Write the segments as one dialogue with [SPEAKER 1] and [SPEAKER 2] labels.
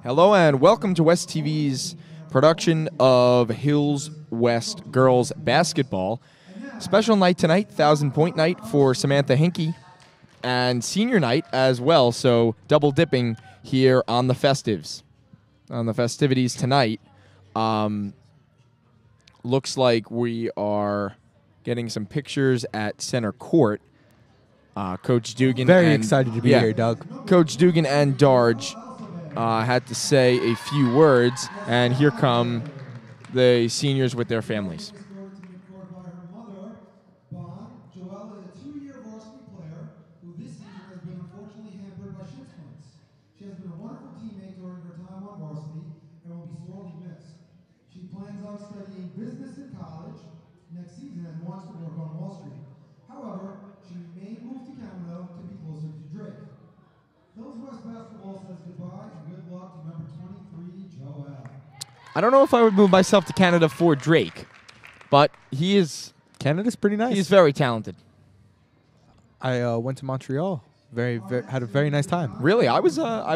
[SPEAKER 1] Hello and welcome to West TV's production of Hills West Girls Basketball. Special night tonight, 1,000-point night for Samantha Hinke, and senior night as well, so double dipping here on the festivities tonight. Looks like we are getting some pictures at center court. Coach Dugan.
[SPEAKER 2] Very excited to be here, Doug.
[SPEAKER 1] Coach Dugan and Darge had to say a few words, and here come the seniors with their families.
[SPEAKER 3] Joelle is a two-year varsity player who this season has been unfortunately hampered by shin splints. She has been a wonderful teammate during her time on varsity and will be sorely missed. She plans on studying business in college next season and wants to work on Wall Street. However, she may move to Canada to be closer to Drake. Hills West Basketball says goodbye and good luck to number 23, Joelle.
[SPEAKER 1] I don't know if I would move myself to Canada for Drake, but he is...
[SPEAKER 2] Canada's pretty nice.
[SPEAKER 1] He's very talented.
[SPEAKER 2] I went to Montreal. Had a very nice time.
[SPEAKER 1] Really, I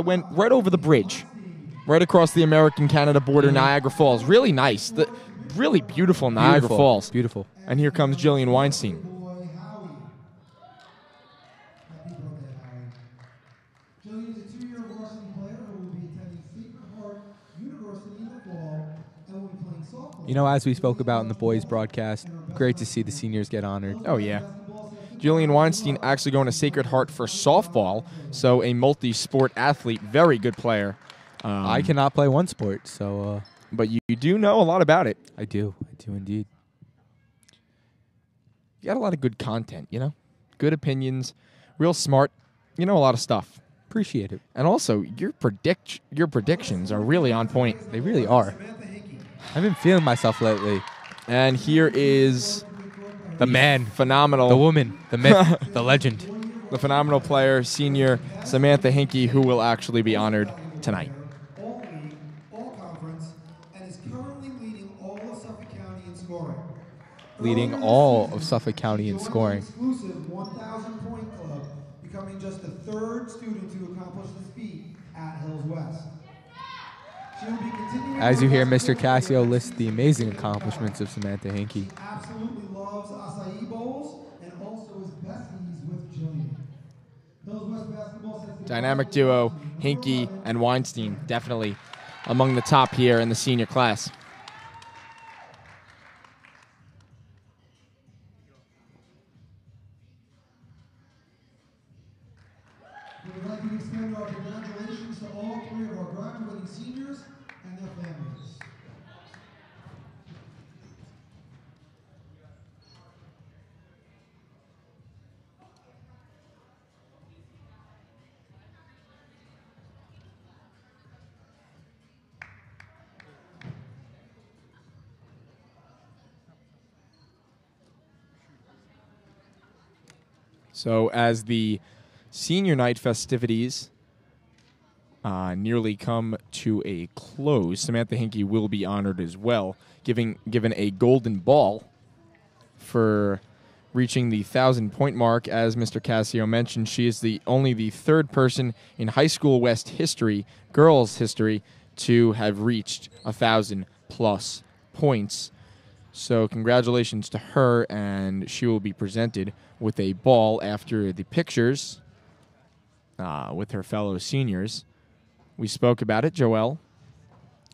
[SPEAKER 1] went right over the bridge, right across the American-Canada border, Niagara Falls. Really nice. Really beautiful Niagara Falls.
[SPEAKER 2] Beautiful.
[SPEAKER 1] And here comes Jillian Weinstein.
[SPEAKER 3] Jillian is a two-year varsity player who will be attending Sacred Heart University in the fall and will be playing softball.
[SPEAKER 2] You know, as we spoke about in the boys' broadcast, great to see the seniors get honored.
[SPEAKER 1] Oh, yeah. Jillian Weinstein actually going to Sacred Heart for softball, so a multi-sport athlete, very good player.
[SPEAKER 2] I cannot play one sport, so...
[SPEAKER 1] but you do know a lot about it.
[SPEAKER 2] I do indeed.
[SPEAKER 1] You got a lot of good content, you know? Good opinions, real smart. You know a lot of stuff.
[SPEAKER 2] Appreciate it.
[SPEAKER 1] And also, your predictions are really on point.
[SPEAKER 2] They really are. I've been feeling myself lately.
[SPEAKER 1] And here is
[SPEAKER 2] The man.
[SPEAKER 1] Phenomenal.
[SPEAKER 2] The woman. The myth. The legend.
[SPEAKER 1] The phenomenal player, senior Samantha Hinke, who will actually be honored tonight.
[SPEAKER 3] All league, all conference, and is currently leading all of Suffolk County in scoring.
[SPEAKER 2] Leading all of Suffolk County in scoring.
[SPEAKER 3] Exclusive 1,000-point club, becoming just the third student to accomplish this feat at Hills West. She will be continuing.
[SPEAKER 2] As you hear Mr. Cassio list the amazing accomplishments of Samantha Hinke.
[SPEAKER 3] Absolutely loves acai bowls and also is besties with Jillian. Hills West basketball sets the
[SPEAKER 1] Dynamic duo, Hinke and Weinstein, definitely among the top here in the senior class.
[SPEAKER 3] We would like to extend our congratulations to all three of our graduating seniors and their families.
[SPEAKER 1] So as the senior night festivities nearly come to a close, Samantha Hinke will be honored as well, given a golden ball for reaching the 1,000-point mark. As Mr. Cassio mentioned, she is only the third person in high school West history, girls history, to have reached 1,000+ points. So congratulations to her, and she will be presented with a ball after the pictures with her fellow seniors. We spoke about it, Joelle,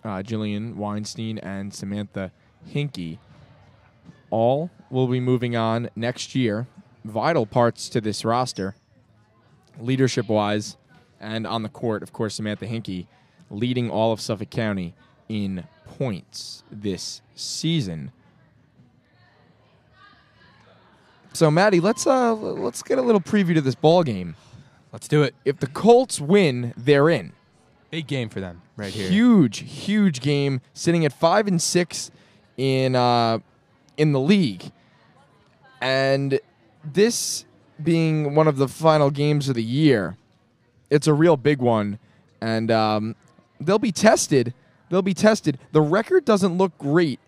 [SPEAKER 1] Jillian Weinstein, and Samantha Hinke. All will be moving on next year. Vital parts to this roster, leadership-wise, and on the court, of course, Samantha Hinke leading all of Suffolk County in points this season. So, Maddie, let's get a little preview to this ball game.
[SPEAKER 2] Let's do it.
[SPEAKER 1] If the Colts win, they're in.
[SPEAKER 2] Big game for them right here.
[SPEAKER 1] Huge game, sitting at 5-6 in the league, and this being one of the final games of the year, it's a real big one, and they'll be tested. The record doesn't look great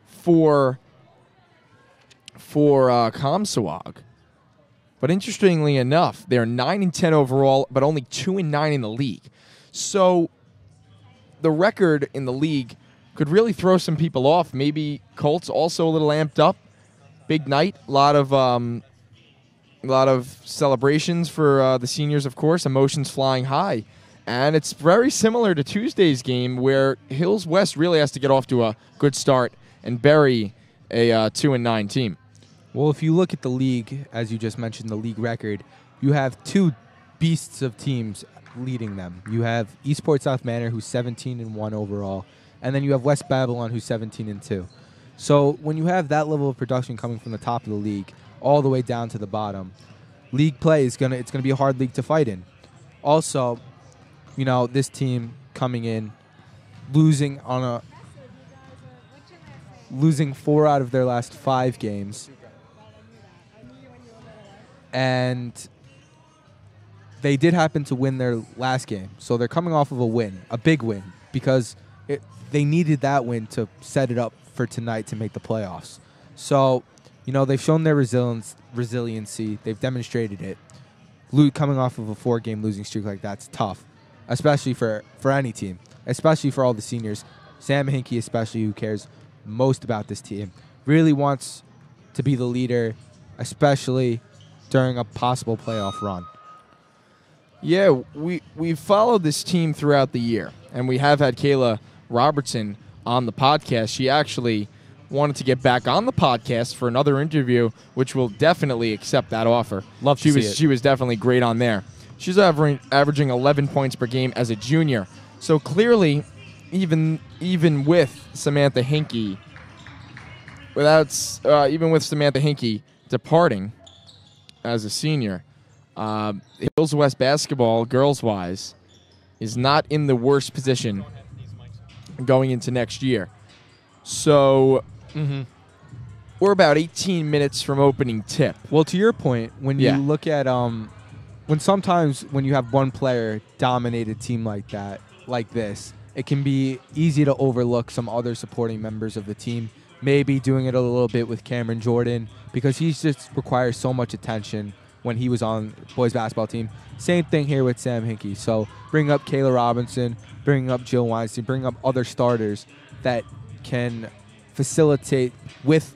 [SPEAKER 1] for Comsewogue. But interestingly enough, they're 9-10 overall, but only 2-9 in the league. So the record in the league could really throw some people off. Maybe Colts also a little amped up. Big night, a lot of celebrations for the seniors, of course. Emotions flying high, and it's very similar to Tuesday's game, where Hills West really has to get off to a good start and bury a 2-9 team.
[SPEAKER 2] Well, if you look at the league, as you just mentioned, the league record, you have two beasts of teams leading them. You have Eastport South Manor, who's 17-1 overall, and then you have West Babylon, who's 17-2. So when you have that level of production coming from the top of the league all the way down to the bottom, league play is gonna be a hard league to fight in. Also, this team coming in losing 4 out of their last 5 games, and they did happen to win their last game, so they're coming off of a win, a big win, because they needed that win to set it up for tonight to make the playoffs. So, they've shown their resiliency. They've demonstrated it. Coming off of a 4-game losing streak like that's tough, especially for any team, especially for all the seniors. Sam Hinke, especially, who cares most about this team, really wants to be the leader, especially during a possible playoff run.
[SPEAKER 1] Yeah, we've followed this team throughout the year, and we have had Kayla Robertson on the podcast. She actually wanted to get back on the podcast for another interview, which will definitely accept that offer.
[SPEAKER 2] Love to see it.
[SPEAKER 1] She was definitely great on there. She's averaging 11 points per game as a junior. So clearly, even with Samantha Hinke, even with Samantha Hinke departing as a senior, Hills West basketball, girls-wise, is not in the worst position going into next year. So we're about 18 minutes from opening tip.
[SPEAKER 2] Well, to your point, when you look at when you have one player dominate a team like this, it can be easy to overlook some other supporting members of the team. Maybe doing it a little bit with Cameron Jordan, because he just requires so much attention when he was on boys basketball team. Same thing here with Sam Hinke. So bring up Kayla Robinson, bring up Jill Weinstein, bring up other starters that can facilitate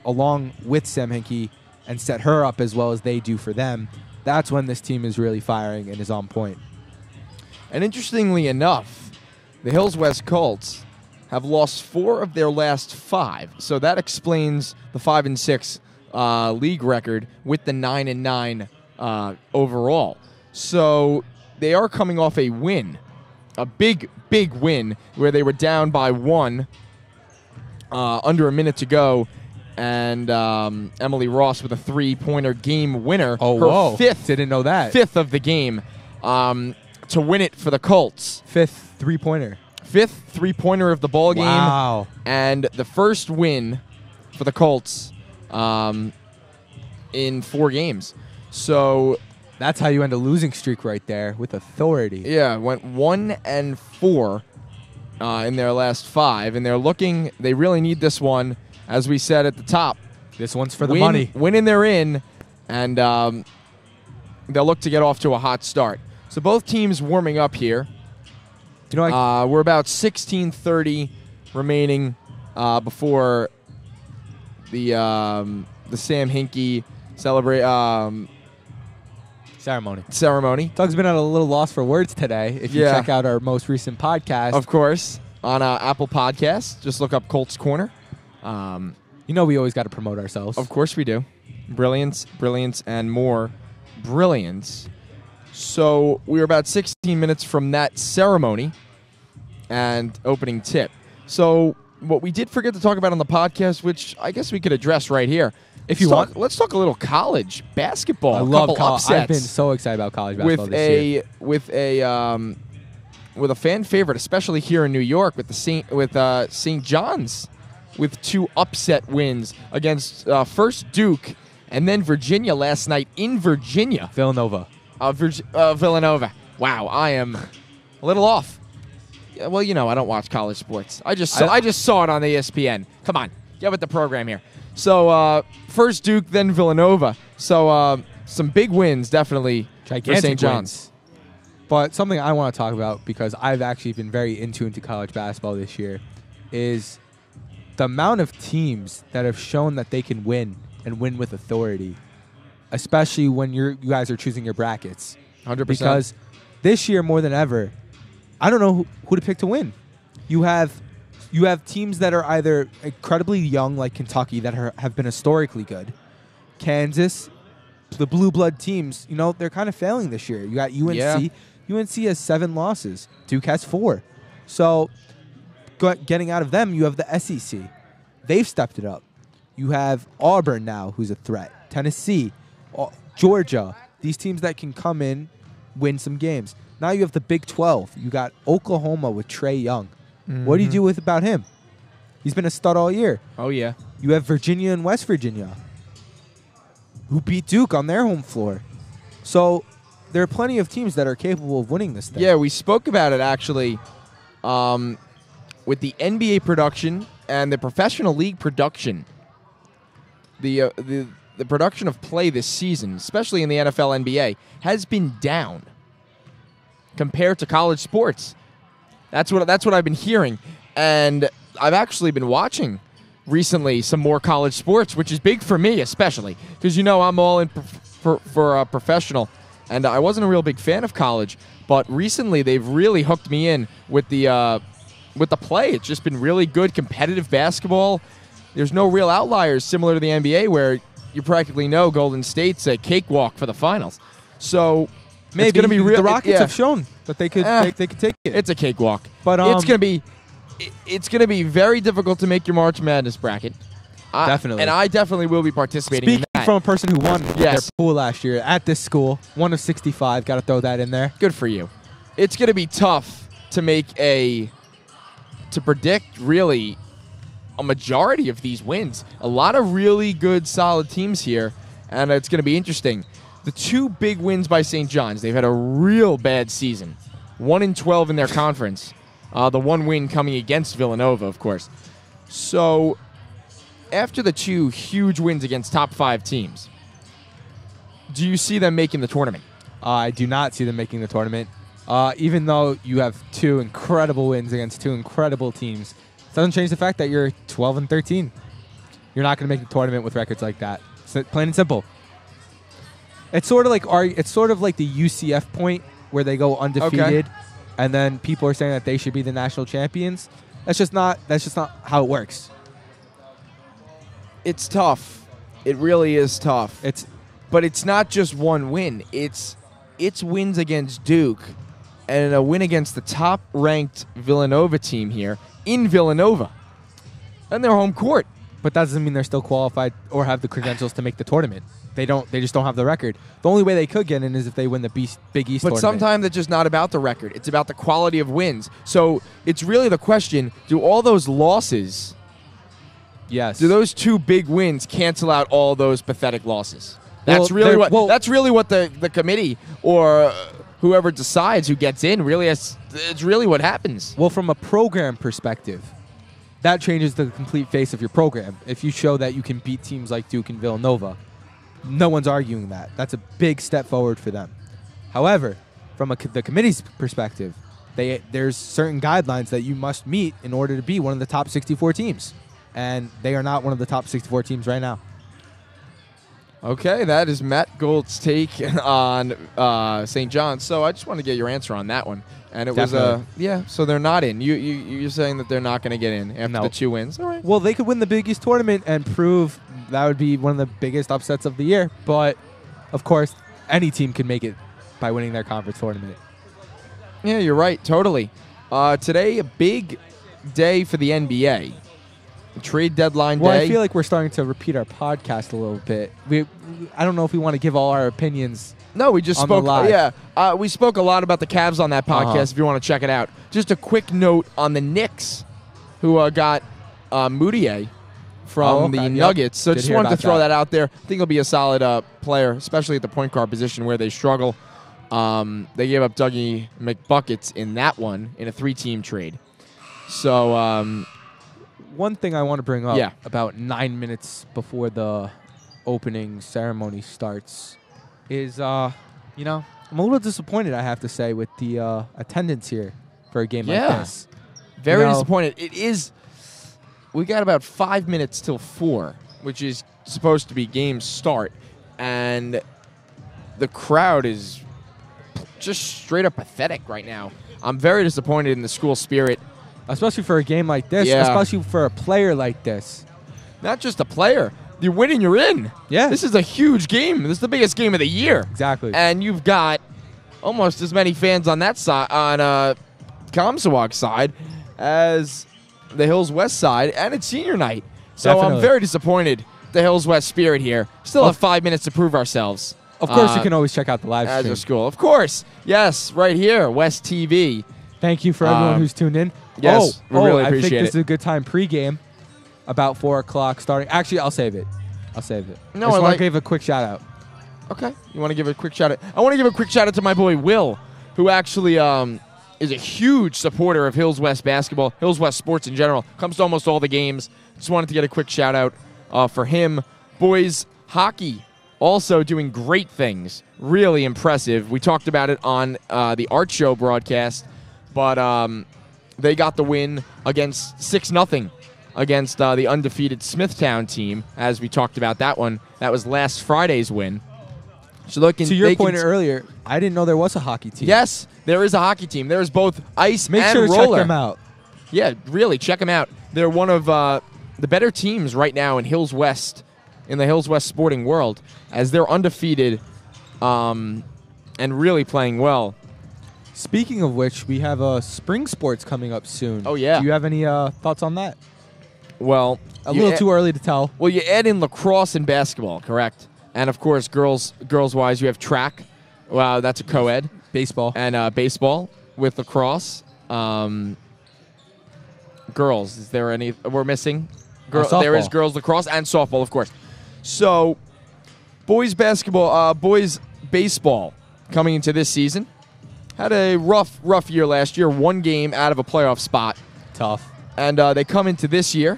[SPEAKER 2] along with Sam Hinke and set her up as well as they do for them. That's when this team is really firing and is on point.
[SPEAKER 1] And interestingly enough, the Hills West Colts have lost 4 of their last 5. So that explains the 5-6 league record with the 9-9 overall. So they are coming off a win, a big win, where they were down by 1 under a minute to go, and Emily Ross with a 3-pointer game winner.
[SPEAKER 2] Oh,
[SPEAKER 1] her
[SPEAKER 2] whoa.
[SPEAKER 1] Fifth,
[SPEAKER 2] didn't know that.
[SPEAKER 1] 5th of the game to win it for the Colts.
[SPEAKER 2] 5th 3-pointer.
[SPEAKER 1] 5th 3-pointer of the ball game.
[SPEAKER 2] Wow.
[SPEAKER 1] And the first win for the Colts in 4 games. So
[SPEAKER 2] that's how you end a losing streak right there, with authority.
[SPEAKER 1] yeah, went 1-4 in their last 5, and they really need this one, as we said at the top.
[SPEAKER 2] This one's for the money.
[SPEAKER 1] Winning, they're in, and they'll look to get off to a hot start. So both teams warming up here. We're about 16:30 remaining before the Sam Hinke ceremony.
[SPEAKER 2] Doug's been at a little loss for words today. If you check out our most recent podcast,
[SPEAKER 1] of course, on Apple Podcasts, just look up Colts Corner.
[SPEAKER 2] we always got to promote ourselves.
[SPEAKER 1] Of course we do. Brilliance, and more brilliance. So we were about 16 minutes from that ceremony and opening tip. So what we did forget to talk about on the podcast, which I guess we could address right here.
[SPEAKER 2] If you want.
[SPEAKER 1] Let's talk a little college basketball.
[SPEAKER 2] I love
[SPEAKER 1] college.
[SPEAKER 2] I've been so excited about college basketball this year.
[SPEAKER 1] With a fan favorite, especially here in New York, with St. John's, with 2 upset wins against first Duke and then Virginia last night in Virginia.
[SPEAKER 2] Villanova.
[SPEAKER 1] Villanova. Wow, I am a little off. Yeah, well, I don't watch college sports. I just saw it on the ESPN. Come on, get with the program here. So first Duke, then Villanova. So some big wins, definitely,
[SPEAKER 2] gigantic
[SPEAKER 1] for St. John's.
[SPEAKER 2] But something I want to talk about, because I've actually been very into college basketball this year, is the amount of teams that have shown that they can win and win with authority, especially when you guys are choosing your brackets.
[SPEAKER 1] 100%.
[SPEAKER 2] Because this year, more than ever, I don't know who to pick to win. You have teams that are either incredibly young, like Kentucky, that have been historically good. Kansas, the blue blood teams, they're kind of failing this year. You got UNC.
[SPEAKER 1] Yeah.
[SPEAKER 2] UNC has 7 losses. Duke has 4. So getting out of them, you have the SEC. They've stepped it up. You have Auburn now, who's a threat. Tennessee, Georgia. These teams that can come in, win some games. Now you have the Big 12. You got Oklahoma with Trae Young. Mm-hmm. What do you do about him? He's been a stud all year.
[SPEAKER 1] Oh, yeah.
[SPEAKER 2] You have Virginia and West Virginia, who beat Duke on their home floor. So there are plenty of teams that are capable of winning this thing.
[SPEAKER 1] Yeah, we spoke about it, actually, with the NBA production and the professional league production. The production of play this season, especially in the NFL, NBA, has been down compared to college sports. That's what I've been hearing, and I've actually been watching recently some more college sports, which is big for me, especially because I'm all in for professional, and I wasn't a real big fan of college, but recently they've really hooked me in with the play. It's just been really good competitive basketball. There's no real outliers similar to the NBA where you practically know Golden State's a cakewalk for the finals. So
[SPEAKER 2] maybe
[SPEAKER 1] it's going to be real.
[SPEAKER 2] The Rockets have shown that they could take it.
[SPEAKER 1] It's a cakewalk,
[SPEAKER 2] but
[SPEAKER 1] it's going to be very difficult to make your March Madness bracket.
[SPEAKER 2] Definitely,
[SPEAKER 1] and I definitely will be participating in that.
[SPEAKER 2] From a person who won their pool last year at this school, 1 of 65. Got to throw that in there.
[SPEAKER 1] Good for you. It's going to be tough to predict really a majority of these wins. A lot of really good, solid teams here, and it's going to be interesting. The 2 big wins by St. John's, they've had a real bad season. 1-12 in their conference. The 1 win coming against Villanova, of course. So after the 2 huge wins against top 5 teams, do you see them making the tournament?
[SPEAKER 2] I do not see them making the tournament. Even though you have 2 incredible wins against 2 incredible teams, it doesn't change the fact that you're 12-13. You're not going to make the tournament with records like that. It's plain and simple. It's sort of like the UCF point where they go undefeated, and then people are saying that they should be the national champions. That's just not how it works.
[SPEAKER 1] It's tough. It really is tough. But it's not just 1 win. It's wins against Duke and a win against the top-ranked Villanova team here in Villanova and their home court.
[SPEAKER 2] But that doesn't mean they're still qualified or have the credentials to make the tournament. They just don't have the record. The only way they could get in is if they win the Big East tournament.
[SPEAKER 1] But sometimes it's just not about the record. It's about the quality of wins. So it's really the question, do all those losses,
[SPEAKER 2] yes,
[SPEAKER 1] do those 2 big wins cancel out all those pathetic losses? That's really what the committee or whoever decides who gets in it's really what happens.
[SPEAKER 2] Well, from a program perspective, that changes the complete face of your program. If you show that you can beat teams like Duke and Villanova, no one's arguing that. That's a big step forward for them. However, from the committee's perspective, there's certain guidelines that you must meet in order to be one of the top 64 teams. And they are not one of the top 64 teams right now.
[SPEAKER 1] Okay, that is Matt Gold's take on St. John's. So I just want to get your answer on that one. And it
[SPEAKER 2] Definitely.
[SPEAKER 1] was so they're not in. You're saying that they're not going to get in after the 2 wins. All right.
[SPEAKER 2] Well, they could win the Big East tournament and prove that would be one of the biggest upsets of the year. But, of course, any team can make it by winning their conference tournament.
[SPEAKER 1] Yeah, you're right. Totally. Today, a big day for the NBA. Trade deadline day.
[SPEAKER 2] Well, I feel like we're starting to repeat our podcast a little bit. I don't know if we want to give all our opinions.
[SPEAKER 1] No, we just spoke.
[SPEAKER 2] Yeah,
[SPEAKER 1] we spoke a lot about the Cavs on that podcast. If you want to check it out, just a quick note on the Knicks, who got Moutier from the Nuggets. So just wanted to throw that out there. I think he'll be a solid player, especially at the point guard position where they struggle. They gave up Dougie McBuckets in that one in a 3-team trade. So.
[SPEAKER 2] One thing I want to bring up about 9 minutes before the opening ceremony starts is, I'm a little disappointed, I have to say, with the attendance here for a game like this.
[SPEAKER 1] Very disappointed. It is. We got about 5 minutes till 4, which is supposed to be game start, and the crowd is just straight up pathetic right now. I'm very disappointed in the school spirit.
[SPEAKER 2] Especially for a game like this, especially for a player like this.
[SPEAKER 1] Not just a player. You win and you're in.
[SPEAKER 2] Yeah.
[SPEAKER 1] This is a huge game. This is the biggest game of the year.
[SPEAKER 2] Exactly.
[SPEAKER 1] And you've got almost as many fans on that side, on Comsewogue side, as the Hills West side, and it's senior night. So
[SPEAKER 2] Definitely.
[SPEAKER 1] I'm very disappointed. The Hills West spirit here. Still have 5 minutes to prove ourselves.
[SPEAKER 2] Of course, you can always check out the live
[SPEAKER 1] as
[SPEAKER 2] stream.
[SPEAKER 1] a school. Of course. Yes, right here, West TV.
[SPEAKER 2] Thank you for everyone who's tuned in.
[SPEAKER 1] Yes, we really
[SPEAKER 2] I
[SPEAKER 1] appreciate
[SPEAKER 2] think this
[SPEAKER 1] it.
[SPEAKER 2] is a good time pregame, about 4 o'clock starting. Actually, I'll save it. No, I just want to give a quick shout out.
[SPEAKER 1] Okay. You want to give a quick shout out? I want to give a quick shout out to my boy Will, who actually is a huge supporter of Hills West basketball, Hills West sports in general. Comes to almost all the games. Just wanted to get a quick shout out for him. Boys hockey also doing great things. Really impressive. We talked about it on the Art Show broadcast, but they got the win against 6-0 against the undefeated Smithtown team, as we talked about that one. That was last Friday's win. So
[SPEAKER 2] to your point earlier, I didn't know there was a hockey team.
[SPEAKER 1] Yes, there is a hockey team. There's both ice
[SPEAKER 2] Make
[SPEAKER 1] and
[SPEAKER 2] sure to
[SPEAKER 1] roller.
[SPEAKER 2] check them out.
[SPEAKER 1] Yeah, really, check them out. They're one of the better teams right now in Hills West, in the Hills West sporting world, as they're undefeated and really playing well.
[SPEAKER 2] Speaking of which, we have spring sports coming up soon.
[SPEAKER 1] Oh, yeah.
[SPEAKER 2] Do you have any thoughts on that?
[SPEAKER 1] Well,
[SPEAKER 2] a little too early to tell.
[SPEAKER 1] Well, you add in lacrosse and basketball, correct? And, of course, girls-wise, you have track. Wow, that's a co-ed.
[SPEAKER 2] Baseball.
[SPEAKER 1] And baseball with lacrosse. Girls, is there any we're missing? There is girls lacrosse and softball, of course. So, boys basketball, boys baseball coming into this season. Had a rough year last year. 1 game out of a playoff spot.
[SPEAKER 2] Tough.
[SPEAKER 1] And they come into this year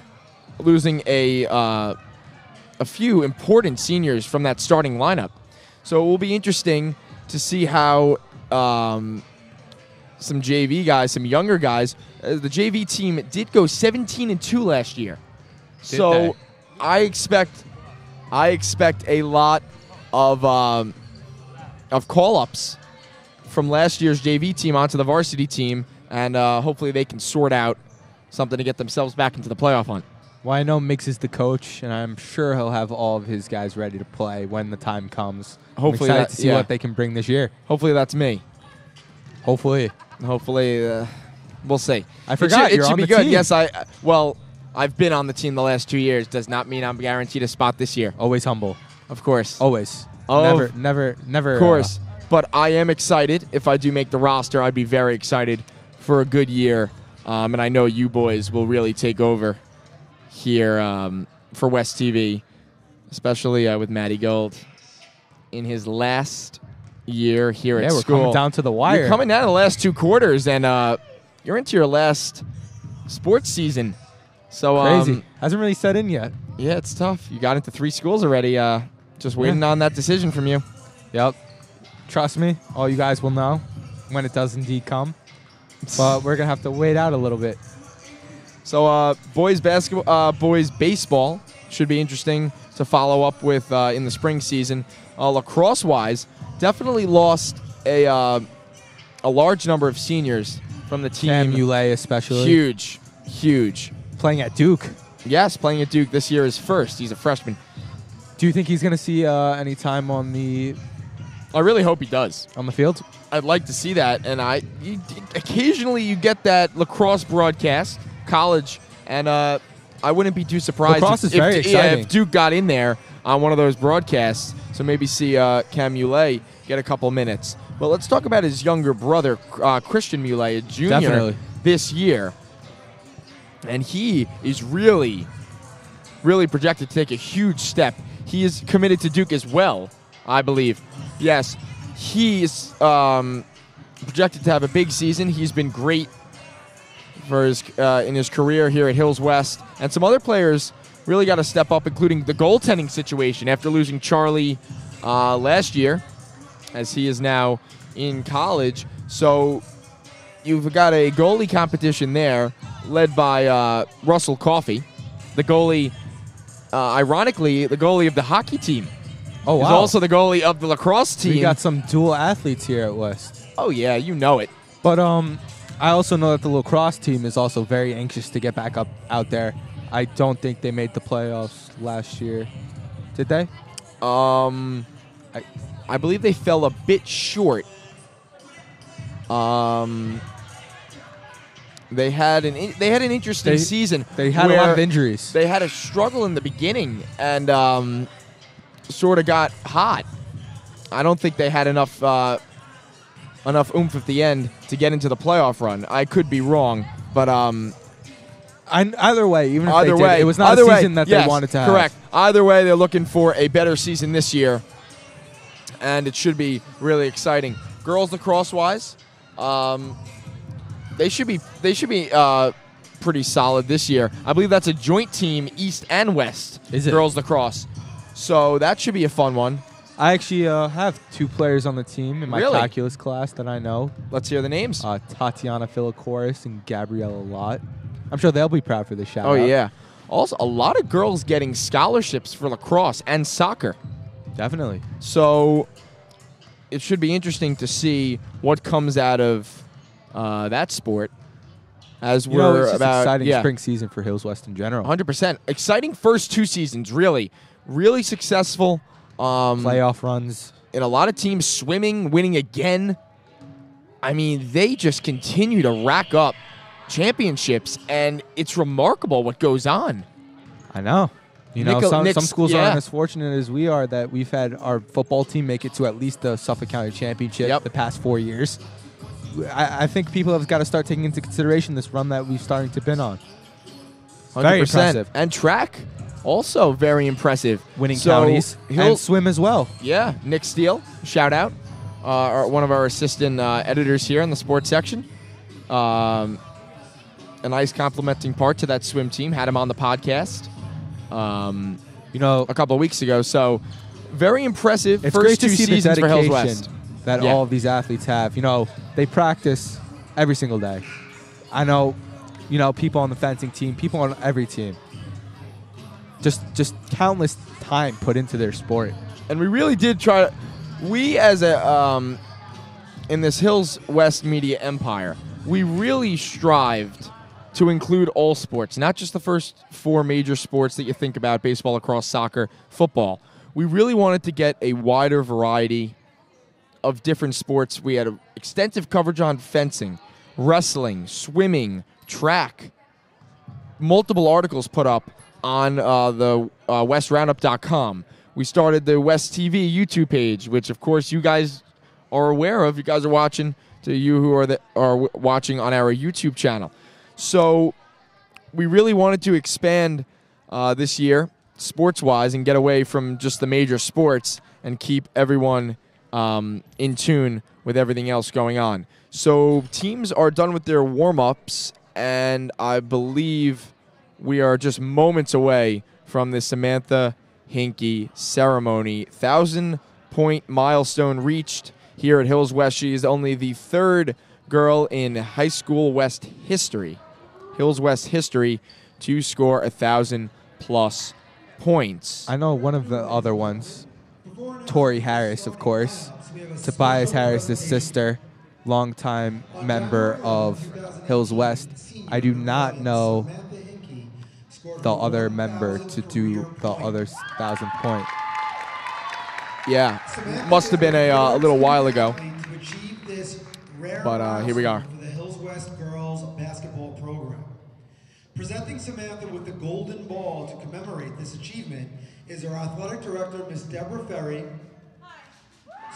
[SPEAKER 1] losing a few important seniors from that starting lineup. So it will be interesting to see how some JV guys, some younger guys. The JV team did go 17-2 last year. So I expect a lot of call-ups from last year's JV team onto the varsity team, and hopefully they can sort out something to get themselves back into the playoff hunt.
[SPEAKER 2] Well, I know Mix is the coach, and I'm sure he'll have all of his guys ready to play when the time comes.
[SPEAKER 1] Hopefully,
[SPEAKER 2] I'm excited to see what they can bring this year.
[SPEAKER 1] Hopefully that's me.
[SPEAKER 2] Hopefully,
[SPEAKER 1] we'll see.
[SPEAKER 2] I forgot
[SPEAKER 1] it
[SPEAKER 2] you're
[SPEAKER 1] should
[SPEAKER 2] on
[SPEAKER 1] be
[SPEAKER 2] the
[SPEAKER 1] good.
[SPEAKER 2] team.
[SPEAKER 1] Yes, I've been on the team the last 2 years. Does not mean I'm guaranteed a spot this year.
[SPEAKER 2] Always humble.
[SPEAKER 1] Of course.
[SPEAKER 2] Always. Never.
[SPEAKER 1] Of course. But I am excited. If I do make the roster, I'd be very excited for a good year. And I know you boys will really take over here for West TV, especially with Matty Gold in his last year here at school.
[SPEAKER 2] We're coming down to the wire.
[SPEAKER 1] You're coming down to the last 2 quarters, and you're into your last sports season. So
[SPEAKER 2] crazy. Hasn't really set in yet.
[SPEAKER 1] Yeah, it's tough. You got into 3 schools already. Just waiting on that decision from you.
[SPEAKER 2] Yep. Trust me, all you guys will know when it does indeed come. But we're going to have to wait out a little bit.
[SPEAKER 1] So boys basketball, boys baseball should be interesting to follow up with in the spring season. Lacrosse-wise, definitely lost a large number of seniors from the team.
[SPEAKER 2] Cam Ulay especially.
[SPEAKER 1] Huge.
[SPEAKER 2] Playing at Duke.
[SPEAKER 1] Yes, playing at Duke this year is first. He's a freshman.
[SPEAKER 2] Do you think he's going to see any time on the...
[SPEAKER 1] I really hope he does.
[SPEAKER 2] On the field?
[SPEAKER 1] I'd like to see that. And occasionally you get that lacrosse broadcast, college, and I wouldn't be too surprised
[SPEAKER 2] lacrosse is very exciting.
[SPEAKER 1] If Duke got in there on one of those broadcasts. So maybe see Cam Muley get a couple minutes. But let's talk about his younger brother, Christian Muley, a junior this year. And he is really projected to take a huge step. He is committed to Duke as well, I believe. Yes, he is projected to have a big season. He's been great for his in his career here at Hills West. And some other players really got to step up, including the goaltending situation after losing Charlie last year, as he is now in college. So you've got a goalie competition there led by Russell Coffey, the goalie, ironically, the goalie of the hockey team.
[SPEAKER 2] Oh, wow.
[SPEAKER 1] He's also the goalie of the lacrosse team.
[SPEAKER 2] We got some dual athletes here at West.
[SPEAKER 1] Oh, yeah, you know it.
[SPEAKER 2] But I also know that the lacrosse team is also very anxious to get back up out there. I don't think they made the playoffs last year. Did they?
[SPEAKER 1] I believe they fell a bit short. They had an interesting season.
[SPEAKER 2] They had a lot of injuries.
[SPEAKER 1] They had a struggle in the beginning and sort of got hot. I don't think they had enough oomph at the end to get into the playoff run. I could be wrong, but
[SPEAKER 2] either way, even if they did, it was not a season that they wanted to have.
[SPEAKER 1] Correct. Either way, they're looking for a better season this year, and it should be really exciting. Girls lacrosse-wise, they should be pretty solid this year. I believe that's a joint team, East and West.
[SPEAKER 2] Is it?
[SPEAKER 1] Girls lacrosse. So that should be a fun one.
[SPEAKER 2] I actually have 2 players on the team in my calculus class that I know.
[SPEAKER 1] Let's hear the names.
[SPEAKER 2] Tatiana Philikoris and Gabriella Lott. I'm sure they'll be proud for the shout-out.
[SPEAKER 1] Oh, yeah. Also, a lot of girls getting scholarships for lacrosse and soccer.
[SPEAKER 2] Definitely.
[SPEAKER 1] So it should be interesting to see what comes out of that sport. As we're
[SPEAKER 2] it's
[SPEAKER 1] about
[SPEAKER 2] exciting spring season for Hills West in general.
[SPEAKER 1] 100%. Exciting first 2 seasons, really. Really successful.
[SPEAKER 2] Playoff runs.
[SPEAKER 1] And a lot of teams swimming, winning again. I mean, they just continue to rack up championships, and it's remarkable what goes on.
[SPEAKER 2] I know. Some schools aren't as fortunate as we are that we've had our football team make it to at least the Suffolk County Championship the past 4 years. I think people have got to start taking into consideration this run that we're starting to pin on.
[SPEAKER 1] 100%.
[SPEAKER 2] Very impressive.
[SPEAKER 1] And track, also very impressive.
[SPEAKER 2] Winning counties. And swim as well.
[SPEAKER 1] Yeah. Nick Steele, shout out. One of our assistant editors here in the sports section. A nice complimenting part to that swim team. Had him on the podcast a couple of weeks ago. So very impressive.
[SPEAKER 2] It's
[SPEAKER 1] first
[SPEAKER 2] great to
[SPEAKER 1] 2
[SPEAKER 2] see the
[SPEAKER 1] seasons for Hills
[SPEAKER 2] dedication
[SPEAKER 1] West.
[SPEAKER 2] that all of these athletes have. They practice every single day. I know, people on the fencing team, people on every team. Just countless time put into their sport.
[SPEAKER 1] And we really did try to, we as a, in this Hills West media empire, we really strived to include all sports, not just the first 4 major sports that you think about, baseball, lacrosse, soccer, football. We really wanted to get a wider variety of different sports. We had extensive coverage on fencing, wrestling, swimming, track, multiple articles put up on the WestRoundup.com. We started the West TV YouTube page, which, of course, you guys are aware of. You guys are watching, to you who are watching on our YouTube channel. So we really wanted to expand this year, sports-wise, and get away from just the major sports and keep everyone in tune with everything else going on. So teams are done with their warm-ups, and I believe we are just moments away from the Samantha Hinke ceremony. 1,000-point milestone reached here at Hills West. She is only the 3rd girl in high school West history, Hills West history, to score 1,000+ points.
[SPEAKER 2] I know one of the other ones, Tori Harris, of course, Tobias Harris's sister, longtime member of Hills West. I do not know the other member to do the other 1,000-point.
[SPEAKER 1] Yeah, must have been a little while ago. But here we are.
[SPEAKER 3] For the Hills West girls basketball program. Presenting Samantha with the golden ball to commemorate this achievement is our athletic director, Ms. Deborah Ferry,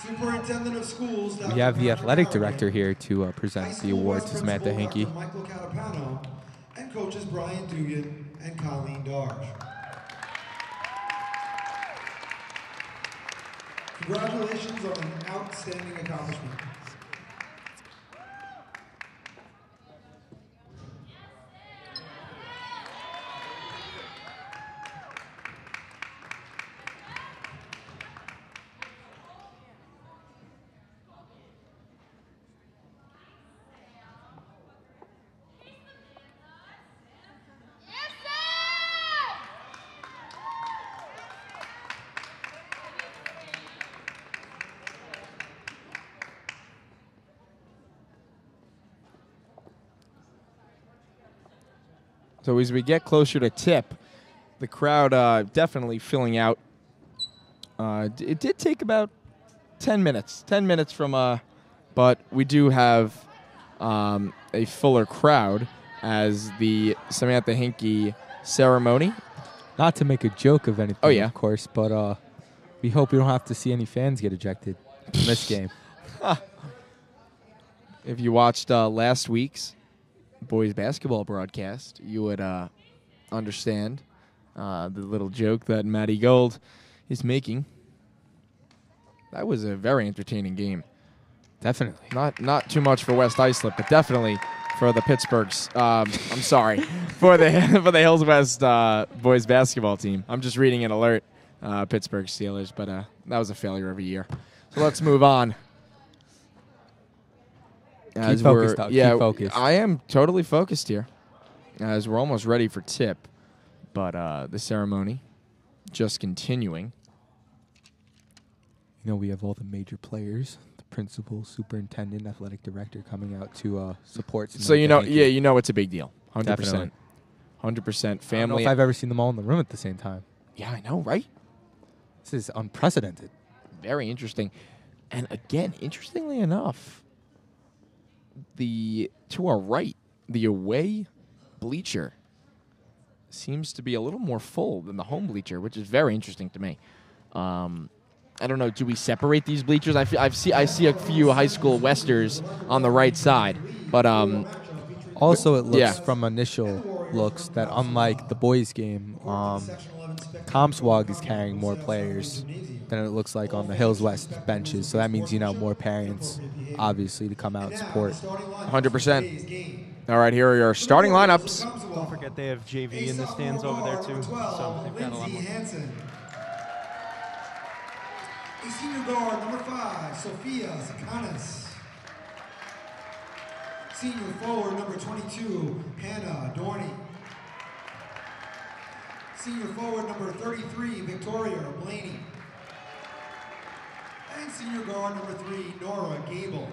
[SPEAKER 3] superintendent of schools.
[SPEAKER 2] We have the athletic director here to present the award to Samantha Hinke.
[SPEAKER 3] Michael Catapano, and coaches Brian Dugan and Colleen Darge. Congratulations on an outstanding accomplishment.
[SPEAKER 1] So as we get closer to tip, the crowd definitely filling out. It did take about 10 minutes. 10 minutes from, but we do have a fuller crowd as the Samantha Hinke ceremony.
[SPEAKER 2] Not to make a joke of anything,
[SPEAKER 1] Oh, yeah.
[SPEAKER 2] of course, but we hope we don't have to see any fans get ejected in this game.
[SPEAKER 1] If you watched last week's boys basketball broadcast, you would understand the little joke that Matty Gold is making. That was a very entertaining game.
[SPEAKER 2] Definitely.
[SPEAKER 1] Not too much for West Islip, but definitely for the Pittsburghs. I'm sorry, for the Hills West boys basketball team. I'm just reading an alert, Pittsburgh Steelers, but that was a failure of a year. So let's move on.
[SPEAKER 2] Keep focused, Doug.
[SPEAKER 1] Yeah,
[SPEAKER 2] Keep focused.
[SPEAKER 1] I am totally focused here, as we're almost ready for tip, but the ceremony just continuing.
[SPEAKER 2] You know, we have all the major players, the principal, superintendent, athletic director coming out to support.
[SPEAKER 1] So you know it's a big deal. 100%.
[SPEAKER 2] Definitely.
[SPEAKER 1] 100% family.
[SPEAKER 2] I don't know if I've ever seen them all in the room at the same time.
[SPEAKER 1] Yeah, I know, right?
[SPEAKER 2] This is unprecedented.
[SPEAKER 1] Very interesting. And again, interestingly enough, to our right, the away bleacher seems to be a little more full than the home bleacher, which is very interesting to me. I don't know. Do we separate these bleachers? I see a few high school Westers on the right side, but
[SPEAKER 2] also it looks from initial looks that unlike the boys' game, Comsewogue is carrying more players than it looks like on the Hills West benches. So that means more parents, obviously, to come out and support.
[SPEAKER 1] 100%. All right, here are your starting lineups.
[SPEAKER 4] Don't forget they have JV in the stands over there too, so they've got a lot more.
[SPEAKER 3] A senior guard, number 5, Sophia Sakanis. Senior forward, number 22, Hannah Dorney. Senior forward, number 33, Victoria Blaney. And senior guard, number 3, Nora Gable.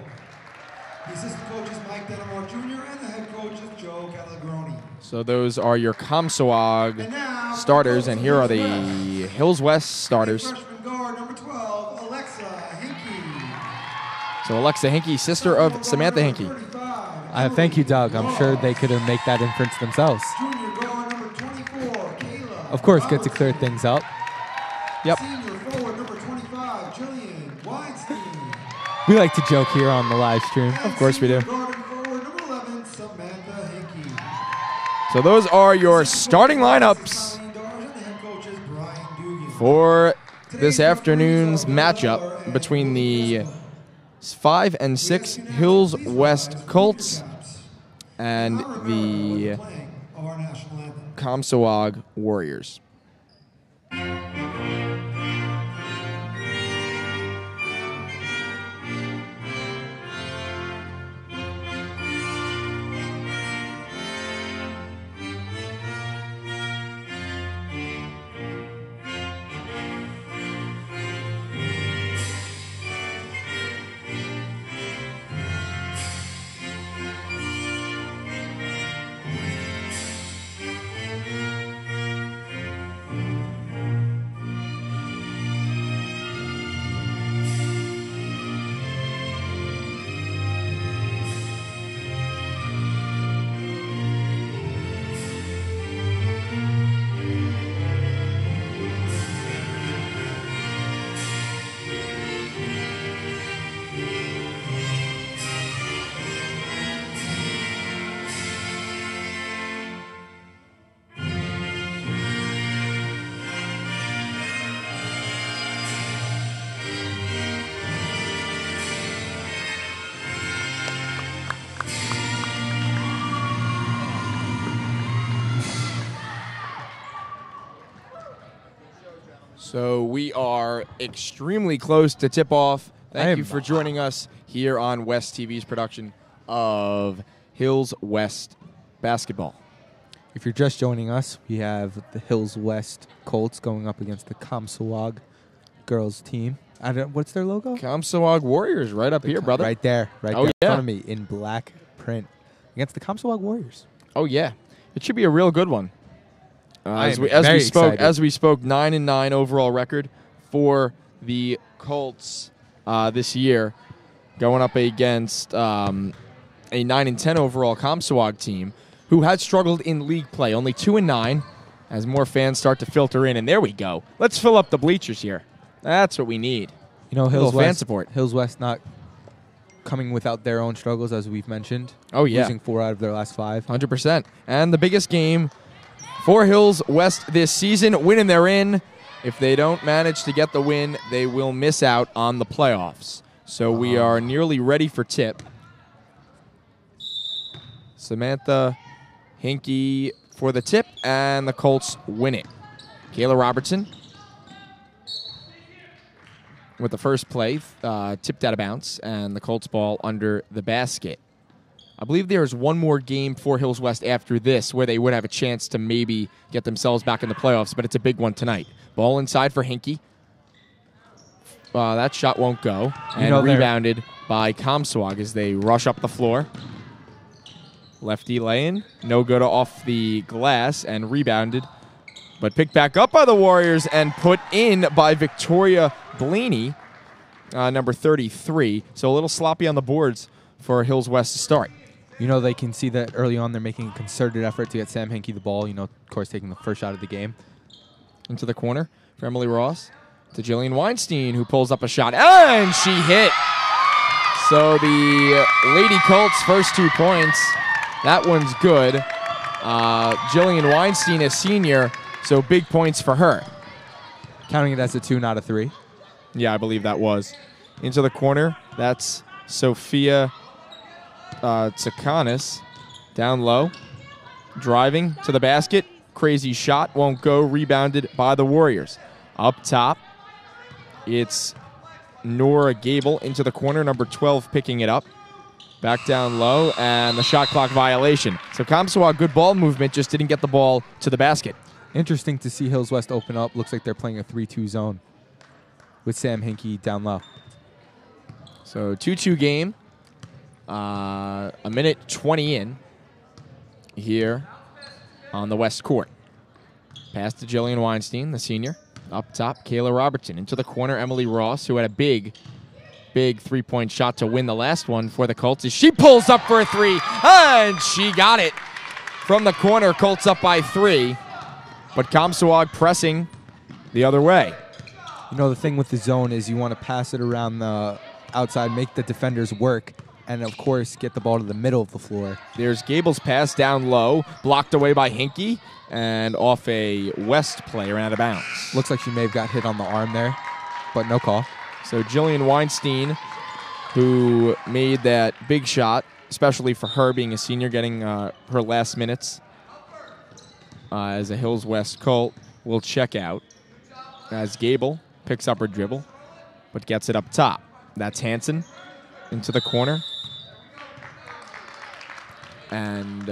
[SPEAKER 3] The assistant coach is Mike Denimore Jr. and the head coach is Joe Calagroni.
[SPEAKER 1] So those are your Comsewogue starters, and here are the Hills West starters.
[SPEAKER 3] Freshman guard, number 12, Alexa Hinke.
[SPEAKER 1] So Alexa Hinke, sister of Samantha Hinke.
[SPEAKER 2] Thank you, Doug. I'm sure they could have made that inference themselves.
[SPEAKER 3] Junior guard, number 24, Kayla.
[SPEAKER 2] Of course, good to clear things up.
[SPEAKER 1] Yep.
[SPEAKER 3] Senior forward, number 25, Jillian Weinstein.
[SPEAKER 2] We like to joke here on the live stream.
[SPEAKER 1] Of course we do.
[SPEAKER 3] Guard and forward, number 11, Samantha Hinke.
[SPEAKER 1] So those are your starting lineups for this afternoon's matchup between the 5 and 6 Hills West Colts and the Comsewogue Warriors. So we are extremely close to tip-off. Thank you for joining us here on West TV's production of Hills West Basketball.
[SPEAKER 2] If you're just joining us, we have the Hills West Colts going up against the Comsewogue girls team. What's their logo?
[SPEAKER 1] Comsewogue Warriors right up here, brother.
[SPEAKER 2] Right there. Right there in front of me in black print against the Comsewogue Warriors.
[SPEAKER 1] Oh, yeah. It should be a real good one. As we spoke, 9-9 overall record for the Colts this year, going up against a 9-10 overall Comsewogue team who had struggled in league play. Only 2-9 as more fans start to filter in. And there we go. Let's fill up the bleachers here. That's what we need.
[SPEAKER 2] You know, Hills
[SPEAKER 1] fan
[SPEAKER 2] West,
[SPEAKER 1] support.
[SPEAKER 2] Hills West not coming without their own struggles, as we've mentioned.
[SPEAKER 1] Oh, yeah.
[SPEAKER 2] Losing 4 out of their last 5.
[SPEAKER 1] 100%. And the biggest game for Hills West this season, winning they're in. If they don't manage to get the win, they will miss out on the playoffs. So we are nearly ready for tip. Samantha Hinke for the tip, and the Colts win it. Kayla Robertson with the first play, tipped out of bounds, and the Colts ball under the basket. I believe there is one more game for Hills West after this where they would have a chance to maybe get themselves back in the playoffs, but it's a big one tonight. Ball inside for Hinke. That shot won't go. And rebounded by Comsewogue as they rush up the floor. Lefty lay-in. No good off the glass and rebounded. But picked back up by the Warriors and put in by Victoria Blaney, number 33. So a little sloppy on the boards for Hills West to start.
[SPEAKER 2] You know, they can see that early on they're making a concerted effort to get Sam Hinke the ball, you know, of course, taking the first shot of the game.
[SPEAKER 1] Into the corner for Emily Ross. To Jillian Weinstein, who pulls up a shot. And she hit. So the Lady Colts' first 2 points. That one's good. Jillian Weinstein, a senior, so big points for her.
[SPEAKER 2] Counting it as a 2, not a 3.
[SPEAKER 1] Yeah, I believe that was. Into the corner. That's Sophia Tsakanis. Down low. Driving to the basket. Crazy shot. Won't go. Rebounded by the Warriors. Up top, it's Nora Gable into the corner. Number 12 picking it up. Back down low, and the shot clock violation. So Comsewogue, good ball movement, just didn't get the ball to the basket.
[SPEAKER 2] Interesting to see Hills West open up. Looks like they're playing a 3-2 zone with Sam Hinke down low.
[SPEAKER 1] So 2-2 game. A minute 20 in here on the West court. Pass to Jillian Weinstein, the senior. Up top, Kayla Robertson. Into the corner, Emily Ross, who had a big 3-point shot to win the last one for the Colts. As she pulls up for a 3, and she got it from the corner. Colts up by 3, but Comsewogue pressing the other way.
[SPEAKER 2] You know, the thing with the zone is you want to pass it around the outside, make the defenders work, and, of course, get the ball to the middle of the floor.
[SPEAKER 1] There's Gable's pass down low, blocked away by Hinke, and off a West player and out of bounds.
[SPEAKER 2] Looks like she may have got hit on the arm there, but no call.
[SPEAKER 1] So Jillian Weinstein, who made that big shot, especially for her being a senior, getting her last minutes as a Hills West Colt, will check out as Gable picks up her dribble, but gets it up top. That's Hansen into the corner. And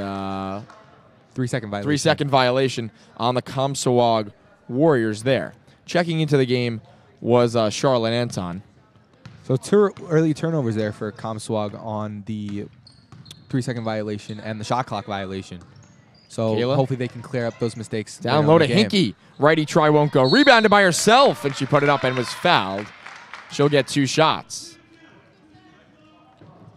[SPEAKER 2] 3-second violation.
[SPEAKER 1] 3-second violation on the Comsewogue Warriors there. Checking into the game was Charlotte Anton.
[SPEAKER 2] So 2 early turnovers there for Comsewogue on the 3-second violation and the shot clock violation. So
[SPEAKER 1] Kayla,
[SPEAKER 2] hopefully they can clear up those mistakes.
[SPEAKER 1] Down low to Hinke. Righty try won't go. Rebounded by herself, and she put it up and was fouled. She'll get 2 shots.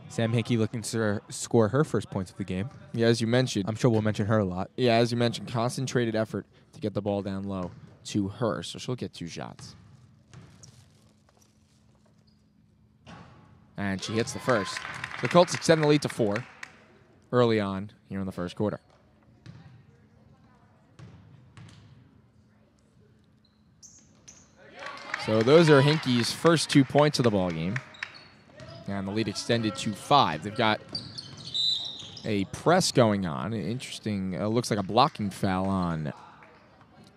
[SPEAKER 2] Sam Hinke looking to score her first points of the game.
[SPEAKER 1] Yeah, as you mentioned.
[SPEAKER 2] I'm sure we'll mention her a lot.
[SPEAKER 1] Yeah, as you mentioned, concentrated effort to get the ball down low to her, so she'll get 2 shots. And she hits the first. The Colts extend the lead to 4 early on here in the first quarter. So those are Hinke's first 2 points of the ball game. And the lead extended to 5. They've got a press going on. Interesting. Looks like a blocking foul on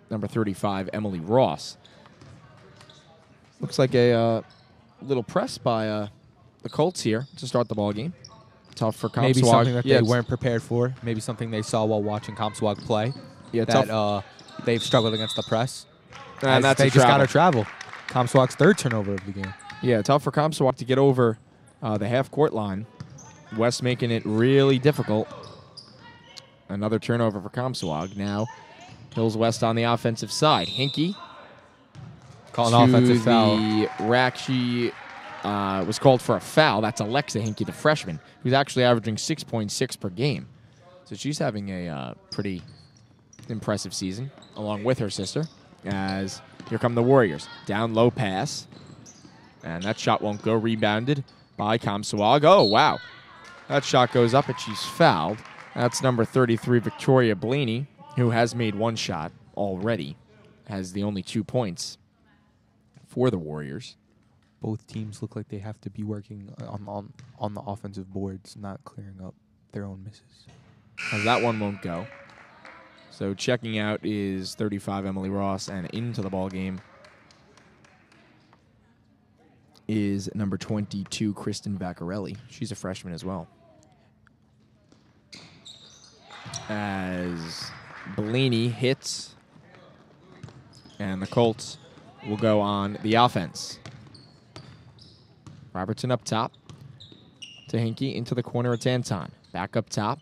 [SPEAKER 1] number 35, Emily Ross. Looks like a little press by the Colts here to start the ball game. Tough for Comsewogue.
[SPEAKER 2] Maybe something that they weren't prepared for. Maybe something they saw while watching Comsewogue play.
[SPEAKER 1] Yeah,
[SPEAKER 2] that they've struggled against the press.
[SPEAKER 1] And that's
[SPEAKER 2] they just got to travel. Comsewogue's 3rd turnover of the game.
[SPEAKER 1] Yeah, tough for Comsewogue to get over the half-court line. West making it really difficult. another turnover for Comsewogue. Now Hills West on the offensive side. Hinke
[SPEAKER 2] Call an offensive foul.
[SPEAKER 1] The rack. She was called for a foul. That's Alexa Hinke, the freshman, who's actually averaging 6.6 per game. So she's having a pretty impressive season, along with her sister, as here come the Warriors. Down low pass, and that shot won't go. Rebounded by Comsewogue. Oh, wow. That shot goes up, and she's fouled. That's number 33, Victoria Blaney, who has made one shot already, has the only 2 points for the Warriors.
[SPEAKER 2] Both teams look like they have to be working on the offensive boards, not clearing up their own misses.
[SPEAKER 1] As that one won't go. So checking out is 35, Emily Ross, and into the ball game is number 22, Kristen Vaccarelli. She's a freshman as well. As Blaney hits, and the Colts will go on the offense. Robertson up top to Hinke, into the corner. It's Anton. Back up top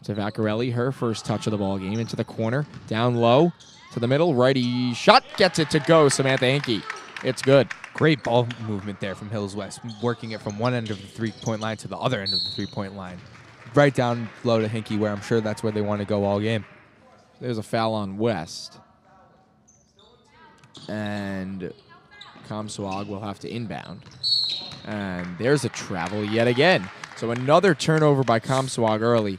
[SPEAKER 1] to Vaccarelli, her first touch of the ball game, into the corner, down low to the middle, righty shot, gets it to go, Samantha Hinke. It's good.
[SPEAKER 2] Great ball movement there from Hills West, working it from one end of the three-point line to the other end of the three-point line. Right down low to Hinke, where I'm sure that's where they want to go all game.
[SPEAKER 1] There's a foul on West. And Comsewogue will have to inbound. And there's a travel yet again. So another turnover by Comsewogue early.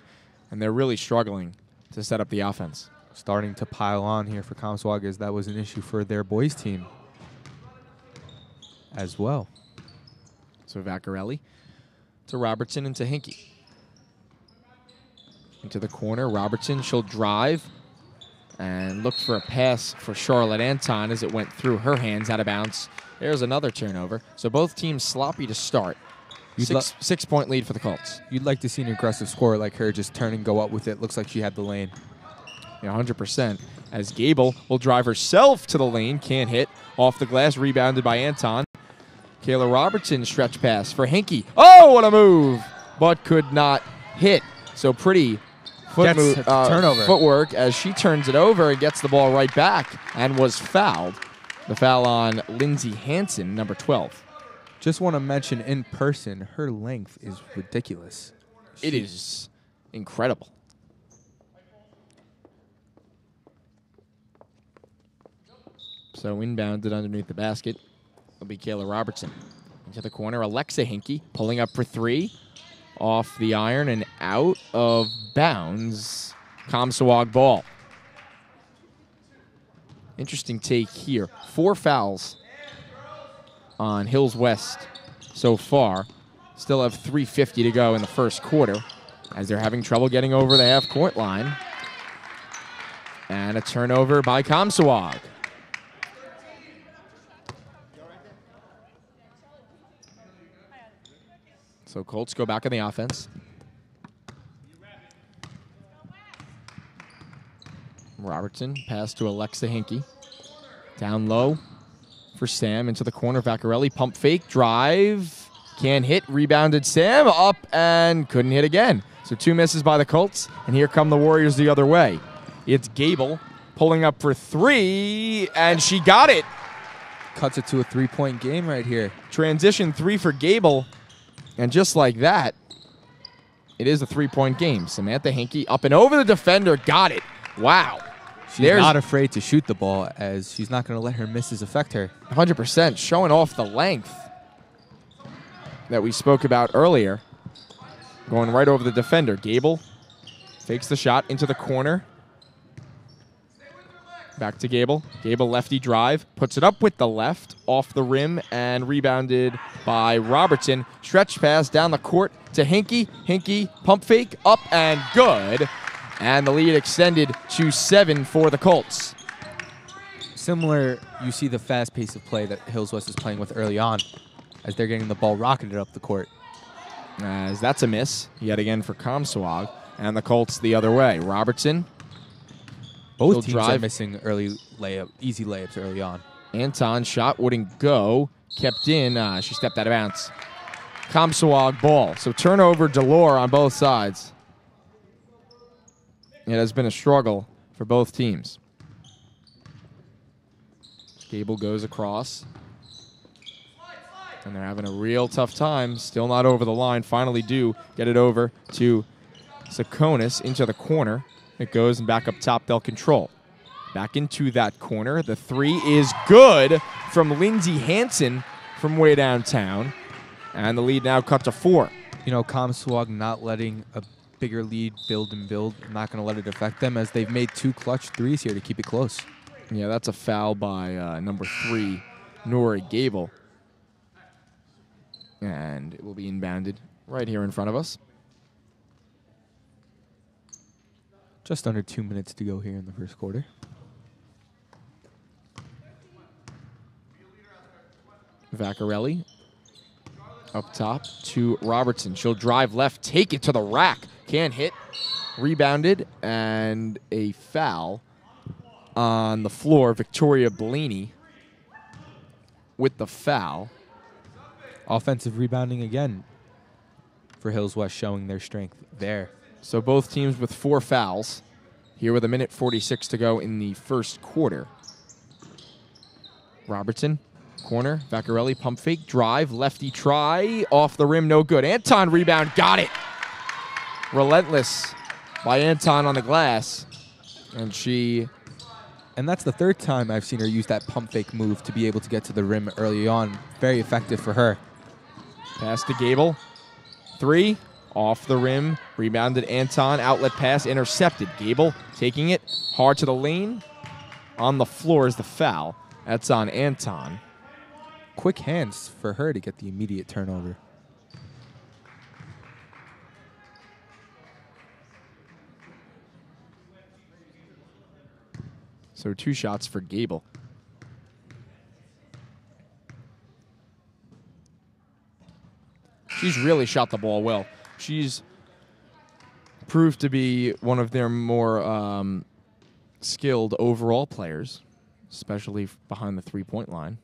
[SPEAKER 1] And they're really struggling to set up the offense.
[SPEAKER 2] Starting to pile on here for Comsewogue, as that was an issue for their boys team as well.
[SPEAKER 1] So Vaccarelli to Robertson and to Hinke. Into the corner, Robertson, she'll drive and look for a pass for Charlotte Anton as it went through her hands, out of bounds. There's another turnover. So both teams sloppy to start. 6-point lead for the Colts.
[SPEAKER 2] You'd like to see an aggressive scorer like her just turn and go up with it. Looks like she had the lane.
[SPEAKER 1] Yeah, 100%. As Gable will drive herself to the lane. Can't hit. Off the glass. Rebounded by Anton. Kayla Robertson stretch pass for Hinke. Oh, what a move. But could not hit. So pretty
[SPEAKER 2] turnover.
[SPEAKER 1] Footwork as she turns it over and gets the ball right back and was fouled. The foul on Lindsay Hansen, number 12.
[SPEAKER 2] Just want to mention, in person, her length is ridiculous.
[SPEAKER 1] It is incredible. So inbounded underneath the basket will be Kayla Robertson. Into the corner, Alexa Hinke pulling up for three. Off the iron and out of bounds. Comsewogue ball. Interesting take here. 4 fouls on Hills West so far. Still have 3:50 to go in the first quarter as they're having trouble getting over the half-court line. And a turnover by Comsewogue. So Colts go back on the offense. Robertson pass to Alexa Hinke. Down low for Sam, into the corner. Vaccarelli pump fake, drive. Can't hit, rebounded Sam, up and couldn't hit again. So 2 misses by the Colts, and here come the Warriors the other way. It's Gable pulling up for 3, and she got it.
[SPEAKER 2] Cuts it to a 3-point game right here.
[SPEAKER 1] Transition 3 for Gable, and just like that, it is a 3-point game. Samantha Hinke up and over the defender, got it. Wow.
[SPEAKER 2] She's not afraid to shoot the ball, as she's not going to let her misses affect her.
[SPEAKER 1] 100%, showing off the length that we spoke about earlier. Going right over the defender. Gable fakes the shot into the corner. Back to Gable. Gable lefty drive. Puts it up with the left. Off the rim and rebounded by Robertson. Stretch pass down the court to Hinke. Hinke pump fake. Up and good. And the lead extended to 7 for the Colts.
[SPEAKER 2] Similar, you see the fast pace of play that Hills West is playing with early on as they're getting the ball rocketed up the court.
[SPEAKER 1] As that's a miss yet again for Comsewogue. And the Colts the other way. Robertson.
[SPEAKER 2] Both teams are missing easy layups early on.
[SPEAKER 1] Anton shot wouldn't go. Kept in. She stepped out of bounds. Comsewogue ball. So turnover, Delore on both sides. It has been a struggle for both teams. Gable goes across. And they're having a real tough time. Still not over the line. Finally do get it over to Sakonis into the corner. It goes, and back up top they'll control. Back into that corner. The three is good from Lindsay Hansen from way downtown. And the lead now cut to 4.
[SPEAKER 2] You know, Comsewogue not letting a bigger lead build and build. Not going to let it affect them, as they've made 2 clutch threes here to keep it close.
[SPEAKER 1] Yeah, that's a foul by number 3, Nora Gable. And it will be inbounded right here in front of us.
[SPEAKER 2] Just under 2 minutes to go here in the first quarter.
[SPEAKER 1] Vaccarelli up top to Robertson. She'll drive left, take it to the rack. Can't hit. Rebounded, and a foul on the floor. Victoria Bellini with the foul.
[SPEAKER 2] Offensive rebounding again for Hills West, showing their strength there.
[SPEAKER 1] So both teams with 4 fouls. Here with 1:46 to go in the first quarter. Robertson, corner. Vaccarelli, pump fake, drive, lefty try, off the rim, no good. Anton rebound, got it. Relentless by Anton on the glass.
[SPEAKER 2] And that's the 3rd time I've seen her use that pump fake move to be able to get to the rim early on. Very effective for her.
[SPEAKER 1] Pass to Gable. 3, off the rim, rebounded Anton, outlet pass, intercepted. Gable taking it hard to the lane. On the floor is the foul. That's on Anton.
[SPEAKER 2] Quick hands for her to get the immediate turnover.
[SPEAKER 1] So 2 shots for Gable. She's really shot the ball well. She's proved to be one of their more skilled overall players, especially behind the 3-point line.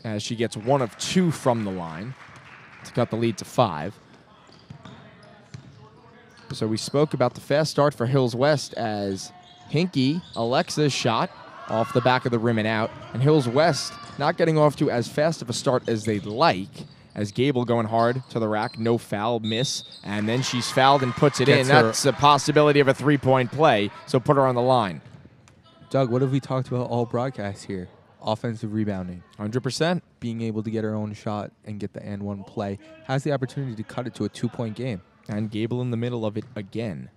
[SPEAKER 1] As she gets 1 of 2 from the line to cut the lead to 5. So we spoke about the fast start for Hills West as Hinke, Alexa's shot off the back of the rim and out. And Hills West not getting off to as fast of a start as they'd like, as Gable going hard to the rack, no foul, miss. And then she's fouled and puts it in. That's a possibility of a 3-point play, so put her on the line.
[SPEAKER 2] Doug, what have we talked about all broadcasts here? Offensive rebounding.
[SPEAKER 1] 100%.
[SPEAKER 2] Being able to get her own shot and get the and 1 play. Has the opportunity to cut it to a 2-point game.
[SPEAKER 1] And Gable in the middle of it again.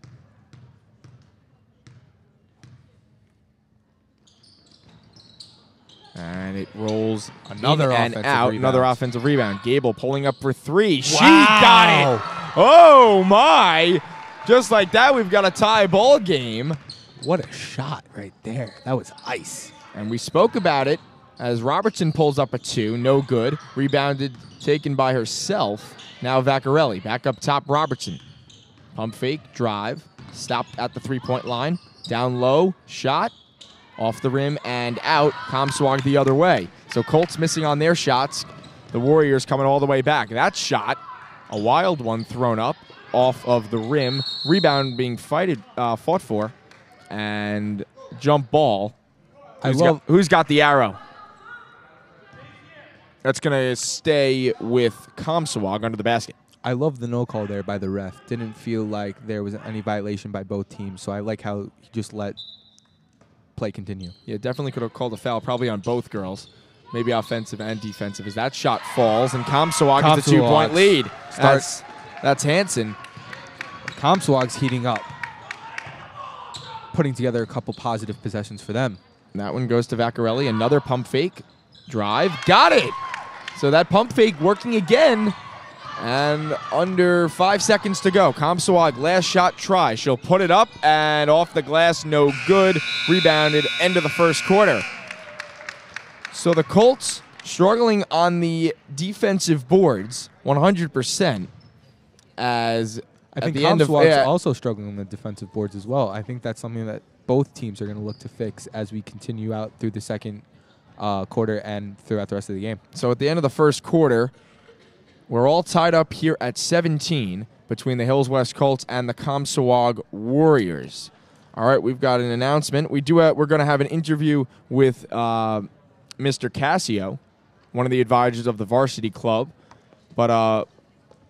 [SPEAKER 1] And it rolls
[SPEAKER 2] another
[SPEAKER 1] in and out.
[SPEAKER 2] rebound.
[SPEAKER 1] Another offensive rebound. Gable pulling up for 3. Wow. She got it. Oh, my. Just like that, we've got a tie ball game.
[SPEAKER 2] What a shot right there. That was ice.
[SPEAKER 1] And we spoke about it as Robertson pulls up a 2. No good. Rebounded, taken by herself. Now Vaccarelli. Back up top, Robertson. Pump fake, drive. Stopped at the 3-point line. Down low, shot. Off the rim and out. Comsewogue the other way. So Colts missing on their shots. The Warriors coming all the way back. That shot, a wild one thrown up off of the rim. Rebound being fought for. And jump ball. Who's got the arrow? That's going to stay with Comsewogue under the basket.
[SPEAKER 2] I love the no call there by the ref. Didn't feel like there was any violation by both teams, so I like how he just let play continue.
[SPEAKER 1] Yeah, definitely could have called a foul, probably on both girls. Maybe offensive and defensive, as that shot falls, and Comsewogue gets a 2-point lead. That's Hansen.
[SPEAKER 2] Comsewogue's heating up, putting together a couple positive possessions for them.
[SPEAKER 1] That one goes to Vaccarelli. Another pump fake. Drive. Got it! So that pump fake working again. And under 5 seconds to go. Comsewogue, last shot try. She'll put it up and off the glass. No good. Rebounded. End of the first quarter. So the Colts struggling on the defensive boards 100%. As
[SPEAKER 2] I think Comsewogue's also struggling on the defensive boards as well. I think that's something that both teams are going to look to fix as we continue out through the second quarter and throughout the rest of the game.
[SPEAKER 1] So at the end of the first quarter, We're all tied up here at 17 between the Hills West Colts and the Comsewogue Warriors. All right, we've got an announcement. We're going to have an interview with Mr. Cassio, one of the advisors of the varsity club. But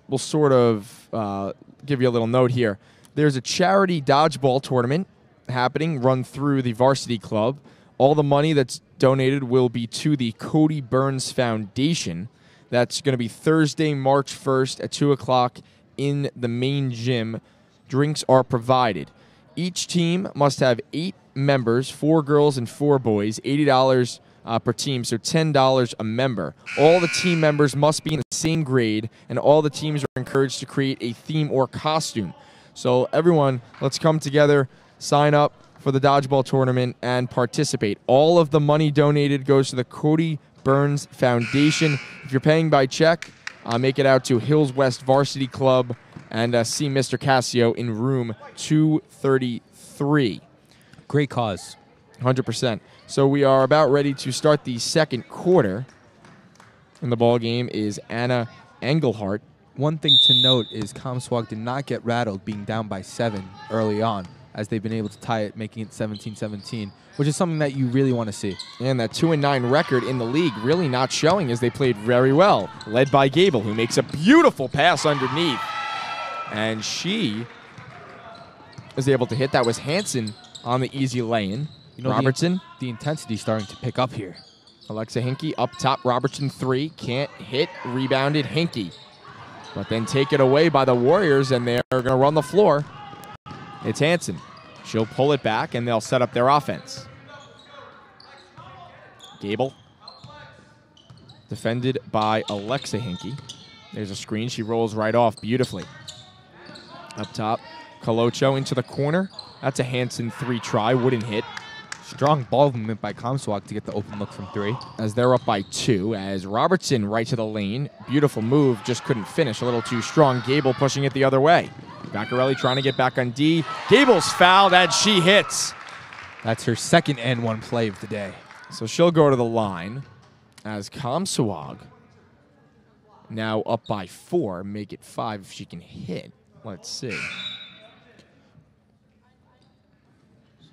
[SPEAKER 1] we'll sort of give you a little note here. There's a charity dodgeball tournament happening, run through the varsity club. All the money that's donated will be to the Cody Burns Foundation. That's going to be Thursday, March 1st at 2 o'clock in the main gym. Drinks are provided. Each team must have 8 members, 4 girls and 4 boys, $80 per team, so $10 a member. All the team members must be in the same grade, and all the teams are encouraged to create a theme or costume. So everyone, let's come together, sign up for the dodgeball tournament, and participate. All of the money donated goes to the Cody Burns Foundation. If you're paying by check, make it out to Hills West Varsity Club and see Mr. Cassio in room 233.
[SPEAKER 2] Great cause.
[SPEAKER 1] 100%. So we are about ready to start the second quarter. And the ball game is Anna Engelhart.
[SPEAKER 2] One thing to note is Comsewogue did not get rattled being down by 7 early on, as they've been able to tie it, making it 17-17, which is something that you really want to see.
[SPEAKER 1] And that 2-9 record in the league really not showing, as they played very well, led by Gable, who makes a beautiful pass underneath. And she is able to hit. That was Hansen on the easy lay-in. Robertson.
[SPEAKER 2] The intensity starting to pick up here.
[SPEAKER 1] Alexa Hinke up top. Robertson 3. Can't hit. Rebounded Hinke. But then take it away by the Warriors, and they're going to run the floor. It's Hansen. She'll pull it back, and they'll set up their offense. Gable. Defended by Alexa Hinke. There's a screen. She rolls right off beautifully. Up top, Colocho into the corner. That's a Hansen 3 try. Wouldn't hit.
[SPEAKER 2] Strong ball movement by Comsewogue to get the open look from 3.
[SPEAKER 1] As they're up by 2, as Robertson right to the lane. Beautiful move, just couldn't finish. A little too strong. Gable pushing it the other way. Vaccarelli trying to get back on D. Gable's fouled, and she hits.
[SPEAKER 2] That's her second and 1 play of the day.
[SPEAKER 1] So she'll go to the line as Comsewogue now up by 4. Make it 5 if she can hit. Let's see.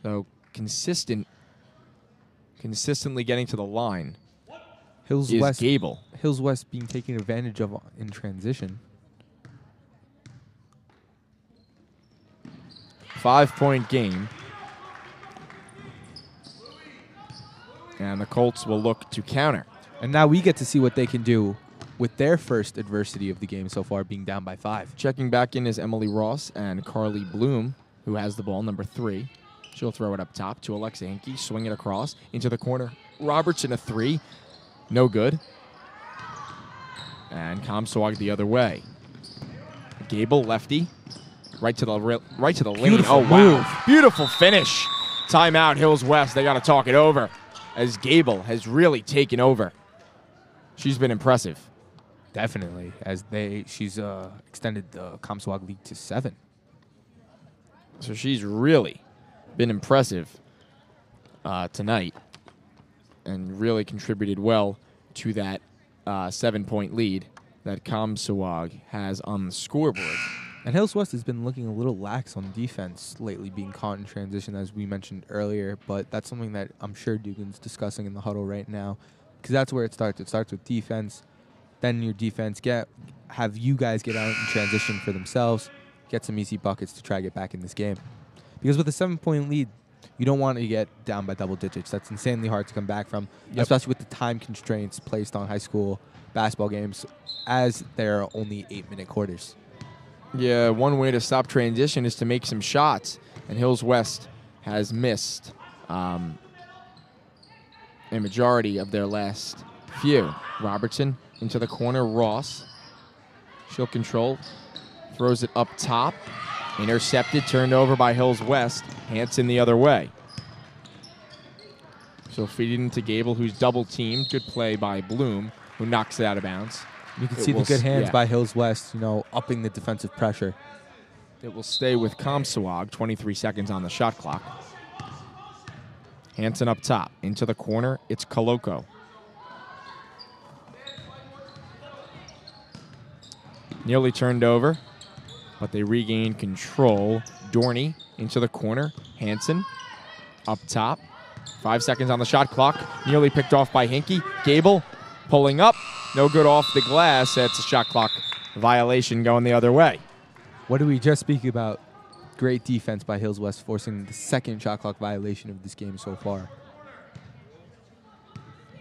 [SPEAKER 1] So consistently getting to the line
[SPEAKER 2] Hills
[SPEAKER 1] is
[SPEAKER 2] West,
[SPEAKER 1] Gable.
[SPEAKER 2] Hills West being taken advantage of in transition.
[SPEAKER 1] 5-point game. And the Colts will look to counter.
[SPEAKER 2] And now we get to see what they can do with their first adversity of the game so far, being down by 5.
[SPEAKER 1] Checking back in is Emily Ross and Carly Bloom, who has the ball, number 3. She'll throw it up top to Alexa Hinke, swing it across into the corner. Robertson a 3. No good. And Comsewogue the other way. Gable, lefty. Right to the lane.
[SPEAKER 2] Beautiful
[SPEAKER 1] wow.
[SPEAKER 2] move.
[SPEAKER 1] Beautiful finish. Timeout, Hills West. They got to talk it over, as Gable has really taken over. She's been impressive.
[SPEAKER 2] Definitely, as she's extended the Comsewogue lead to 7.
[SPEAKER 1] So she's really been impressive tonight and really contributed well to that 7-point lead that Comsewogue has on the scoreboard.
[SPEAKER 2] And Hills West has been looking a little lax on defense lately, being caught in transition, as we mentioned earlier. But that's something that I'm sure Dugan's discussing in the huddle right now, because that's where it starts. It starts with defense. Then your defense have you guys get out in transition for themselves, get some easy buckets to try to get back in this game. Because with a 7-point lead, you don't want to get down by double digits. That's insanely hard to come back from, especially with the time constraints placed on high school basketball games, as there are only 8-minute quarters.
[SPEAKER 1] Yeah, one way to stop transition is to make some shots, and Hills West has missed a majority of their last few. Robertson into the corner. Ross. She'll control. Throws it up top. Intercepted. Turned over by Hills West. Hansen the other way. So feed it into Gable, who's double-teamed. Good play by Bloom, who knocks it out of bounds.
[SPEAKER 2] You can see the good hands by Hills West, upping the defensive pressure.
[SPEAKER 1] It will stay with Comsewogue. 23 seconds on the shot clock. Hansen up top. Into the corner. It's Coloco. Nearly turned over, but they regained control. Dorney into the corner. Hansen up top. 5 seconds on the shot clock. Nearly picked off by Hinke. Gable pulling up. No good off the glass. That's a shot clock violation going the other way.
[SPEAKER 2] What did we just speak about? Great defense by Hills West, forcing the second shot clock violation of this game so far.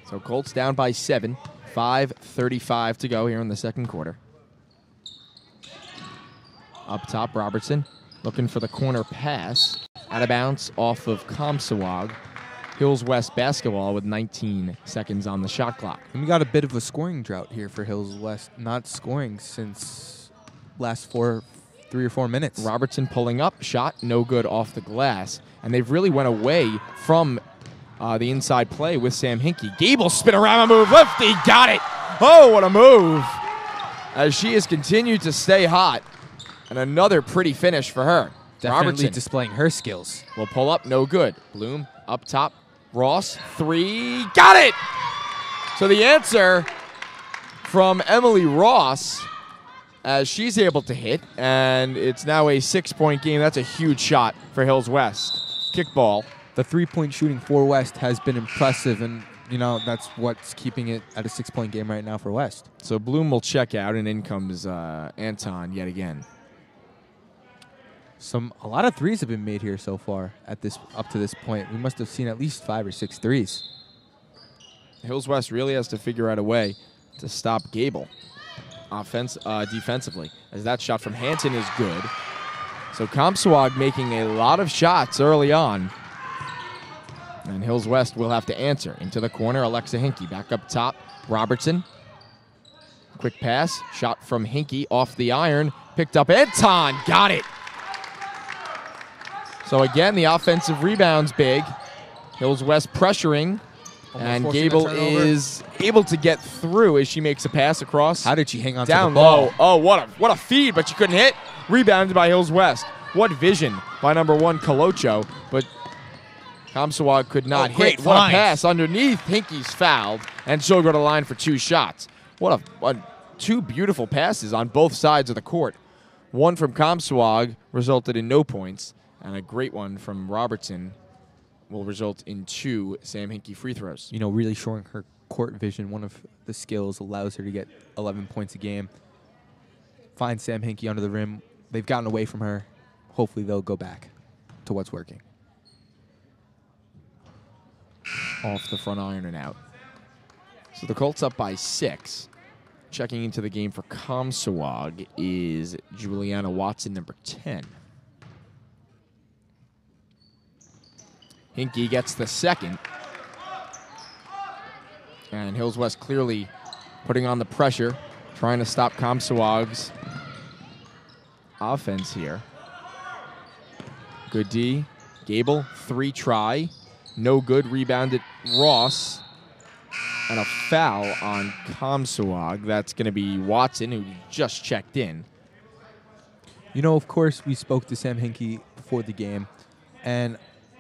[SPEAKER 1] So Colts down by 7. 5:35 to go here in the second quarter. Up top, Robertson looking for the corner pass. Out of bounds off of Comsewogue. Hills West basketball with 19 seconds on the shot clock.
[SPEAKER 2] And we got a bit of a scoring drought here for Hills West, not scoring since last 3 or 4 minutes.
[SPEAKER 1] Robertson pulling up, shot no good off the glass. And they've really went away from the inside play with Sam Hinke. Gable spin around, move, lefty, got it. Oh, what a move. As she has continued to stay hot. And another pretty finish for her.
[SPEAKER 2] Definitely
[SPEAKER 1] Robertson
[SPEAKER 2] displaying her skills.
[SPEAKER 1] will pull up, no good. Bloom up top. Ross, 3, got it! So the answer from Emily Ross as she's able to hit, and it's now a 6-point game. That's a huge shot for Hills West. Kickball.
[SPEAKER 2] The three-point shooting for West has been impressive, and that's what's keeping it at a 6-point game right now for West.
[SPEAKER 1] So Bloom will check out, and in comes Anton yet again.
[SPEAKER 2] A lot of threes have been made here so far up to this point. We must have seen at least 5 or 6 threes.
[SPEAKER 1] Hills West really has to figure out a way to stop Gable defensively, as that shot from Hansen is good. So Comsewogue making a lot of shots early on. And Hills West will have to answer. Into the corner, Alexa Hinke back up top. Robertson. Quick pass. Shot from Hinke off the iron. Picked up Anton. Got it. So again, the offensive rebound's big. Hills West pressuring. And Gable is able to get through as she makes a pass across.
[SPEAKER 2] How did she hang on
[SPEAKER 1] down
[SPEAKER 2] to the ball?
[SPEAKER 1] Low. Oh, what a feed, but she couldn't hit. Rebounded by Hills West. What vision by number 1, Colocho. But Comsewogue could not hit. What a pass underneath. Hinke's fouled, and she'll go to the line for 2 shots. What 2 beautiful passes on both sides of the court. One from Comsewogue resulted in no points, and a great one from Robertson will result in 2 Sam Hinke free throws.
[SPEAKER 2] Really showing her court vision. One of the skills allows her to get 11 points a game. Find Sam Hinke under the rim. They've gotten away from her. Hopefully they'll go back to what's working.
[SPEAKER 1] Off the front iron and out. So the Colts up by 6. Checking into the game for Comsewogue is Juliana Watson, number 10. Hinke gets the second. And Hills West clearly putting on the pressure, trying to stop Comsewogue's offense here. Good D. Gable, 3 try. No good. Rebounded Ross. And a foul on Comsewogue. That's going to be Watson, who just checked in.
[SPEAKER 2] Of course, we spoke to Sam Hinke before the game, and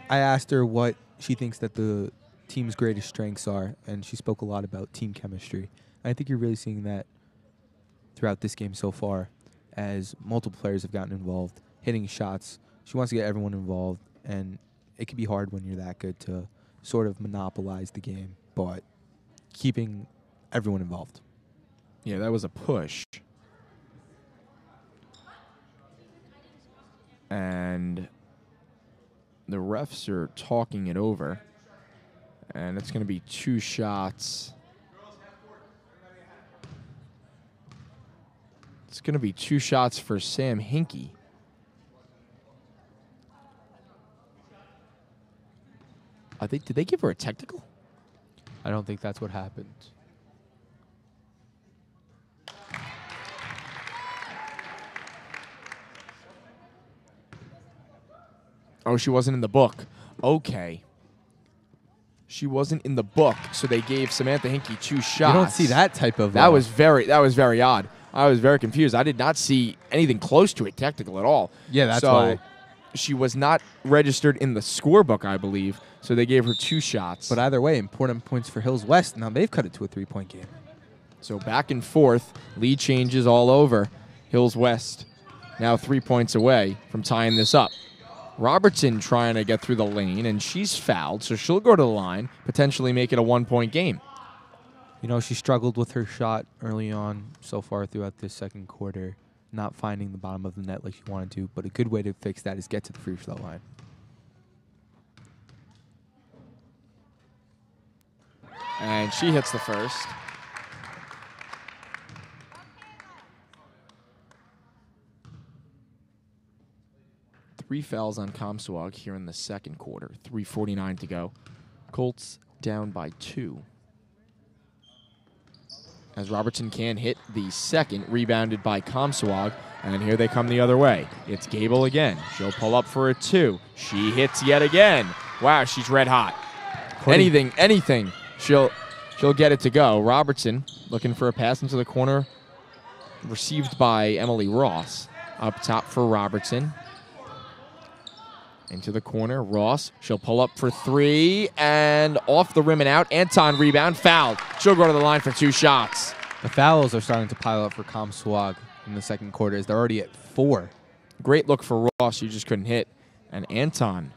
[SPEAKER 2] I asked her what she thinks that the team's greatest strengths are, and she spoke a lot about team chemistry. And I think you're really seeing that throughout this game so far, as multiple players have gotten involved, hitting shots. She wants to get everyone involved, and it can be hard when you're that good to sort of monopolize the game, but keeping everyone involved.
[SPEAKER 1] Yeah, that was a push. And the refs are talking it over. And it's going to be 2 shots. It's going to be 2 shots for Sam Hinke. Did they give her a technical?
[SPEAKER 2] I don't think that's what happened.
[SPEAKER 1] Oh, she wasn't in the book. Okay. She wasn't in the book, so they gave Samantha Hinke 2 shots.
[SPEAKER 2] You don't see that type of...
[SPEAKER 1] That was very odd. I was very confused. I did not see anything close to a technical at all.
[SPEAKER 2] Yeah, that's why.
[SPEAKER 1] She was not registered in the scorebook, I believe, so they gave her 2 shots.
[SPEAKER 2] But either way, important points for Hills West. Now they've cut it to a 3-point game.
[SPEAKER 1] So back and forth, lead changes all over. Hills West now 3 points away from tying this up. Robertson trying to get through the lane, and she's fouled, so she'll go to the line, potentially make it a 1-point game.
[SPEAKER 2] You know, she struggled with her shot early on so far throughout this second quarter, not finding the bottom of the net like she wanted to, but a good way to fix that is get to the free throw line.
[SPEAKER 1] And she hits the first. Three fouls on Comsewogue here in the second quarter. 3:49 to go. Colts down by 2. As Robertson can hit the second, rebounded by Comsewogue. And here they come the other way. It's Gable again. She'll pull up for a 2. She hits yet again. Wow, she's red hot. Anything. She'll get it to go. Robertson looking for a pass into the corner. Received by Emily Ross. Up top for Robertson. Into the corner, Ross. She'll pull up for 3, and off the rim and out. Anton rebound, fouled. She'll go to the line for 2 shots.
[SPEAKER 2] The fouls are starting to pile up for Comsewogue in the second quarter as they're already at 4.
[SPEAKER 1] Great look for Ross. She just couldn't hit. And Anton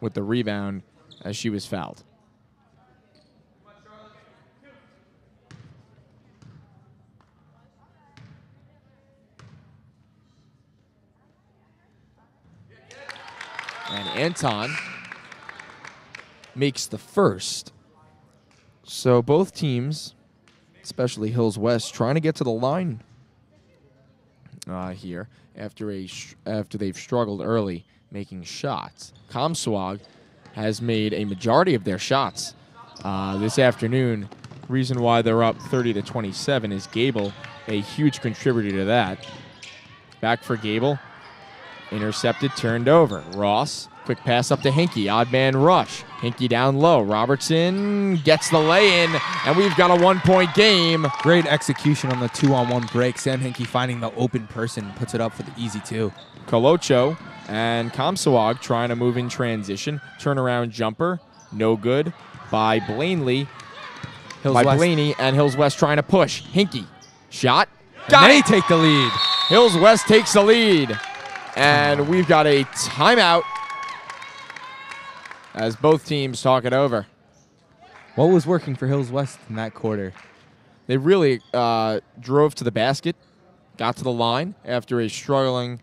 [SPEAKER 1] with the rebound as she was fouled. And Anton makes the first. So both teams, especially Hills West, trying to get to the line here after they've struggled early making shots. Comsewogue has made a majority of their shots this afternoon. Reason why they're up 30-27 is Gable, a huge contributor to that. Back for Gable. Intercepted, turned over. Ross, quick pass up to Hinke. Odd man rush. Hinke down low. Robertson gets the lay-in, and we've got a 1-point game.
[SPEAKER 2] Great execution on the 2-on-1 break. Sam Hinke finding the open person, puts it up for the easy 2.
[SPEAKER 1] Colocho and Comsewogue trying to move in transition. Turnaround jumper, no good by Blaney. Blaney, and Hills West trying to push. Hinke, shot.
[SPEAKER 2] Got it. They take the lead.
[SPEAKER 1] Hills West takes the lead. And we've got a timeout as both teams talk it over.
[SPEAKER 2] What was working for Hills West in that quarter?
[SPEAKER 1] They really drove to the basket, got to the line after they struggled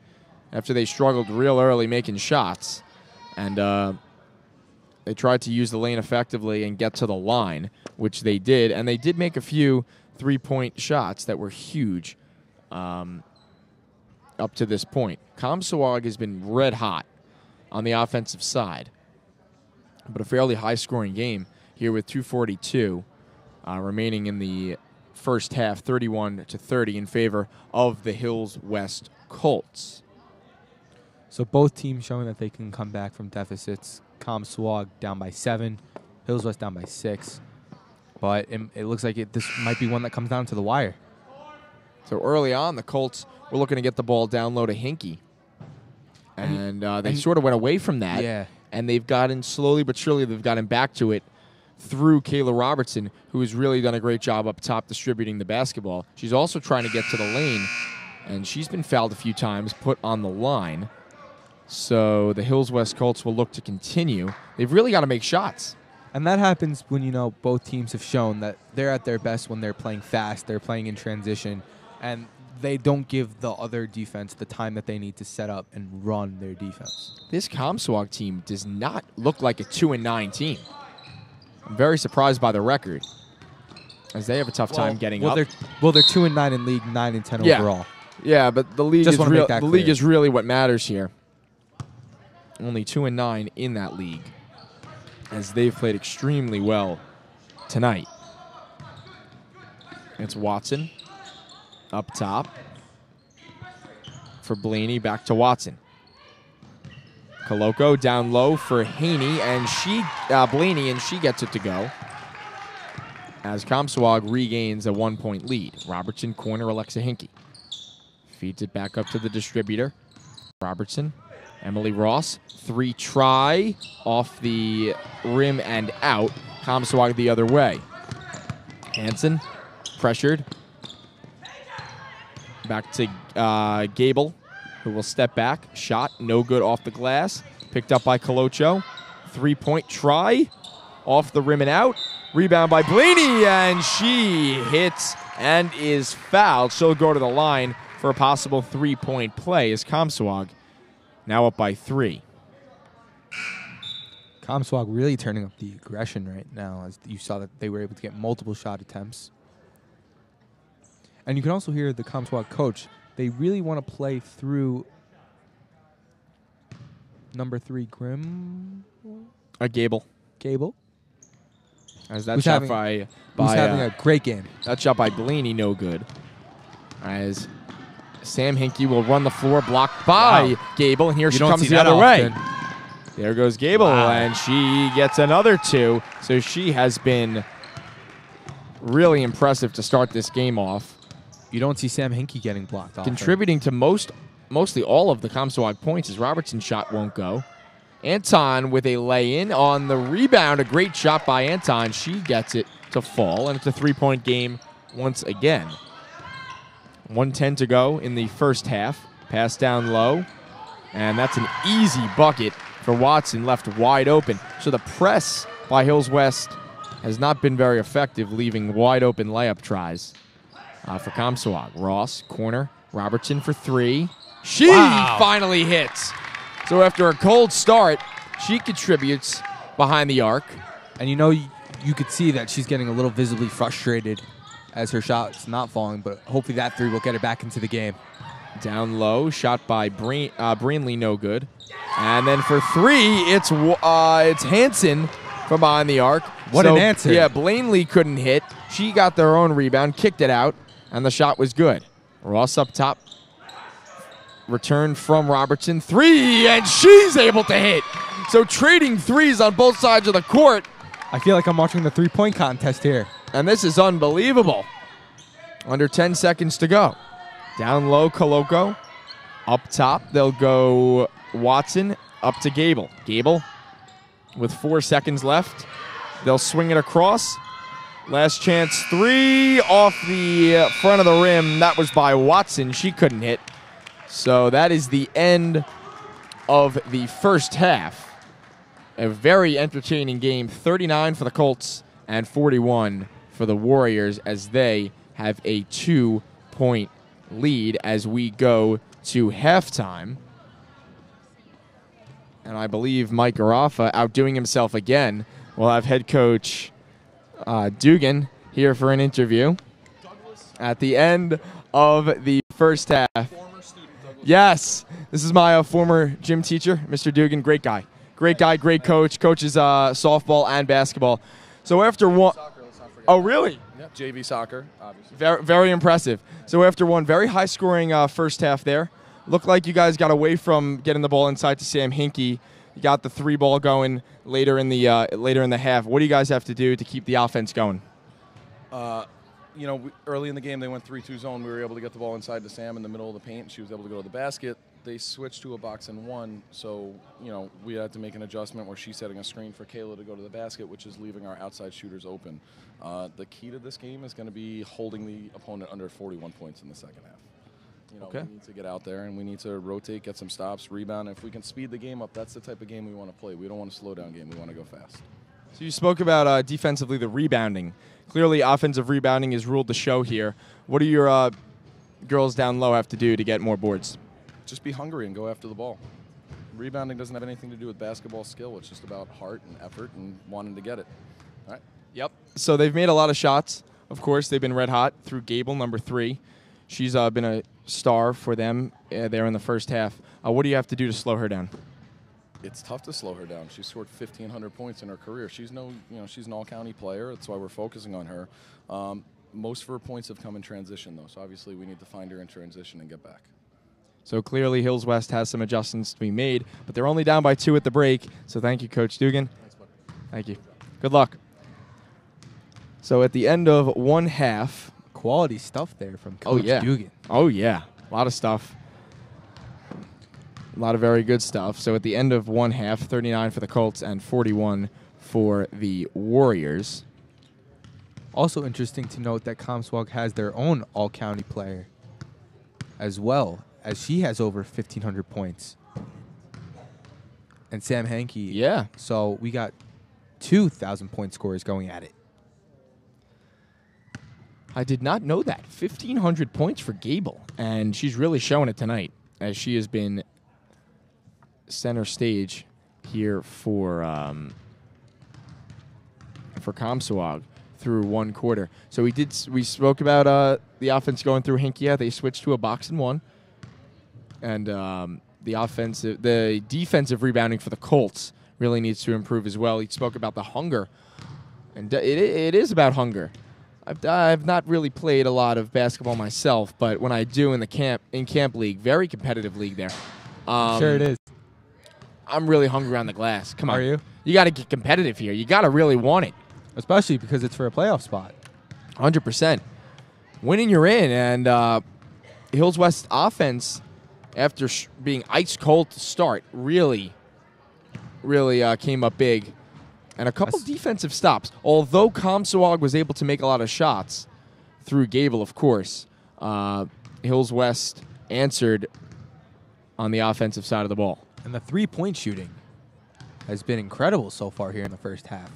[SPEAKER 1] real early making shots. And they tried to use the lane effectively and get to the line, which they did. And they did make a few 3-point shots that were huge. Up to this point. Comsewogue has been red hot on the offensive side, but a fairly high-scoring game here with 2:42 remaining in the first half, 31-30 in favor of the Hills West Colts.
[SPEAKER 2] So both teams showing that they can come back from deficits. Comsewogue down by 7, Hills West down by 6, but it looks like this might be one that comes down to the wire.
[SPEAKER 1] So early on, the Colts were looking to get the ball down low to Hinke. And they sort of went away from that.
[SPEAKER 2] Yeah.
[SPEAKER 1] And they've gotten, slowly but surely, they've gotten back to it through Kayla Robertson, who has really done a great job up top distributing the basketball. She's also trying to get to the lane, and she's been fouled a few times, put on the line. So the Hills West Colts will look to continue. They've really got to make shots.
[SPEAKER 2] And that happens when, you know, both teams have shown that they're at their best when they're playing fast, they're playing in transition, and they don't give the other defense the time that they need to set up and run their defense.
[SPEAKER 1] This Comsewogue team does not look like a 2-9 team. I'm very surprised by the record, as they have a tough time getting up.
[SPEAKER 2] They're 2-9 in league, 9-10 overall.
[SPEAKER 1] Yeah, but the league
[SPEAKER 2] Just
[SPEAKER 1] is
[SPEAKER 2] real, the
[SPEAKER 1] league is really what matters here. Only 2-9 in that league, as they've played extremely well tonight. It's Watson up top for Blaney, back to Watson. Coloco down low for Haney, and Blaney, and she gets it to go. As Comsewogue regains a 1-point lead. Robertson corner, Alexa Hinke. Feeds it back up to the distributor. Robertson, Emily Ross, 3 try, off the rim and out. Comsewogue the other way. Hansen, pressured. Back to Gable, who will step back. Shot, no good off the glass. Picked up by Colocho. 3-point try. Off the rim and out. Rebound by Blaney, and she hits and is fouled. She'll go to the line for a possible 3-point play as Comsewogue now up by 3.
[SPEAKER 2] Comsewogue really turning up the aggression right now, as you saw that they were able to get multiple shot attempts. And you can also hear the Comsewogue coach. They really want to play through number 3, Gable.
[SPEAKER 1] As that
[SPEAKER 2] who's
[SPEAKER 1] shot
[SPEAKER 2] having,
[SPEAKER 1] by
[SPEAKER 2] who's having a great game.
[SPEAKER 1] That shot by Blaney, no good. As Sam Hinke will run the floor, blocked by Gable, and here she comes the other way. There goes Gable, and she gets another 2. So she has been really impressive to start this game off.
[SPEAKER 2] You don't see Sam Hinke getting blocked off.
[SPEAKER 1] Contributing to mostly all of the Comsewogue points as Robertson's shot won't go. Anton with a lay-in on the rebound. A great shot by Anton. She gets it to fall, and it's a 3-point game once again. 1:10 to go in the first half. Pass down low, and that's an easy bucket for Watson, left wide open. So the press by Hills West has not been very effective, leaving wide open layup tries for Comsewogue. Ross, corner. Robertson for 3. She finally hits. So after a cold start, she contributes behind the arc.
[SPEAKER 2] And you know, you could see that she's getting a little visibly frustrated as her shot's not falling, but hopefully that 3 will get her back into the game.
[SPEAKER 1] Down low, shot by Breenley, no good. And then for 3, it's Hansen from behind the arc.
[SPEAKER 2] What an answer.
[SPEAKER 1] Yeah, Blaney couldn't hit. She got their own rebound, kicked it out, and the shot was good. Ross up top. Return from Robertson. 3, and she's able to hit. So trading 3s on both sides of the court.
[SPEAKER 2] I feel like I'm watching the 3-point contest here.
[SPEAKER 1] And this is unbelievable. Under 10 seconds to go. Down low, Coloco. Up top, they'll go Watson up to Gable. Gable with 4 seconds left. They'll swing it across. Last chance 3 off the front of the rim. That was by Watson. She couldn't hit. So that is the end of the first half. A very entertaining game. 39 for the Colts and 41 for the Warriors as they have a 2-point lead as we go to halftime. And I believe Mike Garaffa, outdoing himself again, will have head coach Dugan here for an interview at the end of the first half. Yes, this is my former gym teacher, Mr. Dugan. Great guy. Great guy, great coach. Coaches softball and basketball. So after one... Oh, really?
[SPEAKER 5] Yep, JV soccer, obviously.
[SPEAKER 1] Very, very impressive. So after one very high-scoring first half there, looked like you guys got away from getting the ball inside to Sam Hinke. You got the 3-ball going later in the half. What do you guys have to do to keep the offense going?
[SPEAKER 5] You know, early in the game, they went 3-2 zone. We were able to get the ball inside to Sam in the middle of the paint, and she was able to go to the basket. They switched to a box and 1, so, you know, we had to make an adjustment where she's setting a screen for Kayla to go to the basket, which is leaving our outside shooters open. The key to this game is going to be holding the opponent under 41 points in the second half. You know, we need to get out there, and we need to rotate, get some stops, rebound. If we can speed the game up, that's the type of game we want to play. We don't want a slow-down game. We want to go fast.
[SPEAKER 1] So you spoke about defensively the rebounding. Clearly, offensive rebounding has ruled the show here. What do your girls down low have to do to get more boards?
[SPEAKER 5] Just be hungry and go after the ball. Rebounding doesn't have anything to do with basketball skill. It's just about heart and effort and wanting to get it. All right?
[SPEAKER 1] Yep. So they've made a lot of shots. Of course, they've been red hot through Gable, number 3. She's been a star for them there in the first half. What do you have to do to slow her down?
[SPEAKER 5] It's tough to slow her down. She scored 1,500 points in her career. She's she's an all-county player. That's why we're focusing on her. Most of her points have come in transition, though. So obviously, we need to find her in transition and get back.
[SPEAKER 1] So clearly, Hills West has some adjustments to be made, but they're only down by 2 at the break. So thank you, Coach Dugan.
[SPEAKER 5] Thanks, buddy.
[SPEAKER 1] Thank you. Good luck. So at the end of one half,
[SPEAKER 2] quality stuff there from Coach Dugan.
[SPEAKER 1] Oh yeah, a lot of stuff. A lot of very good stuff. So at the end of one half, 39 for the Colts and 41 for the Warriors.
[SPEAKER 2] Also interesting to note that Comsewogue has their own all-county player. as well, as she has over 1,500 points. And Sam Hinke.
[SPEAKER 1] Yeah.
[SPEAKER 2] So we got 2,000-point scorers going at it.
[SPEAKER 1] I did not know that. 1,500 points for Gable. And she's really showing it tonight, as she has been center stage here for Comsewogue through one quarter. So we spoke about the offense going through Hinke. Yeah, they switched to a box and one. And the defensive rebounding for the Colts really needs to improve as well. He spoke about the hunger. And it is about hunger. I've not really played a lot of basketball myself, but when I do in camp league, very competitive league there.
[SPEAKER 2] Sure it is.
[SPEAKER 1] I'm really hungry on the glass. Come on.
[SPEAKER 2] Are you?
[SPEAKER 1] You got to get competitive here. You got to really want it.
[SPEAKER 2] Especially because it's for a playoff spot.
[SPEAKER 1] 100%. Winning, you're in. And Hills West offense, after being ice cold to start, really came up big. And a couple defensive stops. Although Comsewogue was able to make a lot of shots through Gable, of course, Hills West answered on the offensive side of the ball.
[SPEAKER 2] And the three-point shooting has been incredible so far here in the first half.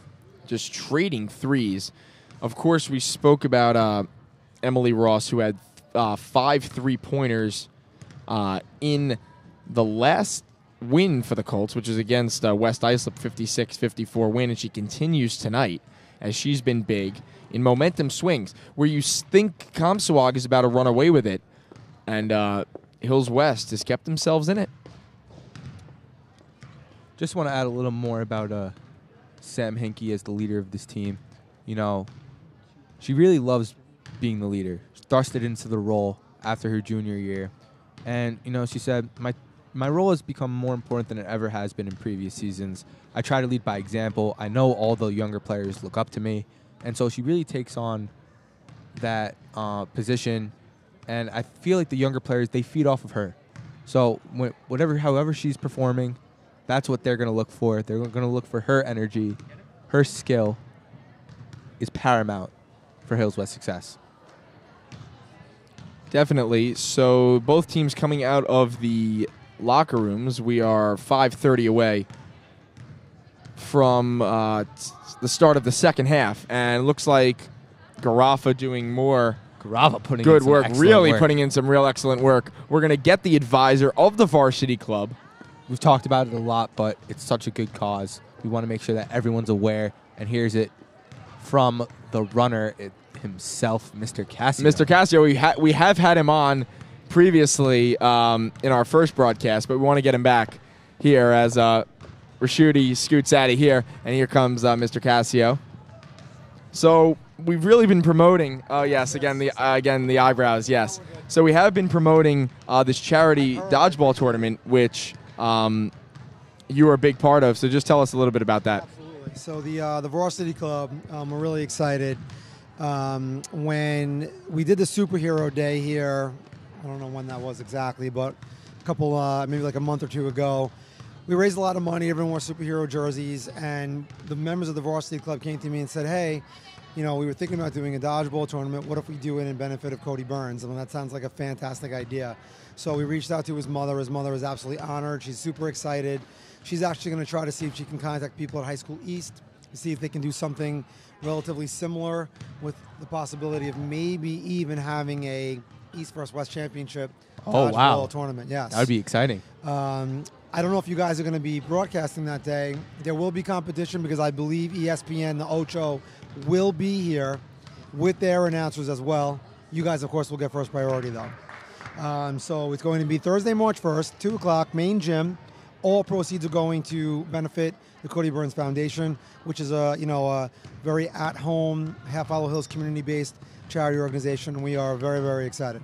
[SPEAKER 1] Just trading threes. Of course, we spoke about Emily Ross, who had 5 3-pointers in the last win for the Colts, which is against West Islip, 56-54 win, and she continues tonight as she's been big in momentum swings where you think Comsewogue is about to run away with it, and Hills West has kept themselves in it.
[SPEAKER 2] Just want to add a little more about Sam Hinke as the leader of this team. You know, she really loves being the leader. She thrusted into the role after her junior year. And, you know, she said, my role has become more important than it ever has been in previous seasons. I try to lead by example. I know all the younger players look up to me. And so she really takes on that position. And I feel like the younger players, they feed off of her. So however she's performing, that's what they're going to look for. They're going to look for her energy. Her skill is paramount for Hills West success.
[SPEAKER 1] Definitely. So both teams coming out of the locker rooms. We are 5:30 away from the start of the second half, and it looks like Garafa doing more
[SPEAKER 2] putting
[SPEAKER 1] good
[SPEAKER 2] in some
[SPEAKER 1] work,
[SPEAKER 2] really
[SPEAKER 1] putting in some real excellent work. We're going to get the advisor of the varsity club.
[SPEAKER 2] We've talked about it a lot, but it's such a good cause. We want to make sure that everyone's aware, and here's it from the runner himself, Mr. Cassio.
[SPEAKER 1] Mr. Cassio, we have had him on previously in our first broadcast, but we want to get him back here as Rashuti scoots out of here, and here comes Mr. Cassio. So we've really been promoting. Oh yes, again the eyebrows. Yes. So we have been promoting this charity dodgeball tournament, which you are a big part of. So just tell us a little bit about that.
[SPEAKER 3] Absolutely. So the varsity club, we're really excited. When we did the superhero day here, I don't know when that was exactly, but a couple, maybe like a month or two ago, we raised a lot of money. Everyone wore superhero jerseys, and the members of the varsity club came to me and said, hey, you know, we were thinking about doing a dodgeball tournament. What if we do it in benefit of Cody Burns? And that sounds like a fantastic idea. So we reached out to his mother. His mother is absolutely honored. She's super excited. She's actually going to try to see if she can contact people at High School East to see if they can do something relatively similar, with the possibility of maybe even having a East vs. West championship dodgeball tournament. Yes.
[SPEAKER 2] That would be exciting.
[SPEAKER 3] I don't know if you guys are going to be broadcasting that day. There will be competition because I believe ESPN, the Ocho, will be here with their announcers as well. You guys, of course, will get first priority, though. So it's going to be Thursday, March 1st, 2 o'clock, main gym. All proceeds are going to benefit the Cody Burns Foundation, which is a very at-home, Half Hollow Hills community-based charity organization, and we are very, very excited.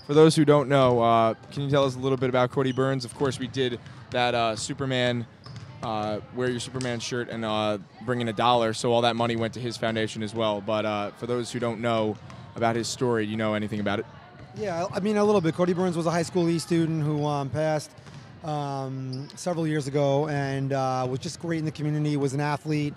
[SPEAKER 1] For those who don't know, can you tell us a little bit about Cody Burns? Of course, we did that Superman, wear your Superman shirt and bring in $1, so all that money went to his foundation as well. But for those who don't know about his story, do you know anything about it?
[SPEAKER 3] Yeah, I mean, a little bit. Cody Burns was a high school East student who passed several years ago and was just great in the community, was an athlete,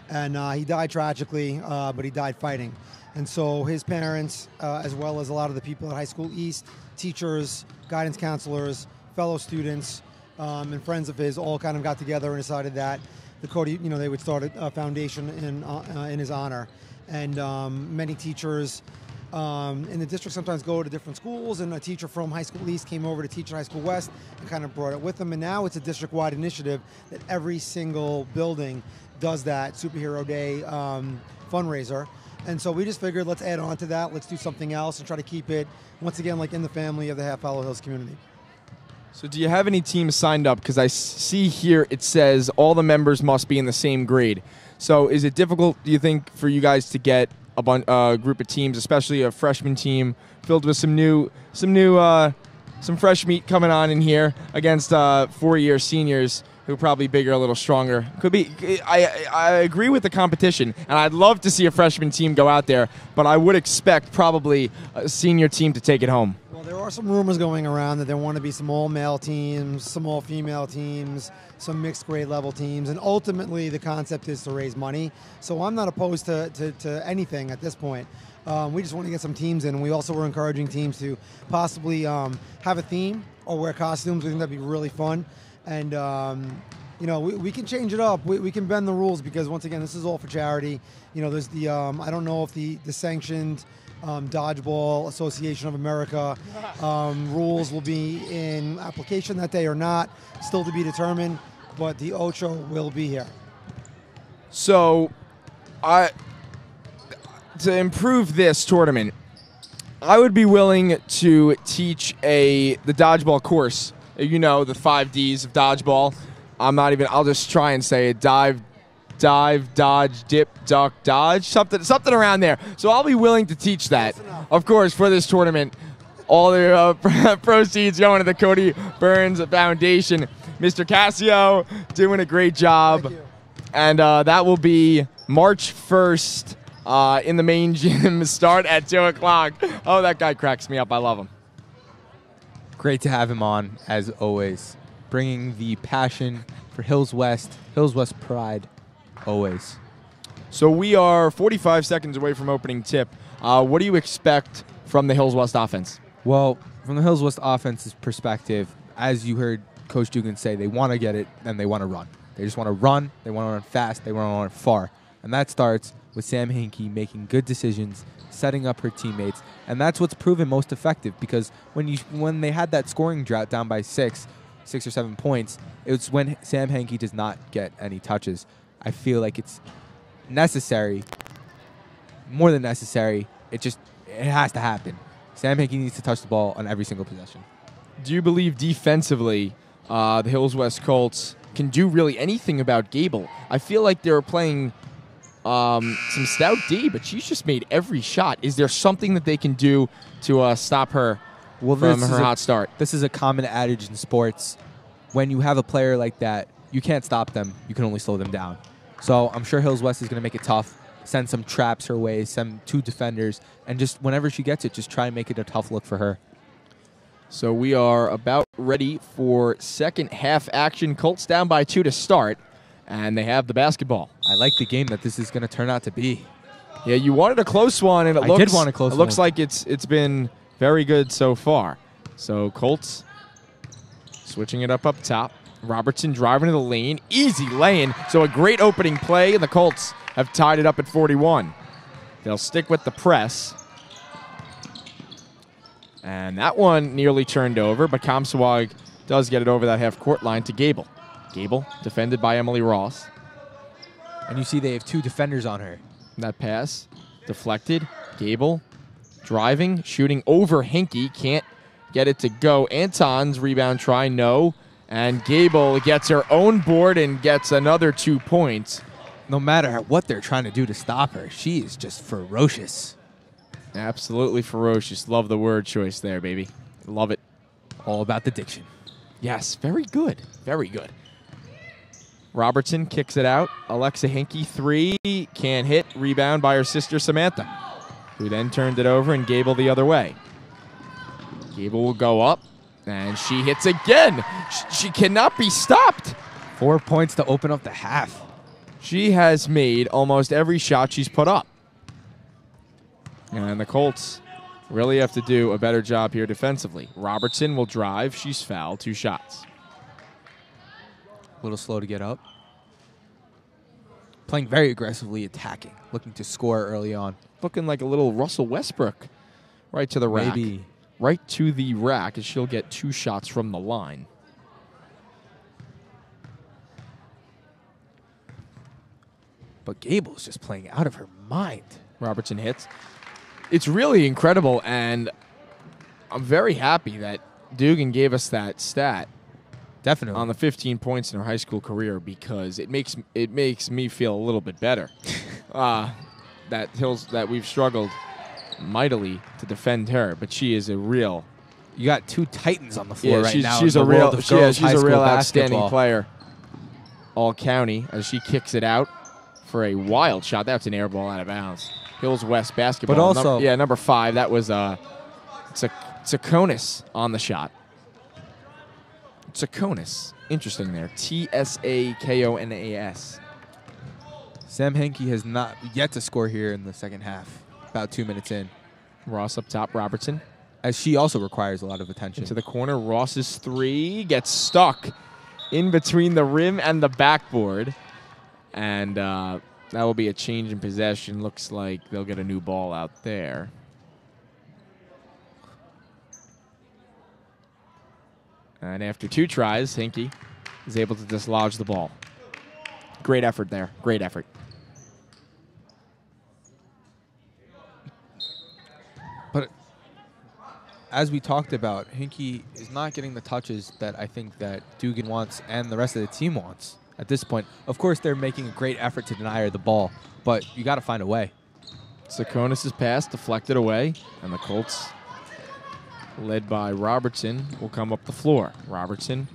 [SPEAKER 3] and he died tragically, but he died fighting. And so his parents, as well as a lot of the people at High School East, teachers, guidance counselors, fellow students, and friends of his all kind of got together and decided that the Cody, they would start a foundation in his honor. And many teachers in the district sometimes go to different schools, and a teacher from High School East came over to teach at High School West and kind of brought it with them. And now it's a district-wide initiative that every single building does that Superhero Day fundraiser. And so we just figured, let's add on to that. Let's do something else and try to keep it, once again, like in the family of the Half Hollow Hills community.
[SPEAKER 1] So do you have any teams signed up? Because I see here it says all the members must be in the same grade. So is it difficult, do you think, for you guys to get a group of teams, especially a freshman team filled with some fresh meat coming on in here against 4-year seniors who are probably bigger, a little stronger? Could be. I agree with the competition, and I'd love to see a freshman team go out there, but I would expect probably a senior team to take it home.
[SPEAKER 3] Well, there are some rumors going around that there want to be some all-male teams, some all-female teams, some mixed grade level teams, and ultimately the concept is to raise money. So I'm not opposed to anything at this point. We just want to get some teams in, and we also were encouraging teams to possibly have a theme or wear costumes. We think that'd be really fun. And, we can change it up. We can bend the rules because, once again, this is all for charity. There's the, I don't know if the sanctioned Dodgeball Association of America rules will be in application that day or not. Still to be determined, but the Ocho will be here.
[SPEAKER 1] So, to improve this tournament, I would be willing to teach the dodgeball course. The 5 Ds of dodgeball. I'll just try and say it. Dive, dodge, dip, duck, dodge. Something around there. So I'll be willing to teach that. Of course, for this tournament, all the proceeds going to the Cody Burns Foundation. Mr. Cassio doing a great job.
[SPEAKER 3] Thank you.
[SPEAKER 1] And that will be March 1st in the main gym. Start at 2 o'clock. Oh, that guy cracks me up. I love him.
[SPEAKER 2] Great to have him on, as always. Bringing the passion for Hills West pride, always.
[SPEAKER 1] So we are 45 seconds away from opening tip. What do you expect from the Hills West offense?
[SPEAKER 2] Well, from the Hills West offense's perspective, as you heard Coach Dugan say, they want to get it and they want to run. They just want to run, they want to run fast, they want to run far. And that starts with Sam Hinke making good decisions, setting up her teammates, and that's what's proven most effective, because when they had that scoring drought down by 6 or 7 points, it was when Sam Hinke does not get any touches. I feel like it's necessary, more than necessary. It has to happen. Sam Hinke needs to touch the ball on every single possession.
[SPEAKER 1] Do you believe defensively the Hills West Colts can do really anything about Gable? I feel like they're playing some stout D, but she's just made every shot. Is there something that they can do to stop her from her hot start?
[SPEAKER 2] This is a common adage in sports. When you have a player like that, you can't stop them. You can only slow them down. So I'm sure Hills West is going to make it tough, send some traps her way, send 2 defenders, and just whenever she gets it, just try and make it a tough look for her.
[SPEAKER 1] So we are about ready for second half action. Colts down by 2 to start, and they have the basketball.
[SPEAKER 2] I like the game that this is going to turn out to be.
[SPEAKER 1] Yeah, you wanted a close one, and it looks like it's been very good so far. So Colts switching it up top. Robertson driving to the lane. Easy lane. So a great opening play, and the Colts have tied it up at 41. They'll stick with the press. And that one nearly turned over, but Comsewogue does get it over that half-court line to Gable. Gable, defended by Emily Ross.
[SPEAKER 2] And you see they have 2 defenders on her.
[SPEAKER 1] That pass, deflected. Gable, driving, shooting over Hinke. Can't get it to go. Anton's rebound try, no. And Gable gets her own board and gets another 2 points.
[SPEAKER 2] No matter what they're trying to do to stop her, she is just ferocious.
[SPEAKER 1] Absolutely ferocious. Love the word choice there, baby. Love it.
[SPEAKER 2] All about the diction.
[SPEAKER 1] Yes, very good. Very good. Robertson kicks it out. Alexa Hinke, 3. Can't hit. Rebound by her sister Samantha, who then turned it over, and Gable the other way. Gable will go up, and she hits again. She cannot be stopped.
[SPEAKER 2] 4 points to open up the half.
[SPEAKER 1] She has made almost every shot she's put up. And the Colts really have to do a better job here defensively. Robertson will drive. She's fouled. 2 shots.
[SPEAKER 2] A little slow to get up. Playing very aggressively, attacking, looking to score early on.
[SPEAKER 1] Looking like a little Russell Westbrook. Right to the rack.
[SPEAKER 2] Maybe.
[SPEAKER 1] Right to the rack, and she'll get 2 shots from the line.
[SPEAKER 2] But Gable's just playing out of her mind.
[SPEAKER 1] Robertson hits. It's really incredible, and I'm very happy that Dugan gave us that stat.
[SPEAKER 2] Definitely.
[SPEAKER 1] On the 15 points in her high school career, because it makes me feel a little bit better. That we've struggled mightily to defend her, but she is a real.
[SPEAKER 2] You got 2 titans on the floor right now.
[SPEAKER 1] She's a real outstanding player. All county as she kicks it out for a wild shot. That's an air ball out of bounds. Hills West basketball.
[SPEAKER 2] But also,
[SPEAKER 1] number 5. That was Tsakonis on the shot. Tsakonis. Interesting there. Tsakonas.
[SPEAKER 2] Sam Hinke has not yet to score here in the second half. About 2 minutes in.
[SPEAKER 1] Ross up top. Robertson.
[SPEAKER 2] As she also requires a lot of attention.
[SPEAKER 1] Into the corner. Ross's 3 gets stuck in between the rim and the backboard. And that will be a change in possession. Looks like they'll get a new ball out there. And after 2 tries, Hinke is able to dislodge the ball. Great effort there. Great effort.
[SPEAKER 2] But as we talked about, Hinke is not getting the touches that I think that Dugan wants and the rest of the team wants at this point. Of course, they're making a great effort to deny her the ball, but you got to find a way.
[SPEAKER 1] Tsakonis' pass deflected away, and the Colts, led by Robertson, will come up the floor. Robertson,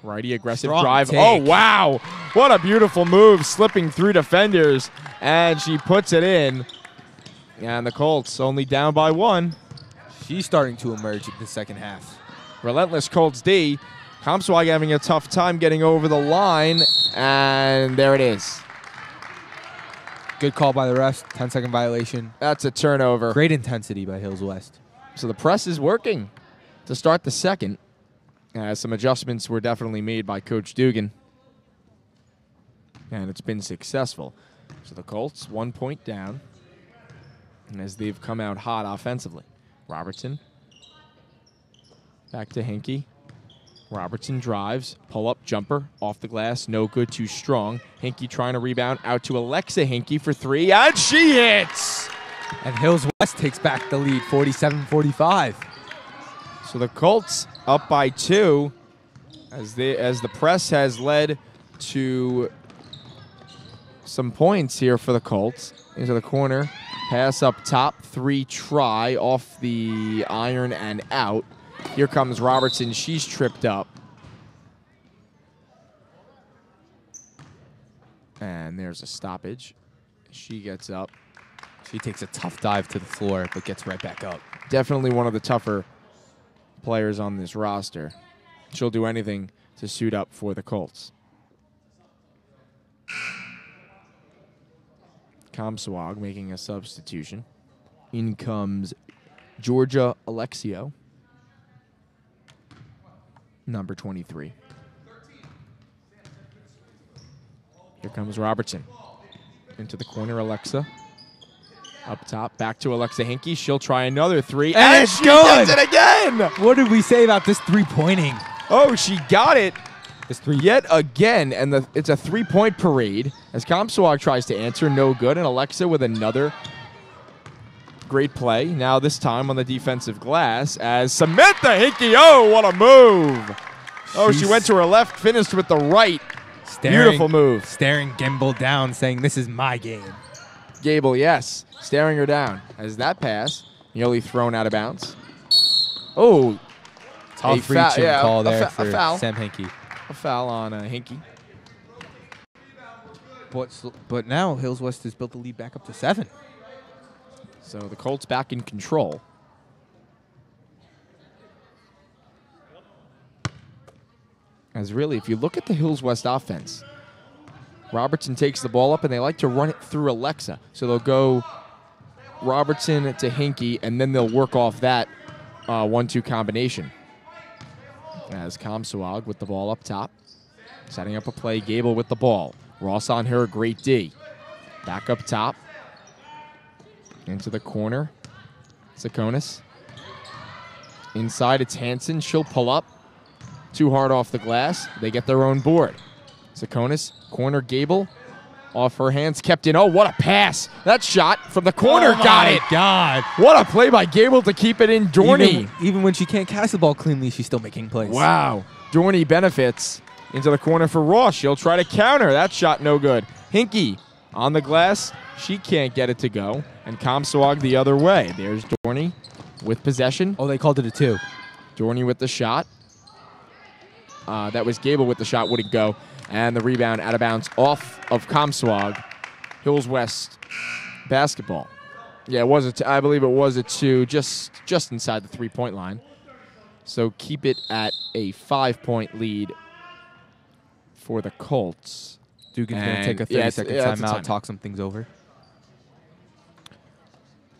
[SPEAKER 1] righty aggressive
[SPEAKER 2] Strong
[SPEAKER 1] drive.
[SPEAKER 2] take.
[SPEAKER 1] Oh, wow. What a beautiful move, slipping through defenders, and she puts it in. And the Colts only down by 1.
[SPEAKER 2] She's starting to emerge in the second half.
[SPEAKER 1] Relentless Colts D. Comsewogue having a tough time getting over the line, and there it is.
[SPEAKER 2] Good call by the refs. 10-second violation.
[SPEAKER 1] That's a turnover.
[SPEAKER 2] Great intensity by Hills West.
[SPEAKER 1] So the press is working to start the second. Some adjustments were definitely made by Coach Dugan, and it's been successful. So the Colts 1 point down, and as they've come out hot offensively. Robertson back to Hinke. Robertson drives, pull-up jumper, off the glass, no good, too strong. Hinke trying to rebound, out to Alexa Hinke for 3, and she hits!
[SPEAKER 2] And Hills West takes back the lead, 47-45.
[SPEAKER 1] So the Colts up by 2, as the press has led to some points here for the Colts. Into the corner, pass up top, 3 try, off the iron and out. Here comes Robertson. She's tripped up. And there's a stoppage. She gets up.
[SPEAKER 2] She takes a tough dive to the floor, but gets right back up.
[SPEAKER 1] Definitely one of the tougher players on this roster. She'll do anything to suit up for the Colts. Comsewogue making a substitution. In comes Georgia Alexio, number 23. Here comes Robertson. Into the corner, Alexa. Up top, back to Alexa Hinke. She'll try another 3.
[SPEAKER 2] And
[SPEAKER 1] she gets it again!
[SPEAKER 2] What did we say about this three-pointing?
[SPEAKER 1] Oh, she got it.
[SPEAKER 2] This three
[SPEAKER 1] Yet again, and it's a 3-point parade as Comsewogue tries to answer, no good, and Alexa with another great play. Now this time on the defensive glass as Samantha Hinke. Oh, what a move! Oh, she went to her left, finished with the right. Beautiful move.
[SPEAKER 2] Staring Gimble down, saying, "This is my game."
[SPEAKER 1] Gable, yes, staring her down as that pass nearly thrown out of bounds. Oh,
[SPEAKER 2] tough reaching call there for
[SPEAKER 1] a foul.
[SPEAKER 2] Sam Hinke.
[SPEAKER 1] A foul on Hinke.
[SPEAKER 2] But now Hills West has built the lead back up to 7.
[SPEAKER 1] So the Colts back in control. As really, if you look at the Hills West offense, Robertson takes the ball up and they like to run it through Alexa. So they'll go Robertson to Hinke, and then they'll work off that 1-2 combination. As Comsewogue with the ball up top. Setting up a play. Gable with the ball. Ross on her. Great D. Back up top. Into the corner. Sakonis. Inside, it's Hansen. She'll pull up. Too hard off the glass. They get their own board. Sakonis, corner Gable. Off her hands, kept in. Oh, what a pass. That shot from the corner got it.
[SPEAKER 2] God.
[SPEAKER 1] What a play by Gable to keep it in. Dorney.
[SPEAKER 2] Even when she can't cast the ball cleanly, she's still making plays.
[SPEAKER 1] Wow. Dorney benefits into the corner for Ross. She'll try to counter. That shot no good. Hinke on the glass. She can't get it to go. And Comsewogue the other way. There's Dorney with possession.
[SPEAKER 2] Oh, they called it a 2.
[SPEAKER 1] Dorney with the shot. That was Gable with the shot. Wouldn't go. And the rebound out of bounds off of Comsewogue. Hills West basketball. Yeah, it was I believe it was a 2, just inside the 3-point line. So keep it at a 5-point lead for the Colts.
[SPEAKER 2] Dugan's going to take a 30-second timeout, talk some things over.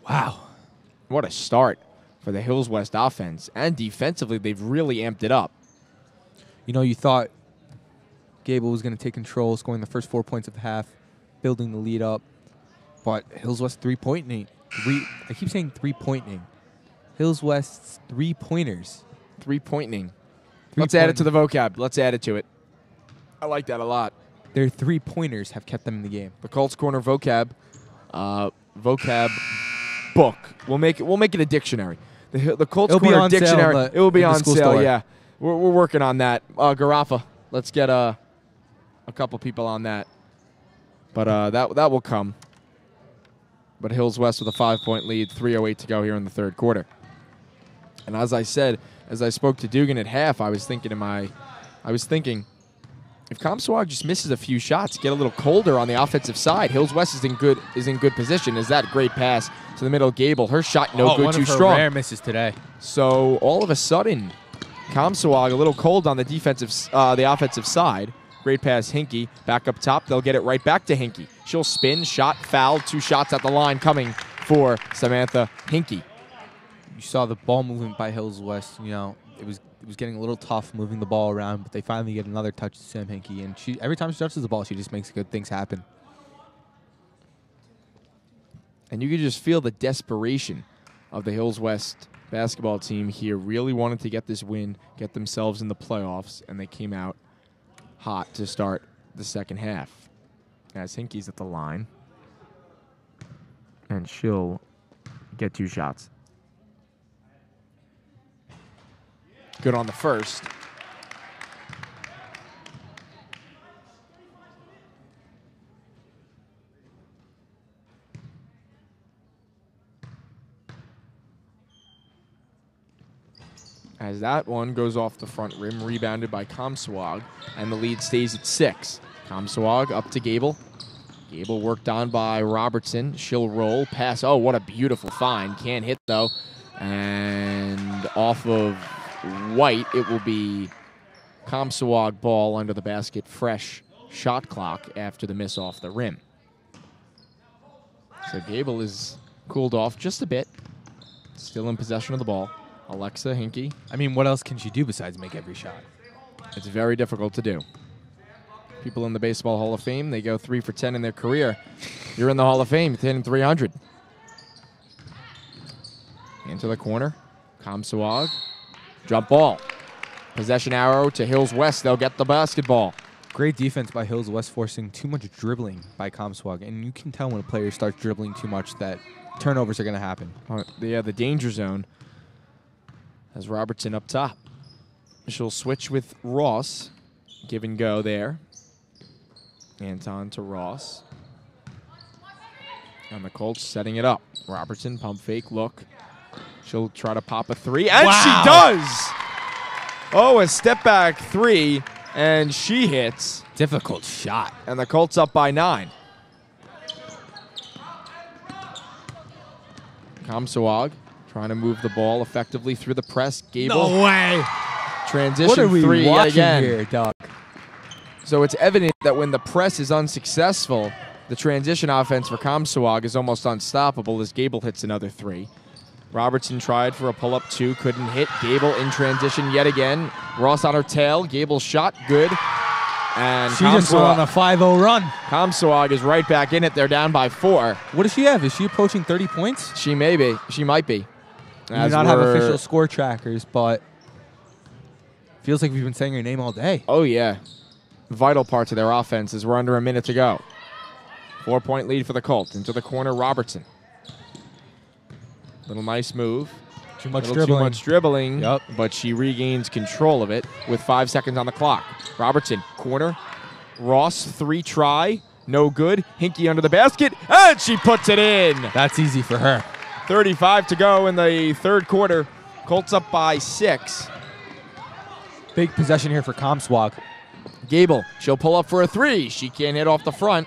[SPEAKER 2] Wow.
[SPEAKER 1] What a start for the Hills West offense. And defensively, they've really amped it up.
[SPEAKER 2] You know, you thought Gable was going to take control, scoring the first 4 points of the half, building the lead up. But Hills West three-pointing. I keep saying three-pointing. Hills West's three-pointers.
[SPEAKER 1] Three-pointing. Let's add it to the vocab. Let's add it to it. I like that a lot.
[SPEAKER 2] Their three-pointers have kept them in the game.
[SPEAKER 1] The Colts Corner vocab. Vocab book. We'll make it a dictionary. The Colts Corner dictionary. It will be on sale. Yeah, we're working on that. Garafa. Let's get a couple people on that. But that will come. But Hills West with a 5-point lead, 3:08 to go here in the third quarter. And as I said, as I spoke to Dugan at half, I was thinking if Comsewogue just misses a few shots, get a little colder on the offensive side, Hills West is in good position. Is that great pass to the middle of Gable? Her shot no good, too strong.
[SPEAKER 2] One of her rare misses today.
[SPEAKER 1] So all of a sudden, Comsewogue a little cold on the offensive side. Great pass, Hinke. Back up top, they'll get it right back to Hinke. She'll spin, shot, foul, 2 shots at the line coming for Samantha Hinke.
[SPEAKER 2] You saw the ball movement by Hills West. You know, it was getting a little tough moving the ball around, but they finally get another touch to Sam Hinke, and every time she touches the ball, she just makes good things happen.
[SPEAKER 1] And you could just feel the desperation of the Hills West basketball team here. Really wanted to get this win, get themselves in the playoffs, and they came out hot to start the second half. As Hinke's at the line, and she'll get 2 shots. Good on the first. As that one goes off the front rim, rebounded by Comsewogue, and the lead stays at 6. Comsewogue up to Gable. Gable worked on by Robertson. She'll roll, pass. Oh, what a beautiful find. Can't hit, though. And off of White, it will be Comsewogue ball under the basket, fresh shot clock after the miss off the rim. So Gable is cooled off just a bit. Still in possession of the ball. Alexa Hinke.
[SPEAKER 2] I mean, what else can she do besides make every shot?
[SPEAKER 1] It's very difficult to do. People in the Baseball Hall of Fame, they go 3 for 10 in their career. You're in the Hall of Fame, 10 300. Into the corner. Comsewogue. Jump ball. Possession arrow to Hills West. They'll get the basketball.
[SPEAKER 2] Great defense by Hills West, forcing too much dribbling by Comsewogue. And you can tell when a player starts dribbling too much that turnovers are going to happen.
[SPEAKER 1] The danger zone. As Robertson up top. She'll switch with Ross. Give and go there. Anton to Ross. And the Colts setting it up. Robertson, pump fake, look. She'll try to pop a 3, and she does! Oh, a step back 3, and she hits.
[SPEAKER 2] Difficult shot.
[SPEAKER 1] And the Colts up by 9. Comsewogue trying to move the ball effectively through the press. Gable.
[SPEAKER 2] No way!
[SPEAKER 1] Transition
[SPEAKER 2] what are we
[SPEAKER 1] 3 yet
[SPEAKER 2] watching
[SPEAKER 1] again.
[SPEAKER 2] Here, Doug?
[SPEAKER 1] So it's evident that when the press is unsuccessful, The transition offense for Comsewogue is almost unstoppable as Gable hits another 3. Robertson tried for a pull-up 2, couldn't hit. Gable in transition yet again. Ross on her tail. Gable's shot, good. And
[SPEAKER 2] she just went on a 5-0 run.
[SPEAKER 1] Comsewogue is right back in it. They're down by 4.
[SPEAKER 2] What does she have? Is she approaching 30 points?
[SPEAKER 1] She may be. She might be.
[SPEAKER 2] We do not have official score trackers, but feels like we've been saying her name all day.
[SPEAKER 1] Oh, yeah. Vital part to their offense as we're under a minute to go. 4-point lead for the Colts. Into the corner, Robertson. Little nice move.
[SPEAKER 2] Too much
[SPEAKER 1] dribbling.
[SPEAKER 2] Yep.
[SPEAKER 1] But she regains control of it with 5 seconds on the clock. Robertson, corner. Ross, 3 try. No good. Hinke under the basket. And she puts it in.
[SPEAKER 2] That's easy for her.
[SPEAKER 1] 35 to go in the third quarter. Colts up by 6.
[SPEAKER 2] Big possession here for Comsewogue.
[SPEAKER 1] Gable, she'll pull up for a 3. She can't hit off the front.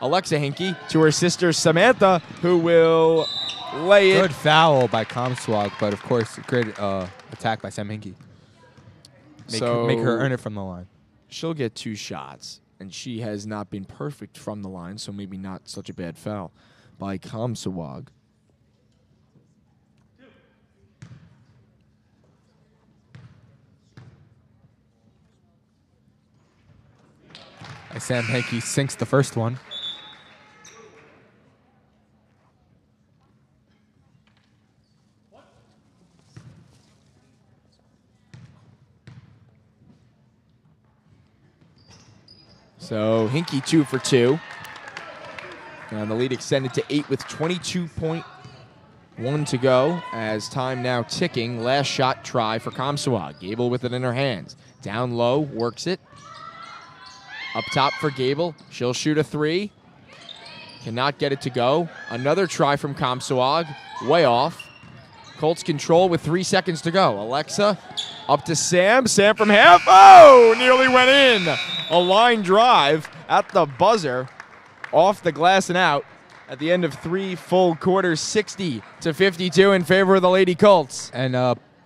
[SPEAKER 1] Alexa Hinke to her sister Samantha, who will lay it.
[SPEAKER 2] Good foul by Comsewogue, but of course, great attack by Sam Hinke. Make her earn it from the line.
[SPEAKER 1] She'll get 2 shots, and she has not been perfect from the line, so maybe not such a bad foul by Comsewogue.
[SPEAKER 2] Sam Hinke sinks the first one.
[SPEAKER 1] So Hinke 2 for 2. And the lead extended to 8 with 22.1 to go as time now ticking. Last shot try for Comsewogue. Gable with it in her hands. Down low, works it. Up top for Gable. She'll shoot a 3. Cannot get it to go. Another try from Comsewogue. Way off. Colts control with 3 seconds to go. Alexa up to Sam. Sam from half. Oh, nearly went in. A line drive at the buzzer. Off the glass and out. At the end of 3 full quarters, 60-52 in favor of the Lady Colts.
[SPEAKER 2] And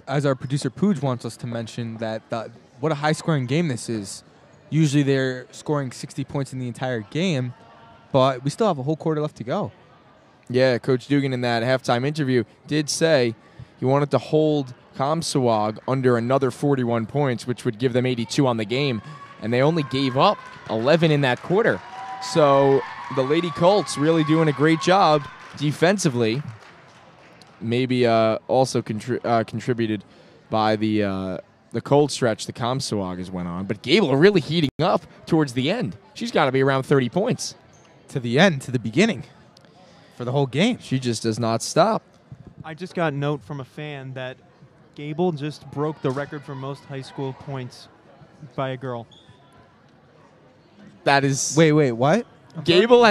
[SPEAKER 2] as our producer Pooj wants us to mention, that what a high-scoring game this is. Usually they're scoring 60 points in the entire game, but we still have a whole quarter left to go.
[SPEAKER 1] Yeah, Coach Dugan in that halftime interview did say he wanted to hold Comsewogue under another 41 points, which would give them 82 on the game, and they only gave up 11 in that quarter. So the Lady Colts really doing a great job defensively. Maybe also contributed by the cold stretch the Comsewogue has went on. But Gable really heating up towards the end. She's got to be around 30 points.
[SPEAKER 2] To the end, to the beginning, for the whole game.
[SPEAKER 1] She just does not stop.
[SPEAKER 4] I just got a note from a fan that Gable just broke the record for most high school points by a girl.
[SPEAKER 1] That is...
[SPEAKER 2] Wait, what?
[SPEAKER 1] Gable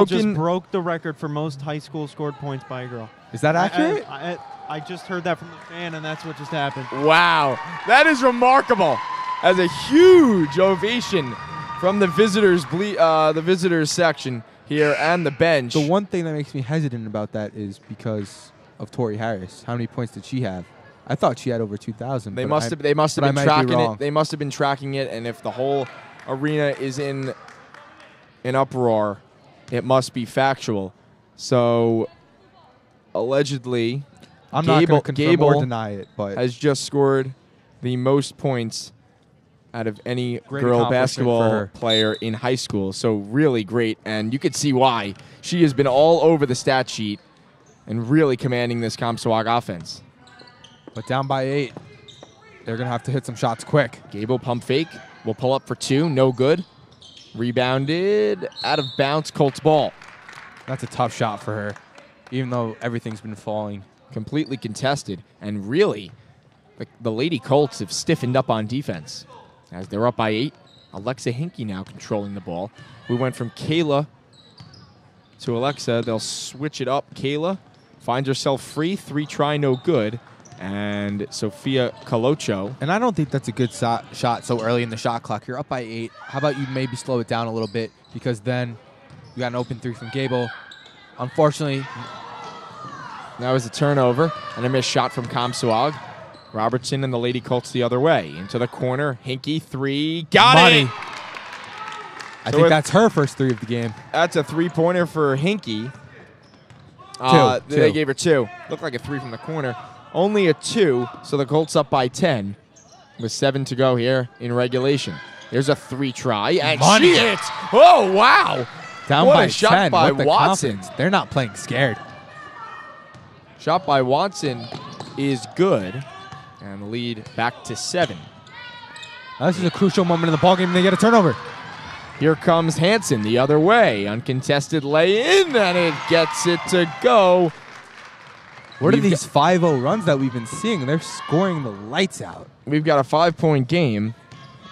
[SPEAKER 4] just broke the record for most high school scored points by a girl.
[SPEAKER 2] Is that accurate?
[SPEAKER 4] I just heard that from the fan, and that's what just happened.
[SPEAKER 1] Wow. That is remarkable. As a huge ovation from the visitors section here and the bench.
[SPEAKER 2] The one thing that makes me hesitant about that is because of Tori Harris. How many points did she have? I thought she had over 2,000.
[SPEAKER 1] They must have been tracking it. They must have been tracking it, and if the whole arena is in an uproar, it must be factual. So allegedly,
[SPEAKER 2] I'm not going to confirm or deny it, but
[SPEAKER 1] has just scored the most points out of any girl basketball player in high school. So really great, and you could see why. She has been all over the stat sheet and really commanding this Comsewogue offense.
[SPEAKER 2] But down by 8, they're going to have to hit some shots quick.
[SPEAKER 1] Gable pump fake. Will pull up for 2. No good. Rebounded. Out of bounds. Colts ball.
[SPEAKER 2] That's a tough shot for her, even though everything's been falling.
[SPEAKER 1] Completely contested. And really, the Lady Colts have stiffened up on defense. As they're up by 8, Alexa Hinke now controlling the ball. We went from Kayla to Alexa. They'll switch it up. Kayla finds herself free. 3 try, no good. And Sophia Colocho.
[SPEAKER 2] And I don't think that's a good shot so early in the shot clock. You're up by 8. How about you maybe slow it down a little bit, because then you got an open 3 from Gable. Unfortunately,
[SPEAKER 1] that was a turnover and a missed shot from Comsewogue. Robertson and the Lady Colts the other way. Into the corner. Hinke 3. Got it!
[SPEAKER 2] I think that's her first 3 of the game.
[SPEAKER 1] That's a 3-pointer for Hinke.
[SPEAKER 2] Two.
[SPEAKER 1] They gave her 2. Looked like a 3 from the corner. Only a 2, so the Colts up by 10 with 7 to go here in regulation. There's a 3 try, and she hits. Oh, wow.
[SPEAKER 2] Down
[SPEAKER 1] what
[SPEAKER 2] by
[SPEAKER 1] a shot
[SPEAKER 2] 10.
[SPEAKER 1] by
[SPEAKER 2] What the
[SPEAKER 1] Watson.
[SPEAKER 2] confidence. They're not playing scared.
[SPEAKER 1] Shot by Watson is good, and the lead back to 7.
[SPEAKER 2] This is a crucial moment in the ballgame, and they get a turnover.
[SPEAKER 1] Here comes Hansen the other way. Uncontested lay-in, and it gets it to go.
[SPEAKER 2] What are these 5-0 runs that we've been seeing? They're scoring the lights out.
[SPEAKER 1] We've got a 5-point game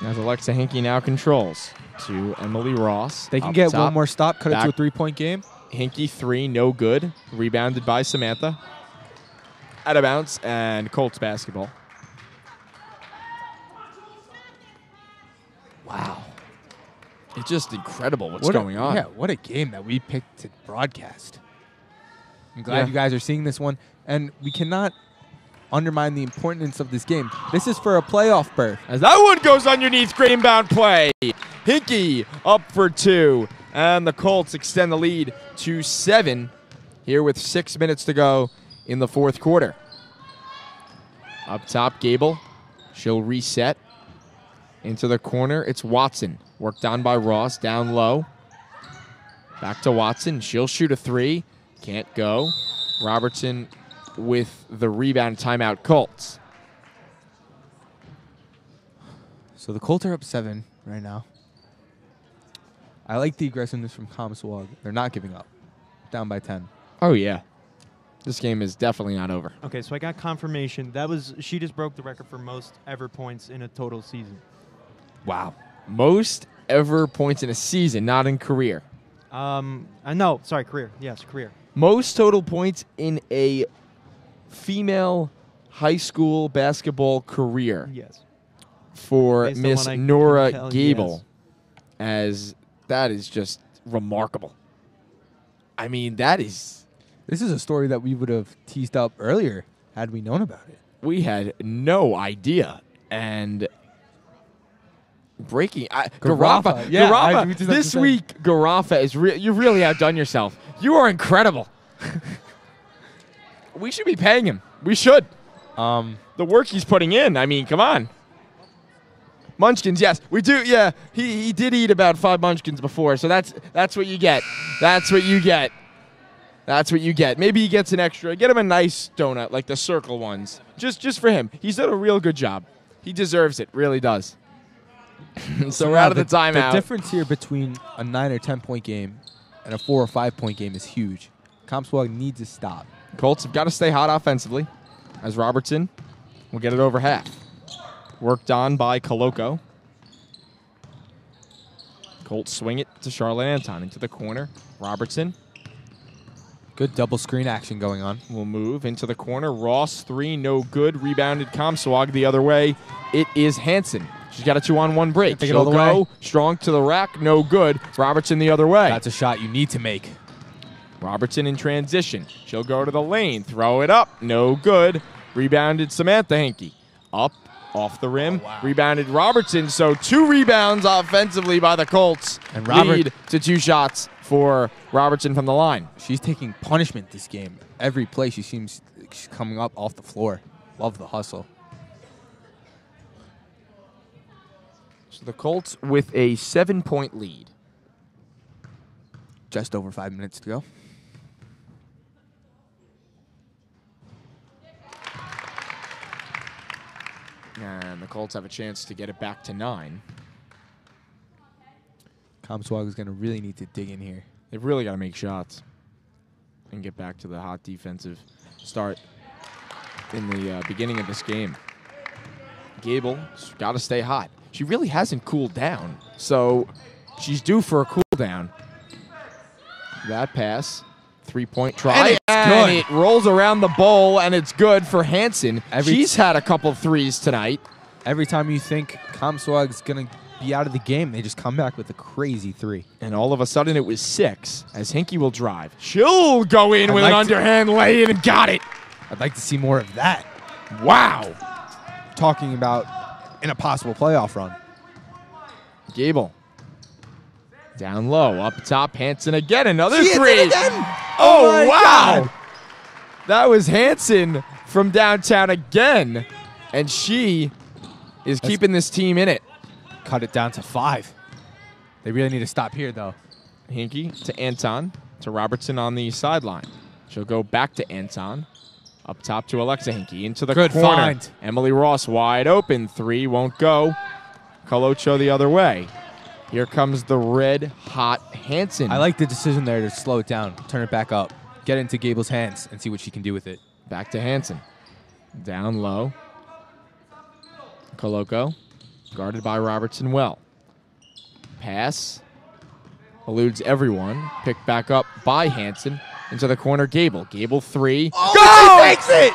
[SPEAKER 1] as Alexa Hinke now controls to Emily Ross.
[SPEAKER 2] They can
[SPEAKER 1] up
[SPEAKER 2] get
[SPEAKER 1] top.
[SPEAKER 2] one more stop, cut it to a
[SPEAKER 1] Back.
[SPEAKER 2] 3-point game.
[SPEAKER 1] Hinke 3, no good. Rebounded by Samantha. Out of bounds, and Colts basketball.
[SPEAKER 2] Wow.
[SPEAKER 1] It's just incredible what's going on.
[SPEAKER 2] Yeah, what a game that we picked to broadcast. I'm glad you guys are seeing this one, and we cannot undermine the importance of this game. This is for a playoff berth.
[SPEAKER 1] As that one goes underneath, great inbound play. Hinke up for 2, and the Colts extend the lead to 7 here with 6 minutes to go in the 4th quarter. Up top, Gable. She'll reset into the corner. It's Watson. Worked on by Ross, down low. Back to Watson. She'll shoot a 3. Can't go. Robertson with the rebound. Timeout, Colts.
[SPEAKER 2] So the Colts are up 7 right now. I like the aggressiveness from Comsewogue. They're not giving up. Down by 10.
[SPEAKER 1] Oh, yeah. This game is definitely not over.
[SPEAKER 4] Okay, so I got confirmation. She just broke the record for most ever points in a total season.
[SPEAKER 1] Wow. Most ever points in a season, not in career.
[SPEAKER 4] No, sorry, career. Yes, career.
[SPEAKER 1] Most total points in a female high school basketball career.
[SPEAKER 4] Yes.
[SPEAKER 1] For
[SPEAKER 4] Based on
[SPEAKER 1] Miss
[SPEAKER 4] what I
[SPEAKER 1] Nora
[SPEAKER 4] can tell,
[SPEAKER 1] Gable. As that is just remarkable. I mean,
[SPEAKER 2] This is a story that we would have teased up earlier had we known about it.
[SPEAKER 1] We had no idea. And breaking
[SPEAKER 2] Garafa.
[SPEAKER 1] Garafa. This week, Garafa is you've really outdone yourself. You are incredible. We should be paying him. We should. The work he's putting in. I mean, come on. Munchkins, yes, we do. Yeah, he did eat about 5 Munchkins before, so that's what you get. That's what you get. That's what you get. Maybe he gets an extra. Get him a nice donut, like the circle ones, just for him. He's done a real good job. He deserves it, really does. So we're out of the timeout.
[SPEAKER 2] The difference here between a 9 or 10 point game and a 4 or 5 point game is huge. Comsewogue needs to stop.
[SPEAKER 1] Colts have got to stay hot offensively, as Robertson will get it over half. Worked on by Coloco. Colts swing it to Charlotte Anton into the corner. Robertson
[SPEAKER 2] Good double screen action going on.
[SPEAKER 1] will move into the corner. Ross 3, no good. Rebounded Comsewogue the other way. It is Hansen. She's got a 2-on-1 break.
[SPEAKER 2] Take it all
[SPEAKER 1] She'll
[SPEAKER 2] the
[SPEAKER 1] go
[SPEAKER 2] way.
[SPEAKER 1] strong to the rack, no good. Robertson the other way.
[SPEAKER 2] That's a shot you need to make.
[SPEAKER 1] Robertson in transition. She'll go to the lane, throw it up, no good. Rebounded Samantha Hinke. Up, off the rim, rebounded Robertson. So 2 rebounds offensively by the Colts.
[SPEAKER 2] And
[SPEAKER 1] lead to 2 shots for Robertson from the line.
[SPEAKER 2] She's taking punishment this game. Every play she seems like she's coming up off the floor. Love the hustle.
[SPEAKER 1] So the Colts with a 7-point lead.
[SPEAKER 2] Just over 5 minutes to go.
[SPEAKER 1] And the Colts have a chance to get it back to 9.
[SPEAKER 2] Comsewogue is going to really need to dig in here.
[SPEAKER 1] They've really got to make shots and get back to the hot defensive start in the beginning of this game. Gable's got to stay hot. She really hasn't cooled down, so she's due for a cool down. That pass, 3-point try, and it rolls around the bowl, and it's good for Hansen. She's had a couple threes tonight.
[SPEAKER 2] Every time you think Comsewogue's going to be out of the game, they just come back with a crazy 3.
[SPEAKER 1] And all of a sudden, it was 6 as Hinke will drive. She'll go in with an underhand lay-in and got it.
[SPEAKER 2] I'd like to see more of that.
[SPEAKER 1] Wow.
[SPEAKER 2] Talking about in a possible playoff run.
[SPEAKER 1] Gable Down low, up top, Hansen again, another
[SPEAKER 2] She hit
[SPEAKER 1] three.
[SPEAKER 2] it again.
[SPEAKER 1] Oh,
[SPEAKER 2] my
[SPEAKER 1] wow.
[SPEAKER 2] God.
[SPEAKER 1] That was Hansen from downtown again. And she is keeping this team in it.
[SPEAKER 2] Cut it down to 5. They really need to stop here, though.
[SPEAKER 1] Hinke to Anton, to Robertson on the sideline. She'll go back to Anton. Up top to Alexa Hinke, into the
[SPEAKER 2] Good
[SPEAKER 1] corner.
[SPEAKER 2] find.
[SPEAKER 1] Emily Ross wide open, 3 won't go. Colocho the other way. Here comes the red-hot Hansen.
[SPEAKER 2] I like the decision there to slow it down, turn it back up, get it into Gable's hands, and see what she can do with it.
[SPEAKER 1] Back to Hansen. Down low. Coloco, guarded by Robertson well. Pass. Eludes everyone. Picked back up by Hansen. Into the corner, Gable. Gable 3.
[SPEAKER 2] Oh, she takes it!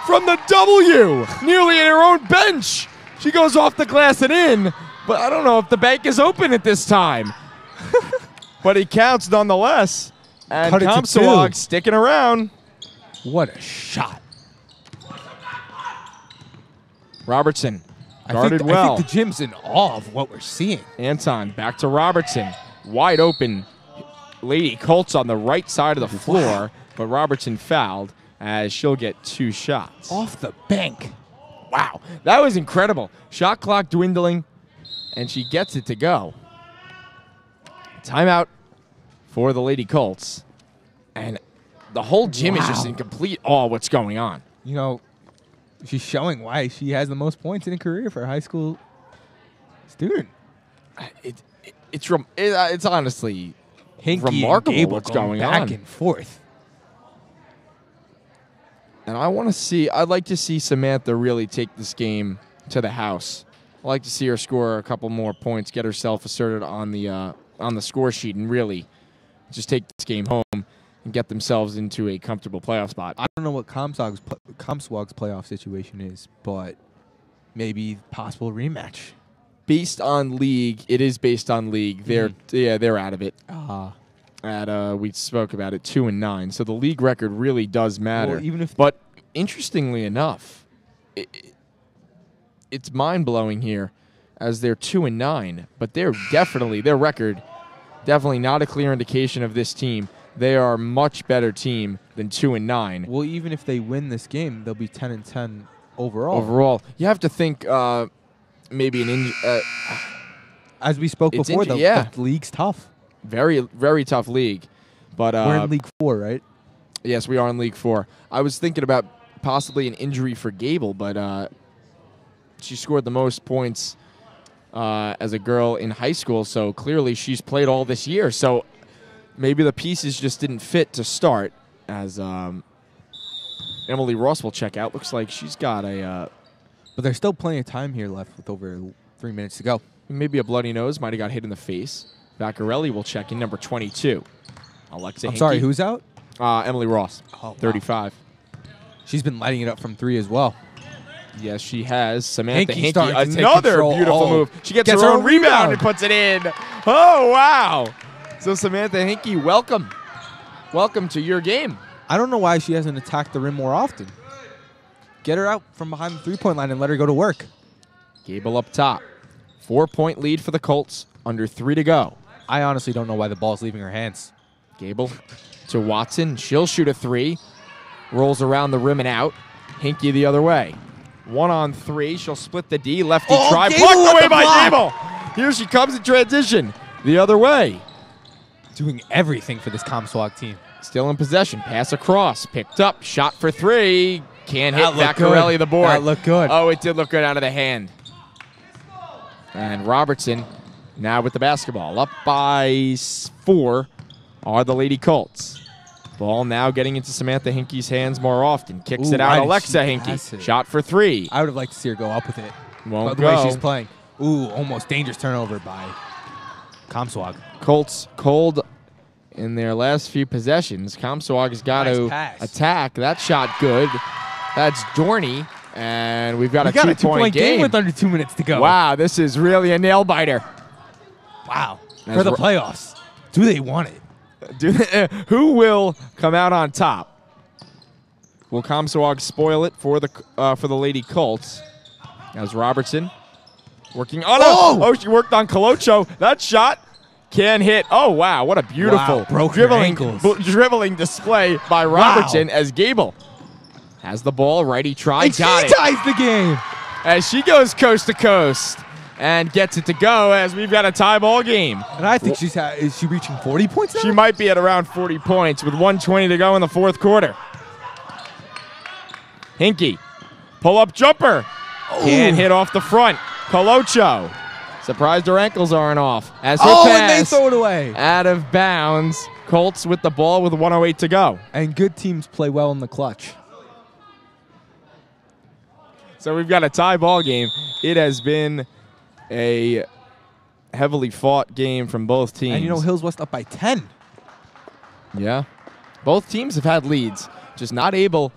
[SPEAKER 1] From the W! Nearly in her own bench. She goes off the glass and in, but I don't know if the bank is open at this time. But he counts nonetheless. And
[SPEAKER 2] Cut it to
[SPEAKER 1] Comsewogue
[SPEAKER 2] 2.
[SPEAKER 1] sticking around.
[SPEAKER 2] What a shot.
[SPEAKER 1] Robertson guarded well.
[SPEAKER 2] I think the gym's in awe of what we're seeing.
[SPEAKER 1] Anton back to Robertson. Wide open. Lady Colts on the right side of the floor, but Robertson fouled as she'll get 2 shots.
[SPEAKER 2] Off the bank.
[SPEAKER 1] Wow, that was incredible. Shot clock dwindling, and she gets it to go. Timeout for the Lady Colts. And the whole gym is just in complete awe of what's going on.
[SPEAKER 2] You know, she's showing why she has the most points in a career for a high school student.
[SPEAKER 1] It's honestly
[SPEAKER 2] Hinke
[SPEAKER 1] remarkable
[SPEAKER 2] and Gable
[SPEAKER 1] what's going
[SPEAKER 2] back
[SPEAKER 1] on.
[SPEAKER 2] and forth.
[SPEAKER 1] And I'd like to see Samantha really take this game to the house. I'd like to see her score a couple more points, get herself asserted on the score sheet, and really just take this game home and get themselves into a comfortable playoff spot.
[SPEAKER 2] I don't know what Comsewogue's playoff situation is, but maybe possible rematch.
[SPEAKER 1] Based on league, it is based on league. They're out of it. We spoke about it, 2-9. So the league record really does matter.
[SPEAKER 2] Well,
[SPEAKER 1] but interestingly enough, it's mind blowing here, as they're 2-9. But their record, definitely not a clear indication of this team. They are a much better team than 2-9.
[SPEAKER 2] Well, even if they win this game, they'll be 10-10 overall.
[SPEAKER 1] Overall, you have to think maybe
[SPEAKER 2] as we spoke before, the league's tough.
[SPEAKER 1] Very, very tough league. But
[SPEAKER 2] we're in League 4, right?
[SPEAKER 1] Yes, we are in League 4. I was thinking about possibly an injury for Gable, but she scored the most points as a girl in high school, so clearly she's played all this year. So maybe the pieces just didn't fit to start, as Emily Ross will check out. Looks like she's got
[SPEAKER 2] But there's still plenty of time here left with over 3 minutes to go.
[SPEAKER 1] Maybe a bloody nose. Might have got hit in the face. Vaccarelli will check in, number 22. Alexa Hinke.
[SPEAKER 2] Sorry, who's out?
[SPEAKER 1] Emily Ross, 35.
[SPEAKER 2] Wow. She's been lighting it up from 3 as well.
[SPEAKER 1] Yes, she has. Samantha
[SPEAKER 2] Hinke's
[SPEAKER 1] Hinke,
[SPEAKER 2] starting to take
[SPEAKER 1] another
[SPEAKER 2] control.
[SPEAKER 1] beautiful move. She gets her own rebound and puts it in. Oh, wow. So Samantha Hinke, welcome. Welcome to your game.
[SPEAKER 2] I don't know why she hasn't attacked the rim more often. Get her out from behind the three-point line and let her go to work.
[SPEAKER 1] Gable up top. 4-point lead for the Colts. Under 3 to go.
[SPEAKER 2] I honestly don't know why the ball's leaving her hands.
[SPEAKER 1] Gable to Watson. She'll shoot a 3. Rolls around the rim and out. Hinke the other way. 1-on-3. She'll split the D. Lefty try. Blocked away by Gable. Here she comes in transition. The other way.
[SPEAKER 2] Doing everything for this Comsewogue team.
[SPEAKER 1] Still in possession. Pass across. Picked up. Shot for 3. Can't hit
[SPEAKER 2] That looked
[SPEAKER 1] Vaccarelli
[SPEAKER 2] good.
[SPEAKER 1] the board.
[SPEAKER 2] That looked good.
[SPEAKER 1] Oh, it did look good out of the hand. And Robertson now with the basketball. Up by 4 are the Lady Colts. Ball now getting into Samantha Hinke's hands more often. Kicks it out. Alexa Hinke. Shot for 3.
[SPEAKER 2] I would have liked to see her go up with it.
[SPEAKER 1] Won't
[SPEAKER 2] the
[SPEAKER 1] go.
[SPEAKER 2] way she's playing. Ooh, almost dangerous turnover by Comsewogue.
[SPEAKER 1] Colts cold in their last few possessions. Comsewogue has got to attack. That shot good. That's Dorney. And we've got a 2-point game
[SPEAKER 2] with under 2 minutes to go.
[SPEAKER 1] Wow, this is really a nail-biter.
[SPEAKER 2] Wow. For the playoffs. Do they want it?
[SPEAKER 1] Who will come out on top? Will Comsewogue spoil it for the Lady Colts? As Robertson working on she worked on Colocho. That shot Can hit. Oh, wow. What a beautiful
[SPEAKER 2] Wow, broke her ankles.
[SPEAKER 1] dribbling display by Robertson as Gable has the ball. Righty try.
[SPEAKER 2] And
[SPEAKER 1] Got
[SPEAKER 2] she
[SPEAKER 1] it.
[SPEAKER 2] ties the game.
[SPEAKER 1] As she goes coast to coast and gets it to go as we've got a tie ball game.
[SPEAKER 2] And I think is she reaching 40 points now?
[SPEAKER 1] She might be at around 40 points with 1:20 to go in the fourth quarter. Hinke, pull-up jumper. Can't hit off the front. Colocho. Surprised her ankles aren't off. As her
[SPEAKER 2] and they
[SPEAKER 1] pass
[SPEAKER 2] throw it away.
[SPEAKER 1] out of bounds. Colts with the ball with 1:08 to go.
[SPEAKER 2] And good teams play well in the clutch.
[SPEAKER 1] So we've got a tie ball game. It has been a heavily fought game from both teams.
[SPEAKER 2] And you know, Hills West up by 10.
[SPEAKER 1] Yeah. Both teams have had leads, just not able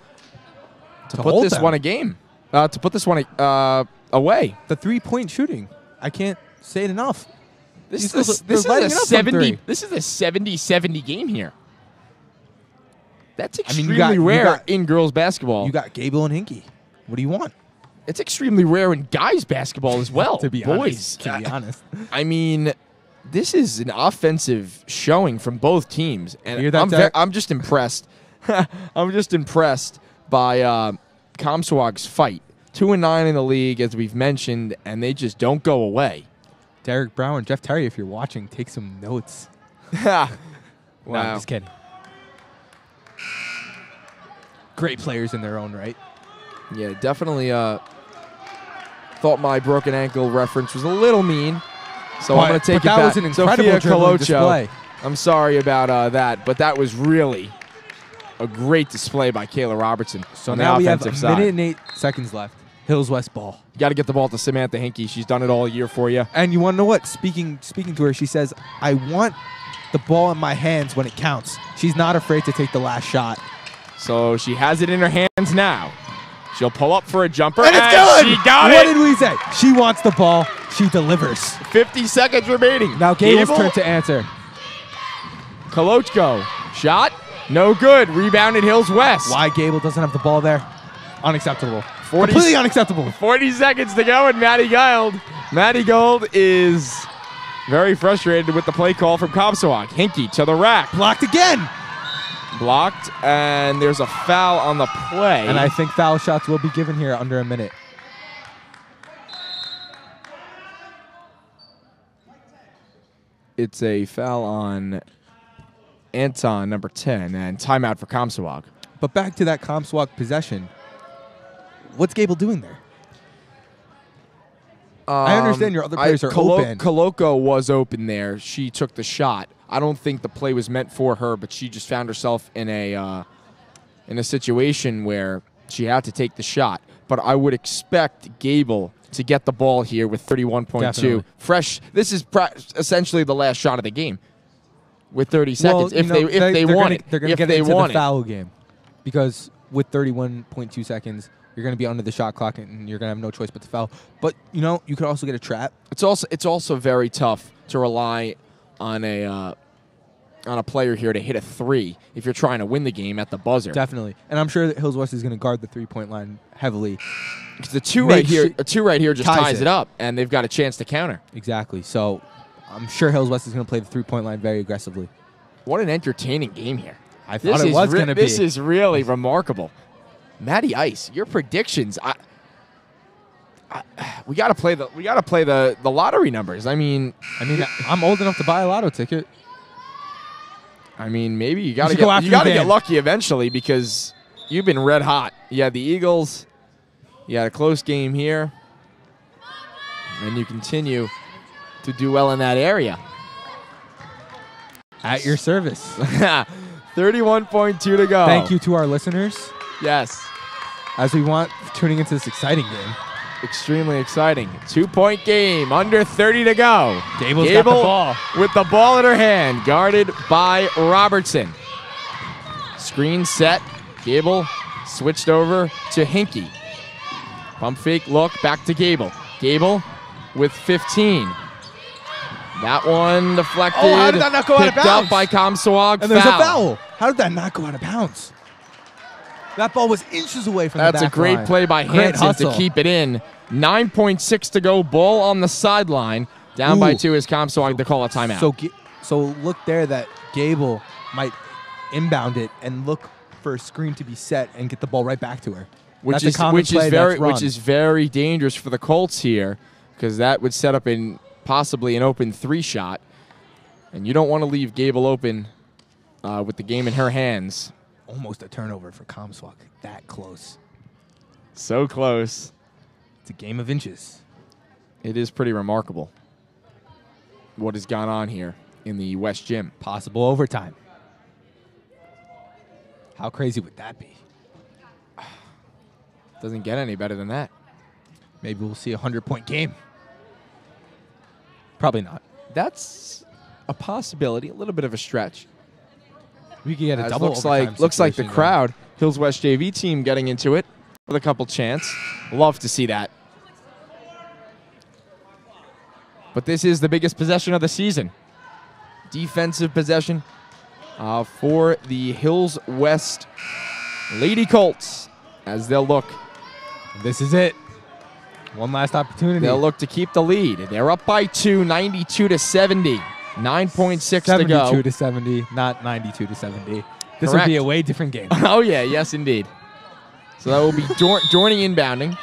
[SPEAKER 1] to put
[SPEAKER 2] hold
[SPEAKER 1] this
[SPEAKER 2] them.
[SPEAKER 1] one a game. To put this one away.
[SPEAKER 2] The 3-point shooting. I can't say it enough.
[SPEAKER 1] This
[SPEAKER 2] These
[SPEAKER 1] is
[SPEAKER 2] girls,
[SPEAKER 1] a
[SPEAKER 2] they're lighting up from
[SPEAKER 1] 70.
[SPEAKER 2] three.
[SPEAKER 1] This is a 70-70 game here. That's
[SPEAKER 2] I mean,
[SPEAKER 1] extremely
[SPEAKER 2] you
[SPEAKER 1] rare
[SPEAKER 2] got-
[SPEAKER 1] in girls basketball.
[SPEAKER 2] You got Gable and Hinke. What do you want?
[SPEAKER 1] It's extremely rare in guys basketball as well.
[SPEAKER 2] To be
[SPEAKER 1] Boys.
[SPEAKER 2] honest.
[SPEAKER 1] I mean, this is an offensive showing from both teams, and
[SPEAKER 2] Hear that,
[SPEAKER 1] I'm just impressed. I'm just impressed by Comsewogue's fight. 2-9 in the league, as we've mentioned, and they just don't go away.
[SPEAKER 2] Derek Brown and Jeff Terry, if you're watching, take some notes.
[SPEAKER 1] Wow.
[SPEAKER 2] No, I'm just kidding. Great players in their own right.
[SPEAKER 1] Yeah, definitely thought my broken ankle reference was a little mean, so I'm going to take it
[SPEAKER 2] that
[SPEAKER 1] back.
[SPEAKER 2] was an incredible
[SPEAKER 1] Sophia
[SPEAKER 2] dribbling
[SPEAKER 1] Colocho,
[SPEAKER 2] display.
[SPEAKER 1] I'm sorry about that, but that was really a great display by Kayla Robertson
[SPEAKER 2] So
[SPEAKER 1] on
[SPEAKER 2] now
[SPEAKER 1] the
[SPEAKER 2] we have
[SPEAKER 1] offensive
[SPEAKER 2] a
[SPEAKER 1] side.
[SPEAKER 2] minute and 8 seconds left. Hills West ball.
[SPEAKER 1] You got to get the ball to Samantha Hinke. She's done it all year for you.
[SPEAKER 2] And you want to know what? Speaking to her, she says, I want the ball in my hands when it counts. She's not afraid to take the last shot.
[SPEAKER 1] So she has it in her hands now. She'll pull up for a jumper.
[SPEAKER 2] And it's good!
[SPEAKER 1] She got
[SPEAKER 2] What
[SPEAKER 1] it!
[SPEAKER 2] did we say? She wants the ball. She delivers.
[SPEAKER 1] 50 seconds remaining.
[SPEAKER 2] Now Gable's
[SPEAKER 1] Gable,
[SPEAKER 2] turn to answer.
[SPEAKER 1] Kolochko. Shot. No good. Rebounded Hills West.
[SPEAKER 2] Why Gable doesn't have the ball there? Unacceptable.
[SPEAKER 1] 40
[SPEAKER 2] Completely unacceptable.
[SPEAKER 1] 40 seconds to go, and Maddie Gold. Maddie Gold is very frustrated with the play call from Comsewogue. Hinke to the rack.
[SPEAKER 2] Blocked again.
[SPEAKER 1] Blocked, and there's a foul on the play.
[SPEAKER 2] And I think foul shots will be given here under a minute.
[SPEAKER 1] It's a foul on Anton, number 10, and timeout for Comsewogue.
[SPEAKER 2] But back to that Comsewogue possession. What's Gable doing there? I understand your other players are open.
[SPEAKER 1] Coloco was open there. She took the shot. I don't think the play was meant for her, but she just found herself in a situation where she had to take the shot. But I would expect Gable to get the ball here with 31.2.
[SPEAKER 2] Definitely.
[SPEAKER 1] Fresh. This is essentially the last shot of the game with 30 seconds.
[SPEAKER 2] Well,
[SPEAKER 1] if they want it.
[SPEAKER 2] They're going to
[SPEAKER 1] If
[SPEAKER 2] get
[SPEAKER 1] they
[SPEAKER 2] into
[SPEAKER 1] want
[SPEAKER 2] the
[SPEAKER 1] it.
[SPEAKER 2] foul game. Because with 31.2 seconds, you're going to be under the shot clock and you're going to have no choice but to foul. But, you know, you could also get a trap.
[SPEAKER 1] It's also very tough to rely on a player here to hit a three if you're trying to win the game at the buzzer.
[SPEAKER 2] Definitely. And I'm sure that Hills West is going to guard the three-point line heavily.
[SPEAKER 1] Because the two right here just
[SPEAKER 2] ties
[SPEAKER 1] ties
[SPEAKER 2] it.
[SPEAKER 1] it up, and they've got a chance to counter.
[SPEAKER 2] Exactly. So I'm sure Hills West is going to play the three-point line very aggressively.
[SPEAKER 1] What an entertaining game here.
[SPEAKER 2] I thought it was going to be.
[SPEAKER 1] This is really remarkable. Matty Ice, your predictions. We got to play the lottery numbers. I mean,
[SPEAKER 2] I'm old enough to buy a lotto ticket.
[SPEAKER 1] I mean, maybe you got to
[SPEAKER 2] should go after the
[SPEAKER 1] get
[SPEAKER 2] band.
[SPEAKER 1] lucky eventually because you've been red hot. You had the Eagles. You had a close game here, and you continue to do well in that area.
[SPEAKER 2] At your service.
[SPEAKER 1] 31.2 to go.
[SPEAKER 2] Thank you to our listeners
[SPEAKER 1] Yes.
[SPEAKER 2] as we want tuning into this exciting game.
[SPEAKER 1] Extremely exciting. 2-point game. Under 30 to go.
[SPEAKER 2] Gable's got the ball.
[SPEAKER 1] With the ball in her hand. Guarded by Robertson. Screen set. Gable switched over to Hinke. Pump fake look. Back to Gable. Gable with 15. That one deflected.
[SPEAKER 2] Oh, how did that not go out of
[SPEAKER 1] Picked
[SPEAKER 2] bounds?
[SPEAKER 1] up by Comsewogue.
[SPEAKER 2] And there's a foul. How did that not go out of bounds? That ball was inches away from the
[SPEAKER 1] That's a
[SPEAKER 2] back
[SPEAKER 1] great
[SPEAKER 2] line.
[SPEAKER 1] play by
[SPEAKER 2] Great
[SPEAKER 1] Hansen to
[SPEAKER 2] hustle.
[SPEAKER 1] keep it in. 9.6 to go. Ball on the sideline. Down by 2 as Comsewogue to call a timeout.
[SPEAKER 2] So So look there that Gable might inbound it and look for a screen to be set and get the ball right back to her.
[SPEAKER 1] Which
[SPEAKER 2] That's a common play that's run.
[SPEAKER 1] which is very dangerous for the Colts here, because that would set up possibly an open 3-shot, and you don't want to leave Gable open with the game in her hands.
[SPEAKER 2] Almost a turnover for Comsewogue. That close.
[SPEAKER 1] So close.
[SPEAKER 2] It's a game of inches.
[SPEAKER 1] It is pretty remarkable what has gone on here in the West Gym.
[SPEAKER 2] Possible overtime. How crazy would that be?
[SPEAKER 1] Doesn't get any better than that.
[SPEAKER 2] Maybe we'll see a 100-point game. Probably not.
[SPEAKER 1] That's a possibility, a little bit of a stretch.
[SPEAKER 2] We could get a
[SPEAKER 1] As
[SPEAKER 2] double
[SPEAKER 1] looks like the
[SPEAKER 2] situation
[SPEAKER 1] crowd, Hills West JV team getting into it with a couple chants. Love to see that. But this is the biggest possession of the season. Defensive possession for the Hills West Lady Colts as they'll look.
[SPEAKER 2] This is it. One last opportunity.
[SPEAKER 1] They'll look to keep the lead. They're up by 2, 92-70. 9.6 to go.
[SPEAKER 2] 72 to 70, not 92 to 70. This
[SPEAKER 1] Correct.
[SPEAKER 2] would be a way different game.
[SPEAKER 1] Oh, yeah. Yes, indeed. So that will be Dorney inbounding.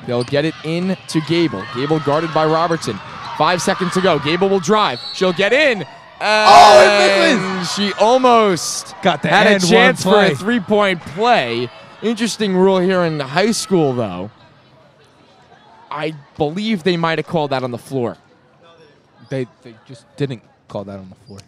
[SPEAKER 1] They'll get it in to Gable. Gable guarded by Robertson. 5 seconds to go. Gable will drive. She'll get in. And she almost
[SPEAKER 2] got the
[SPEAKER 1] had a
[SPEAKER 2] and
[SPEAKER 1] chance for
[SPEAKER 2] one
[SPEAKER 1] a
[SPEAKER 2] play.
[SPEAKER 1] three-point play. Interesting rule here in high school, though. I believe they might have called that on the floor.
[SPEAKER 2] They just didn't call that on the floor.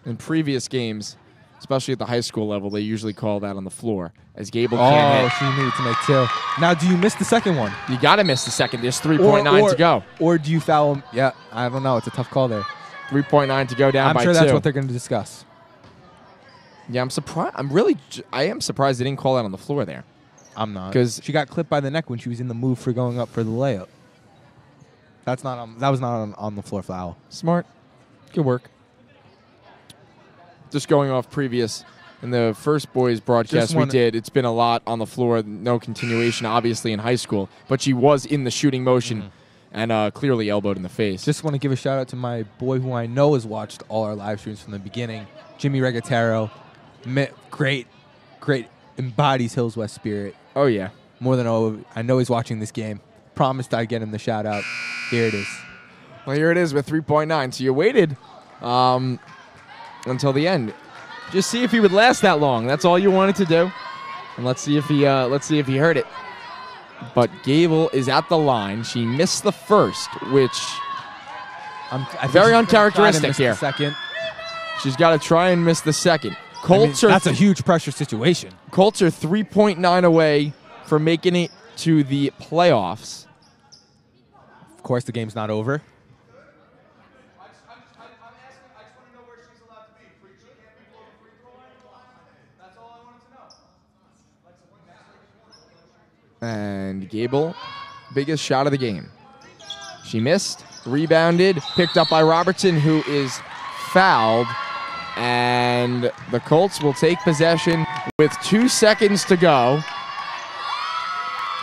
[SPEAKER 1] In previous games, especially at the high school level, they usually call that on the floor. As Gable can't hit.
[SPEAKER 2] She needed to make 2. Now, do you miss the second one?
[SPEAKER 1] You got to miss the second. There's 3.9 to go.
[SPEAKER 2] Or do you foul him? Yeah, I don't know. It's a tough call there.
[SPEAKER 1] 3.9 to go down by 2.
[SPEAKER 2] I'm sure that's what they're going to discuss.
[SPEAKER 1] Yeah, I'm surprised. I am surprised they didn't call that on the floor there.
[SPEAKER 2] I'm not.
[SPEAKER 1] Because
[SPEAKER 2] she got clipped by the neck when she was in the move for going up for the layup. That was not on the floor foul.
[SPEAKER 1] Smart. Good work. Just going off previous, in the first boys broadcast we did, it's been a lot on the floor, no continuation, obviously, in high school. But she was in the shooting motion and clearly elbowed in the face.
[SPEAKER 2] Just want to give a shout-out to my boy who I know has watched all our live streams from the beginning, Jimmy Regatero. Great, embodies Hills West spirit.
[SPEAKER 1] Oh, yeah.
[SPEAKER 2] More than I know he's watching this game. Promised I'd get him the shout-out. Here it is.
[SPEAKER 1] Well, here it is with 3.9. So you waited until the end. Just see if he would last that long. That's all you wanted to do. And let's see if he heard it. But Gable is at the line. She missed the first, which very uncharacteristic here.
[SPEAKER 2] Second.
[SPEAKER 1] She's got to try and miss the second. Colts
[SPEAKER 2] that's a huge pressure situation.
[SPEAKER 1] Colts are 3.9 away from making it to the playoffs.
[SPEAKER 2] Of course, the game's not over.
[SPEAKER 1] And Gable, biggest shot of the game. She missed, rebounded, picked up by Robertson, who is fouled. And the Colts will take possession with 2 seconds to go.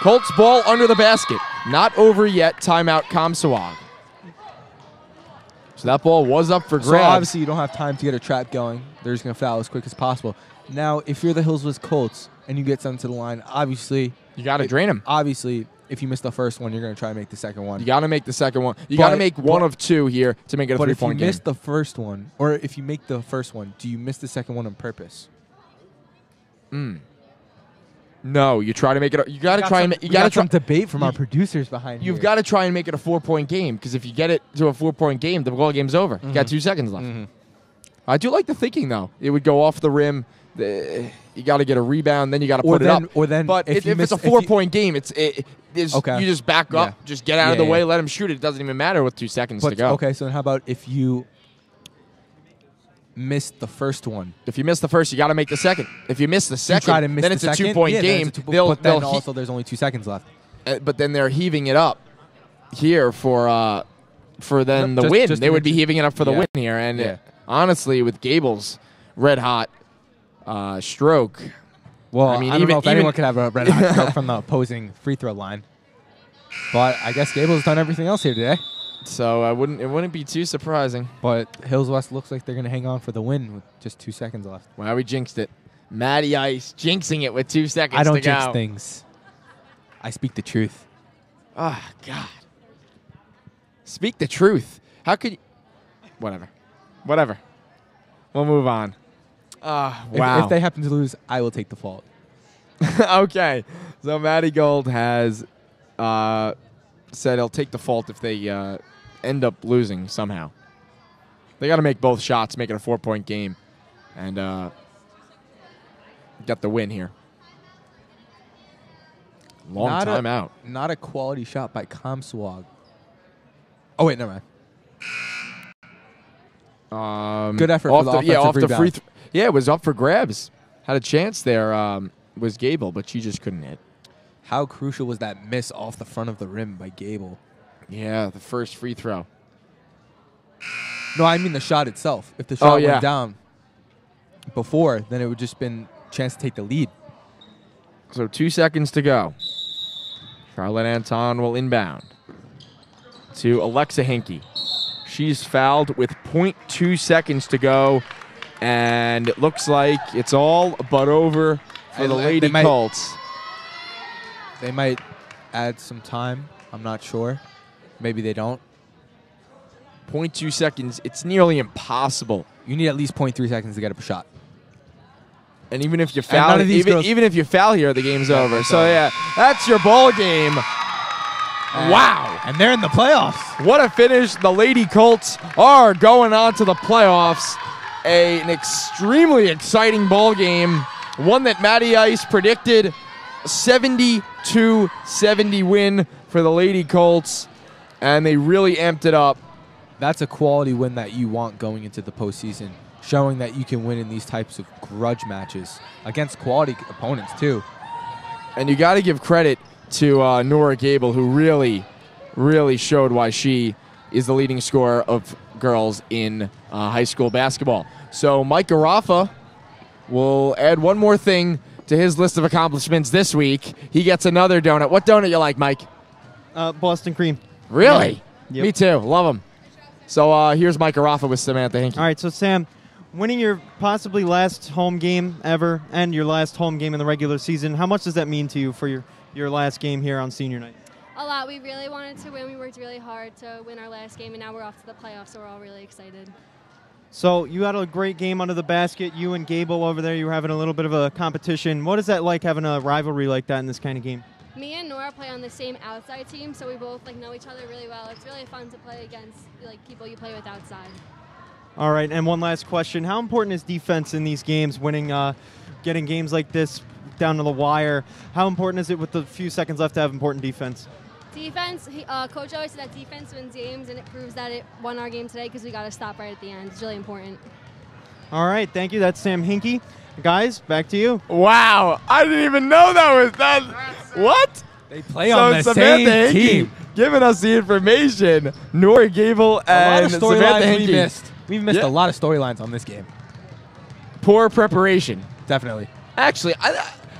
[SPEAKER 1] Colts ball under the basket. Not over yet. Timeout, Comsewogue. So that ball was up for grabs.
[SPEAKER 2] So obviously you don't have time to get a trap going. They're just going to foul as quick as possible. Now, if you're the Hills West Colts and you get sent to the line, obviously
[SPEAKER 1] you got to drain them.
[SPEAKER 2] Obviously, if you miss the first one, you're going to try to make the second one.
[SPEAKER 1] You got to make the second one. You got to make one of 2 here to make it a 3-point game.
[SPEAKER 2] But if you miss the first one, or if you make the first one, do you miss the second one on purpose?
[SPEAKER 1] No, you try to make it. You got to try and
[SPEAKER 2] you got to try some debate from our producers behind.
[SPEAKER 1] You've got to try and make it a 4-point game, because if you get it to a 4-point game, the ball game's over. You got 2 seconds left. I do like the thinking though. It would go off the rim. You got to get a rebound, then you got to put it up. But if it's a 4-point game, you just back up, just get out of the way, let him shoot it. It doesn't even matter with 2 seconds to go.
[SPEAKER 2] Okay, so how about if you miss the first one?
[SPEAKER 1] If you miss the first, you got to make the second. If you miss the second, then it's a 2-point game.
[SPEAKER 2] But then also there's only 2 seconds left.
[SPEAKER 1] But then they're heaving it up here for the win. They would be heaving it up for the win here. And honestly, with Gable's red hot stroke.
[SPEAKER 2] Well, I don't know if anyone could have a red hot stroke from the opposing free throw line. But I guess Gable's done everything else here today.
[SPEAKER 1] So it wouldn't be too surprising.
[SPEAKER 2] But Hills West looks like they're going to hang on for the win with just 2 seconds left.
[SPEAKER 1] Wow, we jinxed it. Matty Ice jinxing it with 2 seconds
[SPEAKER 2] I
[SPEAKER 1] to
[SPEAKER 2] don't
[SPEAKER 1] go.
[SPEAKER 2] jinx things. I speak the truth.
[SPEAKER 1] Oh, God. Speak the truth. How could you? Whatever. We'll move on. Wow.
[SPEAKER 2] If they happen to lose, I will take the fault.
[SPEAKER 1] Okay. So Matty Gold has said he'll take the fault if they end up losing somehow. They got to make both shots, make it a 4-point game, and get the win here. Long time out.
[SPEAKER 2] Not a quality shot by Comsewogue. Oh, wait, never mind. Good effort for the offensive rebound.
[SPEAKER 1] free it was up for grabs. Had a chance there. Was Gable, but she just couldn't hit.
[SPEAKER 2] How crucial was that miss off the front of the rim by Gable?
[SPEAKER 1] Yeah, the first free throw.
[SPEAKER 2] No, I mean the shot itself. If the shot
[SPEAKER 1] yeah.
[SPEAKER 2] went down before, then it would just been a chance to take the lead.
[SPEAKER 1] So 2 seconds to go. Charlotte Anton will inbound to Alexa Hinke. She's fouled with 0.2 seconds to go, and it looks like it's all but over for the Lady Colts.
[SPEAKER 2] They might add some time. I'm not sure. Maybe they don't.
[SPEAKER 1] 0.2 seconds. It's nearly impossible.
[SPEAKER 2] You need at least 0.3 seconds to get up a shot.
[SPEAKER 1] And even if you foul, even if you foul here, the game's over. So yeah, that's your ball game. Wow!
[SPEAKER 2] And they're in the playoffs.
[SPEAKER 1] What a finish! The Lady Colts are going on to the playoffs. An extremely exciting ball game. One that Matty Ice predicted. 72-70 win for the Lady Colts, and they really amped it up.
[SPEAKER 2] That's a quality win that you want going into the postseason, showing that you can win in these types of grudge matches against quality opponents too.
[SPEAKER 1] And you got to give credit to Nora Gable, who really, really showed why she is the leading scorer of girls in high school basketball. So Mike Arafa will add one more thing to his list of accomplishments this week. He gets another donut. What donut you like, Mike?
[SPEAKER 4] Boston cream.
[SPEAKER 1] Really?
[SPEAKER 4] Yep.
[SPEAKER 1] Me too. Love them. So here's Mike Arafa with Samantha Hinke.
[SPEAKER 4] All right, so Sam, winning your possibly last home game ever and your last home game in the regular season, how much does that mean to you for your last game here on senior night?
[SPEAKER 6] A lot. We really wanted to win. We worked really hard to win our last game, and now we're off to the playoffs, so we're all really excited.
[SPEAKER 4] So you had a great game under the basket. You and Gable over there, you were having a little bit of a competition. What is that like, having a rivalry like that in this kind of game?
[SPEAKER 6] Me and Nora play on the same outside team, so we both know each other really well. It's really fun to play against people you play with outside.
[SPEAKER 4] All right, and one last question. How important is defense in these games, winning, getting games like this down to the wire? How important is it with the few seconds left to have important defense?
[SPEAKER 6] Defense, Coach always said that defense wins games, and it proves that it won our game today because we got to stop right at the end. It's really important.
[SPEAKER 4] All right, thank you. That's Sam Hinke. Guys, back to you.
[SPEAKER 1] Wow, I didn't even know that was that. What?
[SPEAKER 2] They play on the same team.
[SPEAKER 1] Giving us the information. Nora Gable and Samantha Hinke.
[SPEAKER 2] We missed a lot of storylines on this game.
[SPEAKER 1] Poor preparation.
[SPEAKER 2] Definitely.
[SPEAKER 1] Actually,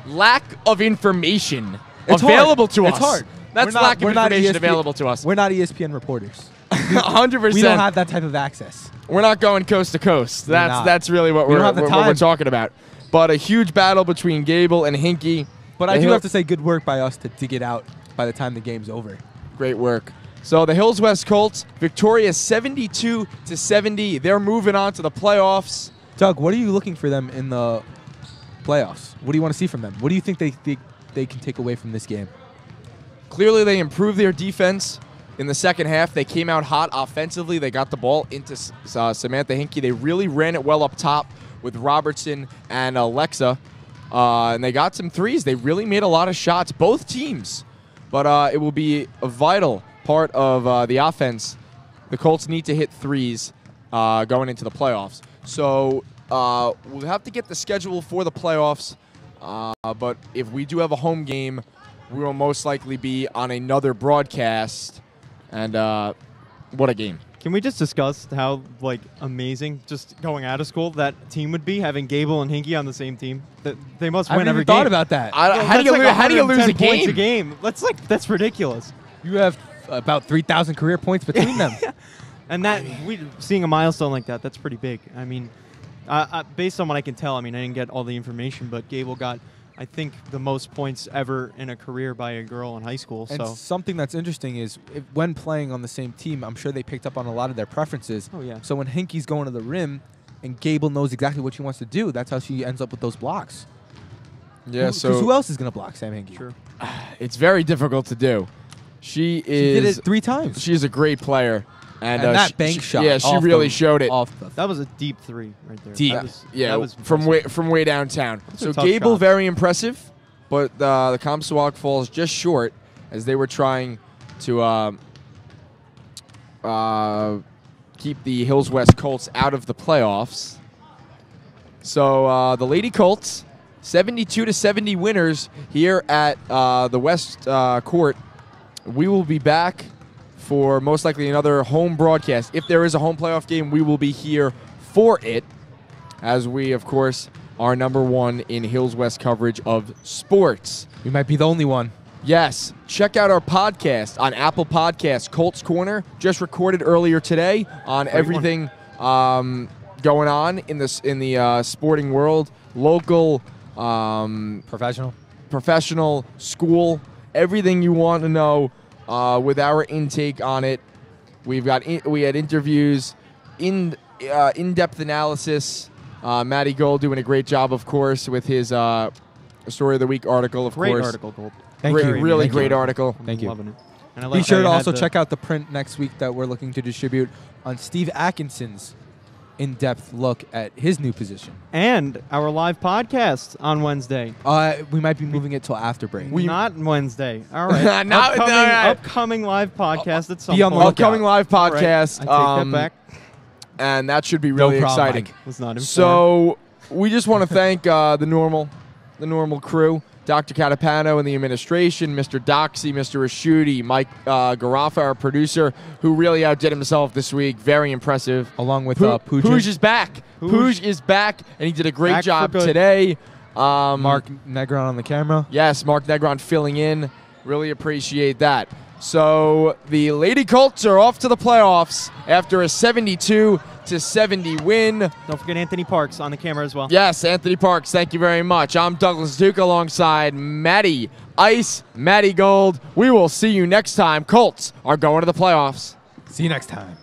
[SPEAKER 1] lack of information available to us.
[SPEAKER 2] It's hard.
[SPEAKER 1] That's lack of information available to us.
[SPEAKER 2] We're not ESPN reporters.
[SPEAKER 1] 100%.
[SPEAKER 2] We don't have that type of access.
[SPEAKER 1] We're not going coast to coast. That's really what we're talking about. But a huge battle between Gable and Hinke.
[SPEAKER 2] But I do have to say good work by us to get out by the time the game's over.
[SPEAKER 1] Great work. So the Hills West Colts, victorious 72-70. They're moving on to the playoffs.
[SPEAKER 2] Doug, what are you looking for them in the playoffs? What do you want to see from them? What do you think they can take away from this game?
[SPEAKER 1] Clearly, they improved their defense in the second half. They came out hot offensively. They got the ball into Samantha Hinke. They really ran it well up top with Robertson and Alexa. And they got some threes. They really made a lot of shots, both teams. But it will be a vital part of the offense. The Colts need to hit threes going into the playoffs. So we'll have to get the schedule for the playoffs. But if we do have a home game, we will most likely be on another broadcast. And what a game.
[SPEAKER 4] Can we just discuss how amazing just going out of school that team would be, having Gable and Hinke on the same team? They must win every game.
[SPEAKER 2] I haven't even thought about that.
[SPEAKER 1] How do you lose a game?
[SPEAKER 4] That's ridiculous.
[SPEAKER 2] You have about 3,000 career points between them.
[SPEAKER 4] And that seeing a milestone like that, that's pretty big. I mean, based on what I can tell, I mean, I didn't get all the information, but Gable got, I think, the most points ever in a career by a girl in high school.
[SPEAKER 2] And something that's interesting is when playing on the same team, I'm sure they picked up on a lot of their preferences.
[SPEAKER 4] Oh, yeah.
[SPEAKER 2] So when Hinke's going to the rim and Gable knows exactly what she wants to do, that's how she ends up with those blocks.
[SPEAKER 1] Yeah,
[SPEAKER 2] Because who else is going to block Sam Hinke?
[SPEAKER 4] Sure.
[SPEAKER 1] It's very difficult to do. She
[SPEAKER 2] did it 3 times.
[SPEAKER 1] She's a great player. And
[SPEAKER 2] that bank shot.
[SPEAKER 1] Yeah, she really showed it.
[SPEAKER 4] That was a deep 3 right there.
[SPEAKER 2] Deep.
[SPEAKER 4] That was
[SPEAKER 1] from way downtown. So
[SPEAKER 4] a tough
[SPEAKER 1] Gable,
[SPEAKER 4] shot.
[SPEAKER 1] very impressive, but the Comsewogue falls just short as they were trying to keep the Hills West Colts out of the playoffs. So the Lady Colts, 72-70 winners here at the West Court. We will be back for most likely another home broadcast. If there is a home playoff game, we will be here for it, as we, of course, are #1 in Hills West coverage of sports.
[SPEAKER 2] We might be the only one.
[SPEAKER 1] Yes. Check out our podcast on Apple Podcasts, Colts Corner, just recorded earlier today on everything going on in the sporting world, local, professional, school, everything you want to know. With our intake on it, we had interviews, in-depth analysis. Matty Gold doing a great job, of course, with his Story of the Week article.
[SPEAKER 4] Great article, Gold.
[SPEAKER 2] Thank you.
[SPEAKER 1] Really great article.
[SPEAKER 2] Thank you.
[SPEAKER 4] Loving it. And I
[SPEAKER 2] Be
[SPEAKER 4] like
[SPEAKER 2] sure
[SPEAKER 4] how
[SPEAKER 2] to
[SPEAKER 4] you
[SPEAKER 2] also
[SPEAKER 4] had
[SPEAKER 2] check out the print next week that we're looking to distribute on Steve Atkinson's in-depth look at his new position.
[SPEAKER 4] And our live podcast on Wednesday.
[SPEAKER 2] We might be moving it till after break.
[SPEAKER 4] Not Wednesday. All right. Upcoming live podcast at some
[SPEAKER 2] Be on the
[SPEAKER 4] point.
[SPEAKER 1] Upcoming live podcast.
[SPEAKER 4] I take that back.
[SPEAKER 1] And that should be really
[SPEAKER 2] problem,
[SPEAKER 1] exciting.
[SPEAKER 2] Mike.
[SPEAKER 4] Was not informed.
[SPEAKER 1] So we just want to thank the normal crew, Dr. Catapano and the administration, Mr. Doxy, Mr. Raschuti, Mike Garafa, our producer, who really outdid himself this week. Very impressive.
[SPEAKER 2] Along with
[SPEAKER 1] Pooj
[SPEAKER 2] Pooj.
[SPEAKER 1] is back. Pooj is back, and he did a great
[SPEAKER 4] Back for
[SPEAKER 1] job
[SPEAKER 4] good.
[SPEAKER 1] today.
[SPEAKER 2] Mark Negron on the camera.
[SPEAKER 1] Yes, Mark Negron filling in. Really appreciate that. So the Lady Colts are off to the playoffs after a 72-70 win.
[SPEAKER 4] Don't forget Anthony Parks on the camera as well.
[SPEAKER 1] Yes, Anthony Parks, thank you very much. I'm Douglas Duke alongside Matty Ice, Matty Gold. We will see you next time. Colts are going to the playoffs.
[SPEAKER 2] See you next time.